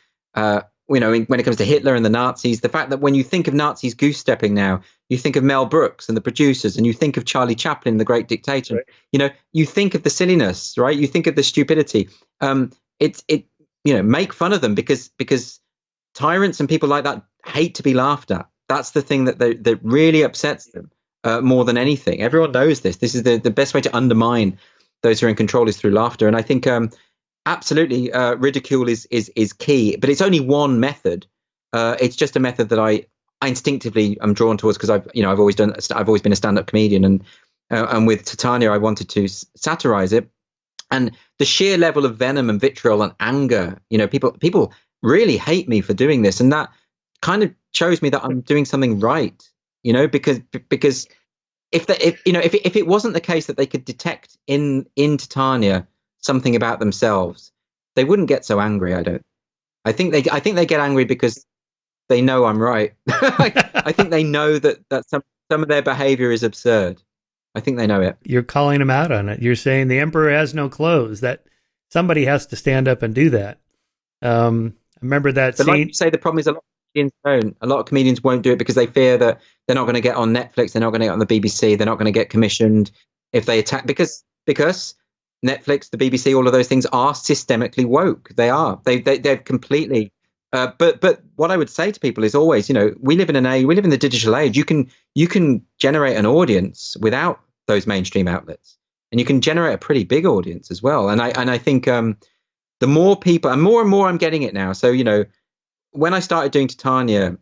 when it comes to Hitler and the Nazis, the fact that when you think of Nazis goose stepping now, you think of Mel Brooks and the producers, and you think of Charlie Chaplin, the great dictator. Right. You think of the silliness, right? You think of the stupidity. Make fun of them because tyrants and people like that hate to be laughed at. That's the thing that really upsets them. More than anything. Everyone knows this. This is the best way to undermine those who are in control is through laughter. And I think absolutely ridicule is key, but it's only one method. It's just a method that I instinctively am drawn towards because I've always been a stand-up comedian, and with Titania I wanted to satirize it, and the sheer level of venom and vitriol and anger, people really hate me for doing this, and that kind of shows me that I'm doing something right, because if it wasn't the case that they could detect in Titania something about themselves, they wouldn't get so angry. I think they get angry because they know I'm right. I think they know that some of their behavior is absurd. I think they know it. You're calling them out on it. You're saying the emperor has no clothes. That somebody has to stand up and do that. I remember that scene. Like you say, the problem is a lot of comedians don't. A lot of comedians won't do it because they fear that they're not going to get on Netflix. They're not going to get on the BBC. They're not going to get commissioned if they attack because Netflix, the BBC, all of those things are systemically woke. They are. They're completely. But what I would say to people is always, we live in the digital age. You can generate an audience without those mainstream outlets, and you can generate a pretty big audience as well. And I think the more people, and more I'm getting it now. So when I started doing Titania,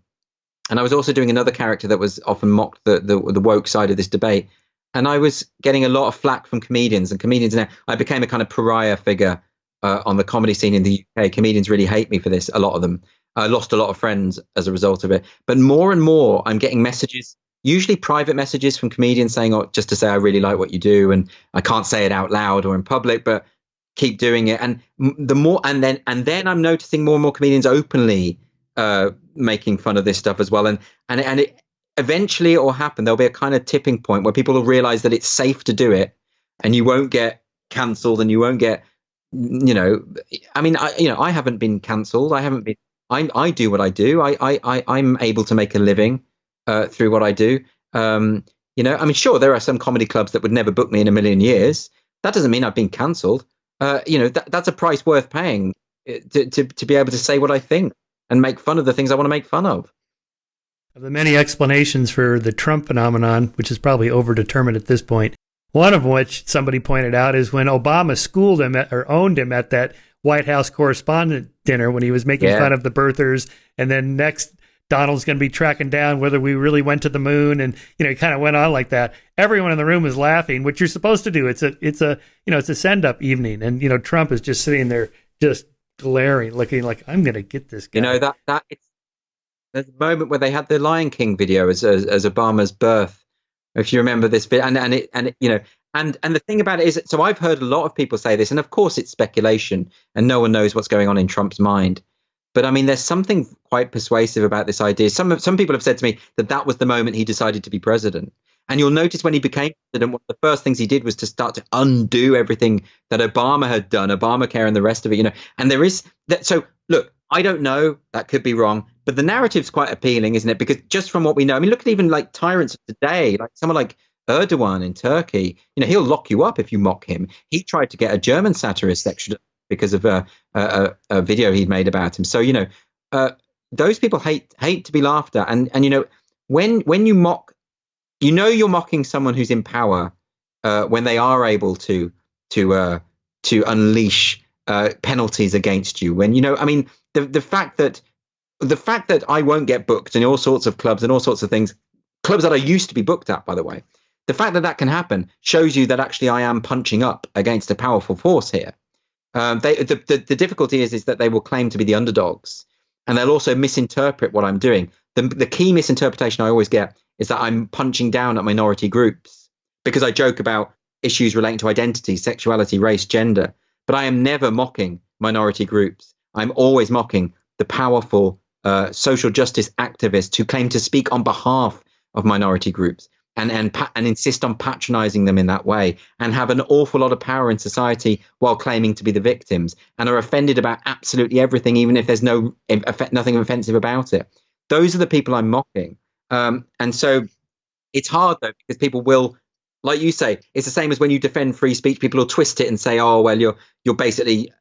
and I was also doing another character that was often mocked the woke side of this debate, and I was getting a lot of flack from comedians. Now I became a kind of pariah figure on the comedy scene in the UK. Comedians really hate me for this. A lot of them. I lost a lot of friends as a result of it. But more and more, I'm getting messages, usually private messages from comedians saying, just to say I really like what you do, and I can't say it out loud or in public, but keep doing it. And the more, and then I'm noticing more and more comedians openly making fun of this stuff as well. And it eventually it will happen. There'll be a kind of tipping point where people will realize that it's safe to do it, and you won't get cancelled, and you won't get, I haven't been cancelled. I do what I do. I'm able to make a living through what I do. Sure, there are some comedy clubs that would never book me in a million years. That doesn't mean I've been cancelled. That's a price worth paying to be able to say what I think and make fun of the things I want to make fun of. Of the many explanations for the Trump phenomenon, which is probably overdetermined at this point, one of which somebody pointed out is when Obama schooled him or owned him at that White House correspondent dinner when he was making fun of the birthers, and then next Donald's going to be tracking down whether we really went to the moon, and it kind of went on like that. Everyone in the room was laughing, which you're supposed to do. It's a send up evening, and Trump is just sitting there just glaring, looking like I'm going to get this guy. There's a moment where they had the Lion King video as Obama's birth. If you remember this bit, and the thing about it is, so I've heard a lot of people say this, and of course it's speculation, and no one knows what's going on in Trump's mind. But I mean, there's something quite persuasive about this idea. Some people have said to me that was the moment he decided to be president. And you'll notice when he became president, one of the first things he did was to start to undo everything that Obama had done, Obamacare and the rest of it. And there is that. So look, I don't know. That could be wrong. But the narrative's quite appealing, isn't it? Because just from what we know, I mean, look at even like tyrants of today, like someone like Erdogan in Turkey. He'll lock you up if you mock him. He tried to get a German satirist extradited because of a video he'd made about him. So, those people hate to be laughed at. And when you mock, you're mocking someone who's in power when they are able to unleash penalties against you. When, the fact that I won't get booked in all sorts of clubs and all sorts of things, clubs that I used to be booked at, by the way, the fact that can happen shows you that actually I am punching up against a powerful force here. The difficulty is that they will claim to be the underdogs, and they'll also misinterpret what I'm doing. The key misinterpretation I always get is that I'm punching down at minority groups because I joke about issues relating to identity, sexuality, race, gender. But I am never mocking minority groups. I'm always mocking the powerful social justice activists who claim to speak on behalf of minority groups and insist on patronizing them in that way, and have an awful lot of power in society while claiming to be the victims, and are offended about absolutely everything, even if there's nothing offensive about it. Those are the people I'm mocking. And so it's hard, though, because people will, like you say, it's the same as when you defend free speech. People will twist it and say, oh, well, you're basically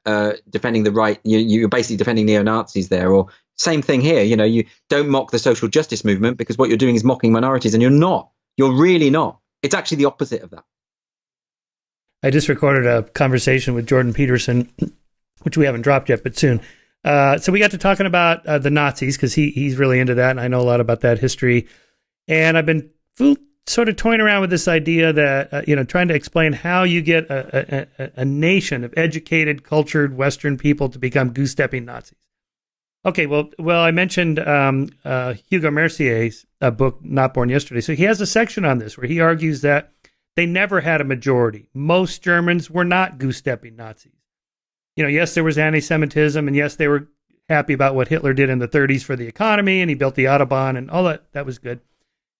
defending the right. You're basically defending neo-Nazis there. Or same thing here. You don't mock the social justice movement because what you're doing is mocking minorities, and you're not. You're really not. It's actually the opposite of that. I just recorded a conversation with Jordan Peterson, which we haven't dropped yet, but soon, So we got to talking about the Nazis because he's really into that, and I know a lot about that history. And I've been sort of toying around with this idea that, trying to explain how you get a nation of educated, cultured Western people to become goose-stepping Nazis. Okay, well, I mentioned Hugo Mercier's book, Not Born Yesterday. So he has a section on this where he argues that they never had a majority. Most Germans were not goose-stepping Nazis. Yes, there was anti-Semitism, and yes, they were happy about what Hitler did in the 30s for the economy, and he built the Autobahn, and all that. That was good.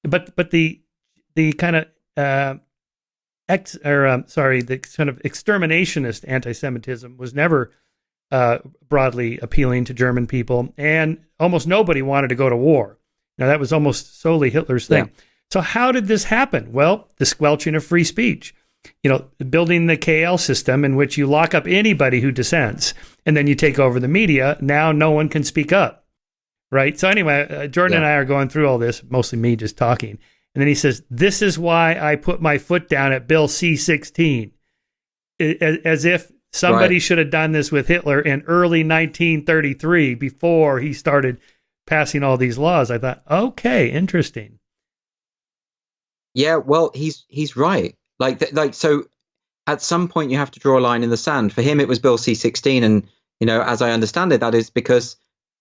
But the kind of the kind of exterminationist anti-Semitism was never broadly appealing to German people, and almost nobody wanted to go to war. That was almost solely Hitler's thing. Yeah. So how did this happen? Well, the squelching of free speech. Building the KL system in which you lock up anybody who dissents, and then you take over the media. Now no one can speak up, right? So anyway, Jordan and I are going through all this, mostly me just talking. And then he says, this is why I put my foot down at Bill C-16, as if somebody should have done this with Hitler in early 1933 before he started passing all these laws. I thought, okay, interesting. Yeah, well, he's right. So at some point you have to draw a line in the sand. For him, it was Bill C-16. And, as I understand it, that is because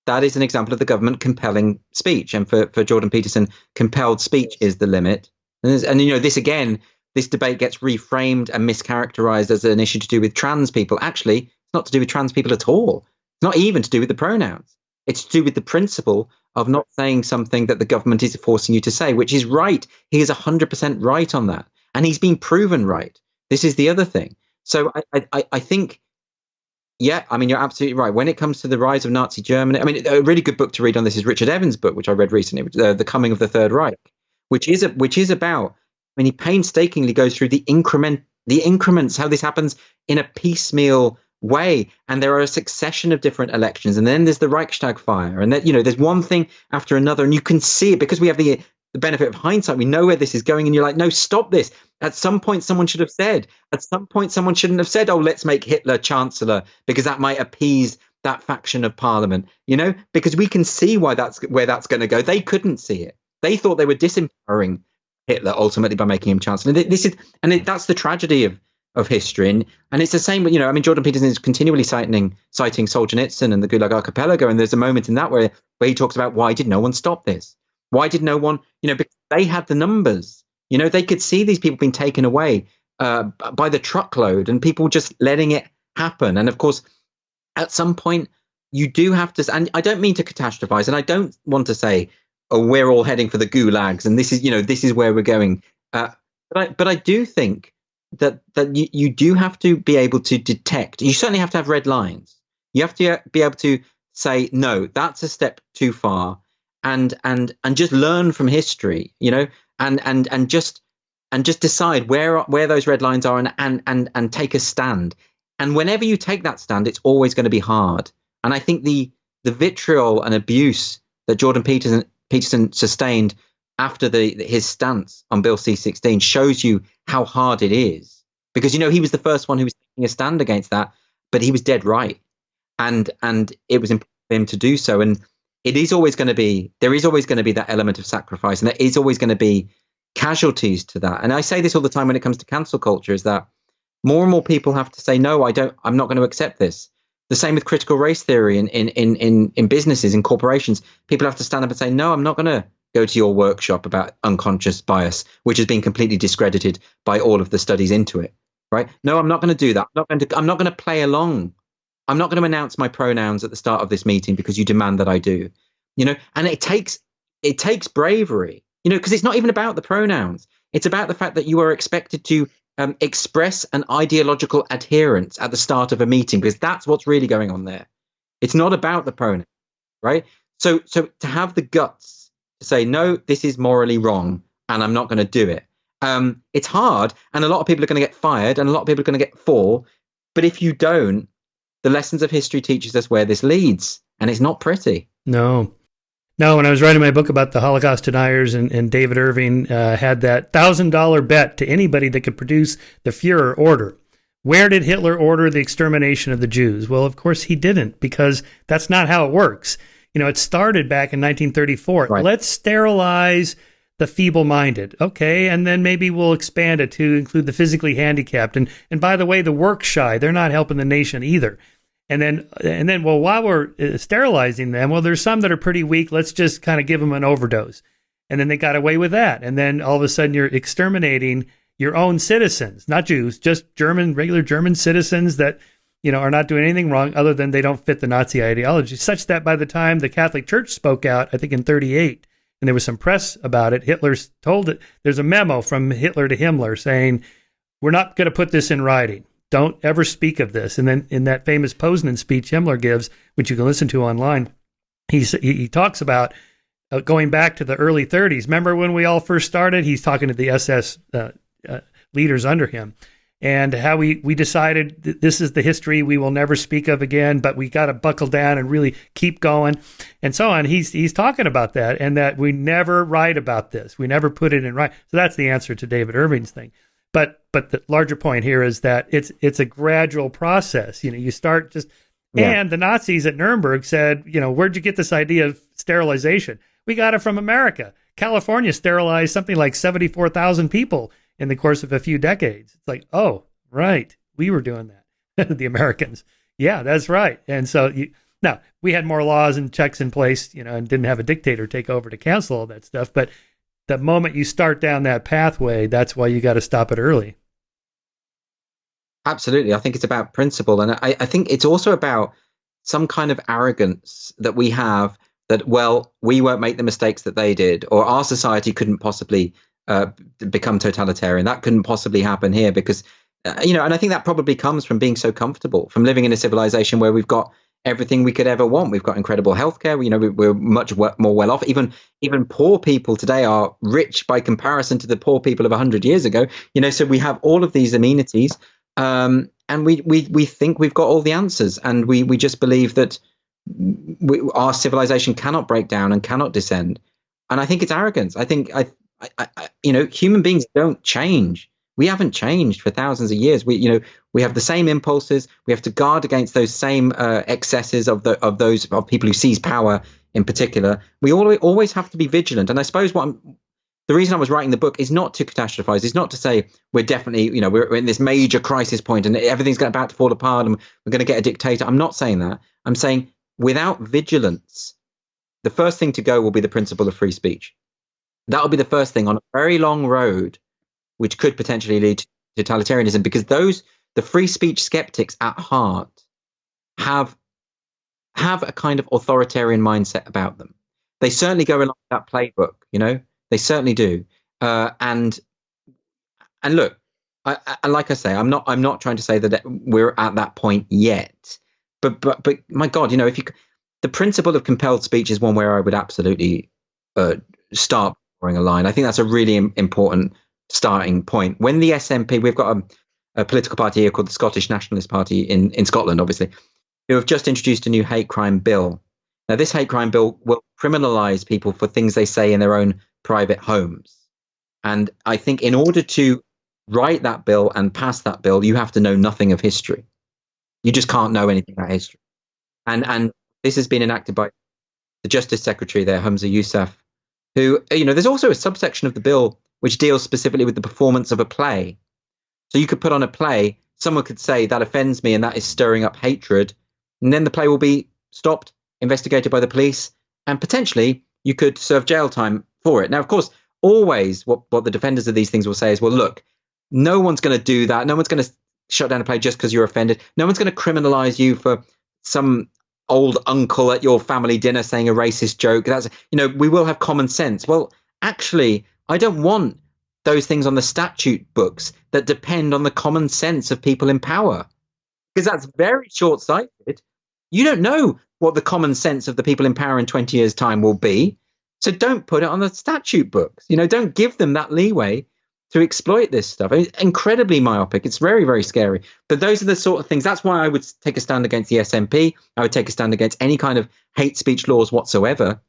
that is an example of the government compelling speech. And for Jordan Peterson, compelled speech is the limit. And this debate gets reframed and mischaracterized as an issue to do with trans people. Actually, it's not to do with trans people at all. It's not even to do with the pronouns. It's to do with the principle of not saying something that the government is forcing you to say, which is right. He is 100% right on that. And he's been proven right. This is the other thing. So I think, you're absolutely right. When it comes to the rise of Nazi Germany, a really good book to read on this is Richard Evans' book, which I read recently, The Coming of the Third Reich, which is about, he painstakingly goes through the increments, how this happens in a piecemeal way. And there are a succession of different elections. And then there's the Reichstag fire. And then, there's one thing after another. And you can see it because we have the benefit of hindsight. We know where this is going. And you're like, no, stop this. At some point, someone should have said, someone shouldn't have said, oh, let's make Hitler chancellor, because that might appease that faction of parliament, because we can see where that's going to go. They couldn't see it. They thought they were disempowering Hitler ultimately by making him chancellor. That's the tragedy of history. And it's the same, Jordan Peterson is continually citing Solzhenitsyn and the Gulag Archipelago. And there's a moment in that where he talks about, why did no one stop this? Why did no one, because they had the numbers, they could see these people being taken away by the truckload and people just letting it happen. And of course, at some point you do have to, and I don't mean to catastrophize, and I don't want to say, oh, we're all heading for the gulags and this is where we're going. But I do think that you do have to be able to detect. You certainly have to have red lines. You have to be able to say, no, that's a step too far. And just learn from history, and just decide where those red lines are and take a stand. And whenever you take that stand, it's always going to be hard. And I think the vitriol and abuse that Jordan Peterson sustained after his stance on Bill C-16 shows you how hard it is, because he was the first one who was taking a stand against that, but he was dead right, and it was important for him to do so. And there is always going to be that element of sacrifice, and there is always going to be casualties to that. And I say this all the time when it comes to cancel culture, is that more and more people have to say, no, I'm not going to accept this. The same with critical race theory in businesses, in corporations. People have to stand up and say, no, I'm not going to go to your workshop about unconscious bias, which has been completely discredited by all of the studies into it. Right? No, I'm not going to do that. I'm not going to play along. I'm not going to announce my pronouns at the start of this meeting because you demand that I do, and it takes bravery, because it's not even about the pronouns. It's about the fact that you are expected to express an ideological adherence at the start of a meeting, because that's what's really going on there. It's not about the pronouns, right? So to have the guts to say, no, this is morally wrong and I'm not going to do it. It's hard, and a lot of people are going to get fired and a lot of people are going to get but if you don't, the lessons of history teaches us where this leads, and it's not pretty. No, when I was writing my book about the Holocaust deniers, and David Irving had that $1,000 bet to anybody that could produce the Führer order, Where did Hitler order the extermination of the Jews? Well, of course he didn't, because that's not how it works. It started back in 1934. Right. Let's sterilize the feeble-minded. Okay, and then maybe we'll expand it to include the physically handicapped. And by the way, the work-shy, they're not helping the nation either. And then, well, while we're sterilizing them, well, there's some that are pretty weak. Let's just kind of give them an overdose. And then they got away with that. And then all of a sudden you're exterminating your own citizens, not Jews, just regular German citizens that, are not doing anything wrong other than they don't fit the Nazi ideology, such that by the time the Catholic Church spoke out, I think in 1938, and there was some press about it, Hitler told it, there's a memo from Hitler to Himmler saying, we're not going to put this in writing. Don't ever speak of this. And then in that famous Poznan speech Himmler gives, which you can listen to online, he talks about going back to the early 1930s. Remember when we all first started? He's talking to the SS leaders under him, and how we decided this is the history we will never speak of again, but we got to buckle down and really keep going, and so on. He's talking about that, and that we never write about this. We never put it in writing. So that's the answer to David Irving's thing. But the larger point here is that it's a gradual process. You start just, and the Nazis at Nuremberg said, where'd you get this idea of sterilization? We got it from America. California sterilized something like 74,000 people in the course of a few decades. It's like, oh, right, we were doing that, the Americans. Yeah, that's right. And so now we had more laws and checks in place, and didn't have a dictator take over to cancel all that stuff. But the moment you start down that pathway, that's why you got to stop it early. Absolutely. I think it's about principle. And I think it's also about some kind of arrogance that we have that, well, we won't make the mistakes that they did, or our society couldn't possibly become totalitarian. That couldn't possibly happen here because, and I think that probably comes from being so comfortable, from living in a civilization where we've got everything we could ever want. We've got incredible healthcare. We're much more well off. Even poor people today are rich by comparison to the poor people of 100 years ago. So we have all of these amenities, and we think we've got all the answers, and we just believe that our civilization cannot break down and cannot descend. And I think it's arrogance. I think human beings don't change. We haven't changed for thousands of years. We have the same impulses. We have to guard against those same excesses of people who seize power in particular. We always have to be vigilant. And I suppose the reason I was writing the book is not to catastrophize. It's not to say we're definitely, we're in this major crisis point and everything's about to fall apart and we're going to get a dictator. I'm not saying that. I'm saying without vigilance, the first thing to go will be the principle of free speech. That will be the first thing on a very long road, which could potentially lead to totalitarianism, because the free speech skeptics at heart have a kind of authoritarian mindset about them. They certainly go along that playbook, they certainly do. And look, I like I say, I'm not trying to say that we're at that point yet, but my God, the principle of compelled speech is one where I would absolutely start drawing a line. I think that's a really important starting point. When the SNP, we've got a political party here called the Scottish Nationalist Party in Scotland, obviously, who have just introduced a new hate crime bill. Now, this hate crime bill will criminalize people for things they say in their own private homes. And I think in order to write that bill and pass that bill, you have to know nothing of history. You just can't know anything about history. And this has been enacted by the Justice Secretary there, Humza Yousaf, who, there's also a subsection of the bill which deals specifically with the performance of a play. So you could put on a play, someone could say that offends me and that is stirring up hatred, and then the play will be stopped, investigated by the police, and potentially you could serve jail time for it. Now, of course, always what the defenders of these things will say is, well, look, no one's going to do that. No one's going to shut down a play just because you're offended. No one's going to criminalize you for some old uncle at your family dinner saying a racist joke. That's, we will have common sense. Well, actually, I don't want those things on the statute books that depend on the common sense of people in power, because that's very short-sighted. You don't know what the common sense of the people in power in 20 years' time will be. So don't put it on the statute books. Don't give them that leeway to exploit this stuff. It's incredibly myopic. It's very, very scary. But those are the sort of things. That's why I would take a stand against the SNP. I would take a stand against any kind of hate speech laws whatsoever,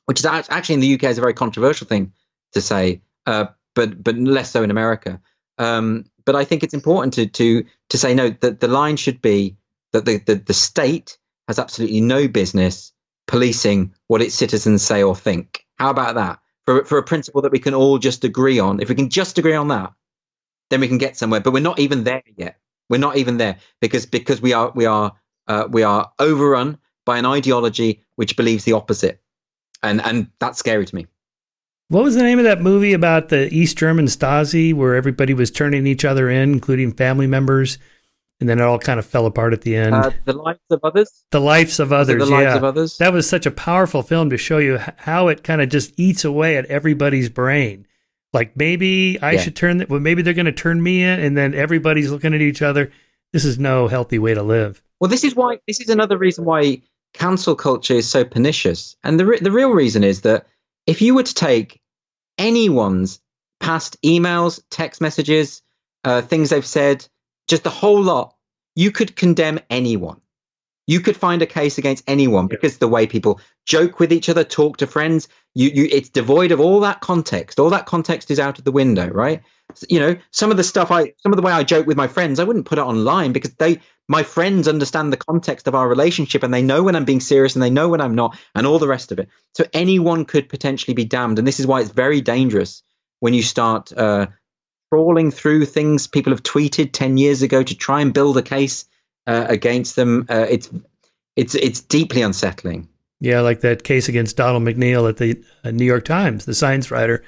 which is actually in the UK is a very controversial thing to say, but less so in America. But But I think it's important to say no. That the line should be that the state has absolutely no business policing what its citizens say or think. How about that? For a principle that we can all just agree on. If we can just agree on that, then we can get somewhere. But we're not even there yet. We're not even there because we are overrun by an ideology which believes the opposite, and that's scary to me. What was the name of that movie about the East German Stasi where everybody was turning each other in, including family members, and then it all kind of fell apart at the end? The Lives of Others? The Lives of Others, The Lives of Others? That was such a powerful film to show you how it kind of just eats away at everybody's brain. Like maybe I should maybe they're going to turn me in, and then everybody's looking at each other. This is no healthy way to live. Well, this is another reason why cancel culture is so pernicious. And the real reason is that if you were to take anyone's past emails, text messages, things they've said, just the whole lot, you could condemn anyone. You could find a case against anyone because the way people joke with each other, talk to friends, it's devoid of all that context. All that context is out of the window, right? You know, some of the way I joke with my friends, I wouldn't put it online because my friends understand the context of our relationship and they know when I'm being serious and they know when I'm not and all the rest of it. So anyone could potentially be damned. And this is why it's very dangerous when you start trawling through things people have tweeted 10 years ago to try and build a case against them. It's deeply unsettling. Yeah, like that case against Donald McNeil at the New York Times, the science writer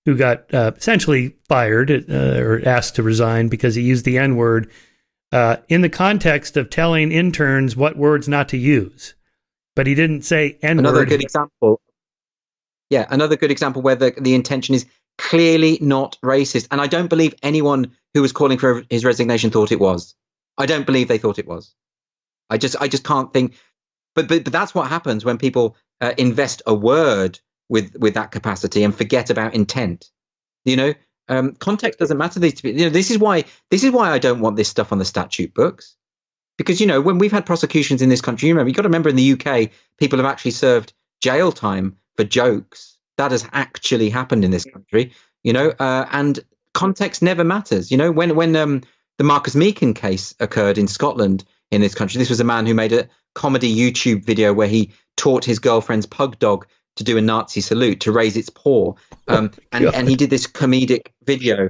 who got essentially fired or asked to resign because he used the N-word in the context of telling interns what words not to use. But he didn't say N-word. Another good example. Yeah, another good example where the intention is clearly not racist. And I don't believe anyone who was calling for his resignation thought it was. I don't believe they thought it was. I just can't think. But that's what happens when people invest a word with that capacity and forget about intent. You know, context doesn't matter. This is why I don't want this stuff on the statute books. Because, you know, when we've had prosecutions in this country, you've got to remember in the UK, people have actually served jail time for jokes. That has actually happened in this country, you know, and context never matters. You know, when the Marcus Meekin case occurred in Scotland in this country, this was a man who made a comedy YouTube video where he taught his girlfriend's pug dog to do a Nazi salute, to raise its paw. And he did this comedic video,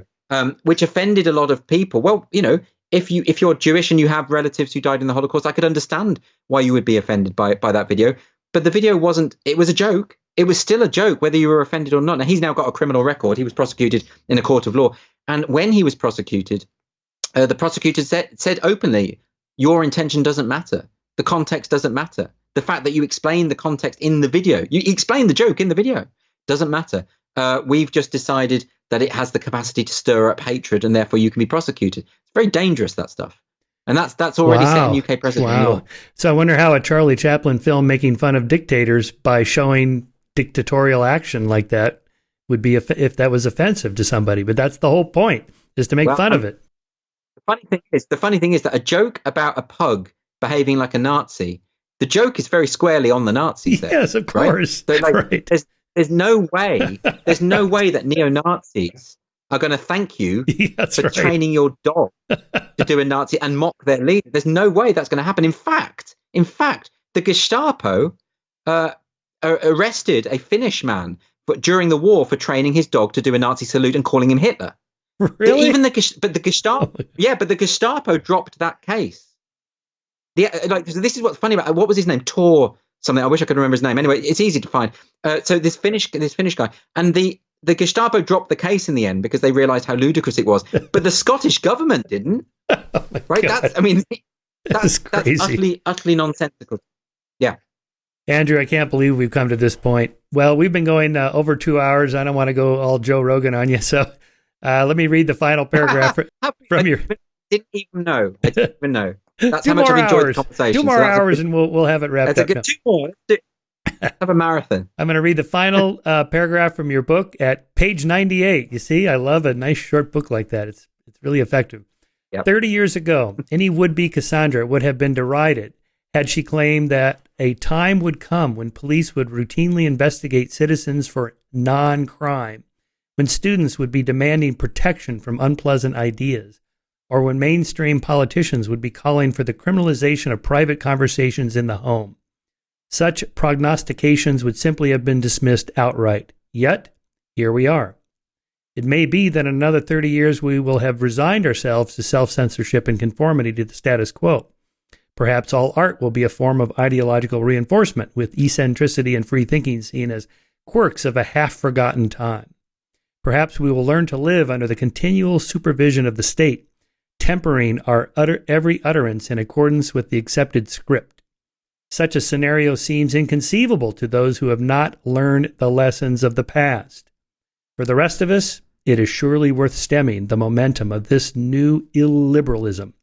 which offended a lot of people. Well, you know, if you're Jewish and you have relatives who died in the Holocaust, I could understand why you would be offended by that video. But the video it was a joke. It was still a joke, whether you were offended or not. Now, he's now got a criminal record. He was prosecuted in a court of law. And when he was prosecuted, the prosecutor said openly, your intention doesn't matter. The context doesn't matter. The fact that you explain the context in the video, you explain the joke in the video, doesn't matter. We've just decided that it has the capacity to stir up hatred and therefore you can be prosecuted. It's very dangerous, that stuff. And that's already set in UK precedent. Wow. So I wonder how a Charlie Chaplin film making fun of dictators by showing dictatorial action like that would be if that was offensive to somebody. But that's the whole point, is to make fun of it. The funny thing is that a joke about a pug behaving like a Nazi, the joke is very squarely on the Nazis there. Yes, of course. Right? So, right. There's no way that neo-Nazis are going to thank you for training your dog to do a Nazi and mock their leader. There's no way that's going to happen. In fact, the Gestapo arrested a Finnish man during the war for training his dog to do a Nazi salute and calling him Hitler. Really? The Gestapo dropped that case. So this is what's funny about what was his name? Tor something. I wish I could remember his name. Anyway, it's easy to find. So this Finnish guy, and the Gestapo dropped the case in the end because they realised how ludicrous it was. But the Scottish government didn't. Right? God. That's utterly nonsensical. Yeah. Andrew, I can't believe we've come to this point. Well, we've been going over 2 hours. I don't want to go all Joe Rogan on you, so let me read the final paragraph from your. I didn't even know. That's how much I've enjoyed the conversation. 2 more hours and we'll have it wrapped up. No. 2 more. Have a marathon. I'm going to read the final paragraph from your book at page 98. You see, I love a nice short book like that. It's really effective. Yep. 30 years ago, any would-be Cassandra would have been derided had she claimed that a time would come when police would routinely investigate citizens for non-crime, when students would be demanding protection from unpleasant ideas, or when mainstream politicians would be calling for the criminalization of private conversations in the home. Such prognostications would simply have been dismissed outright. Yet, here we are. It may be that in another 30 years we will have resigned ourselves to self-censorship and conformity to the status quo. Perhaps all art will be a form of ideological reinforcement, with eccentricity and free thinking seen as quirks of a half-forgotten time. Perhaps we will learn to live under the continual supervision of the state, tempering our every utterance in accordance with the accepted script. Such a scenario seems inconceivable to those who have not learned the lessons of the past. For the rest of us, it is surely worth stemming the momentum of this new illiberalism.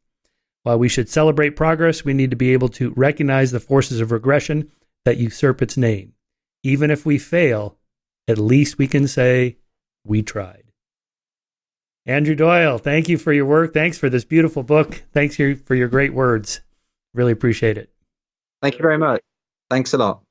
While we should celebrate progress, we need to be able to recognize the forces of regression that usurp its name. Even if we fail, at least we can say, we tried. Andrew Doyle, thank you for your work. Thanks for this beautiful book. Thanks for your great words. Really appreciate it. Thank you very much. Thanks a lot.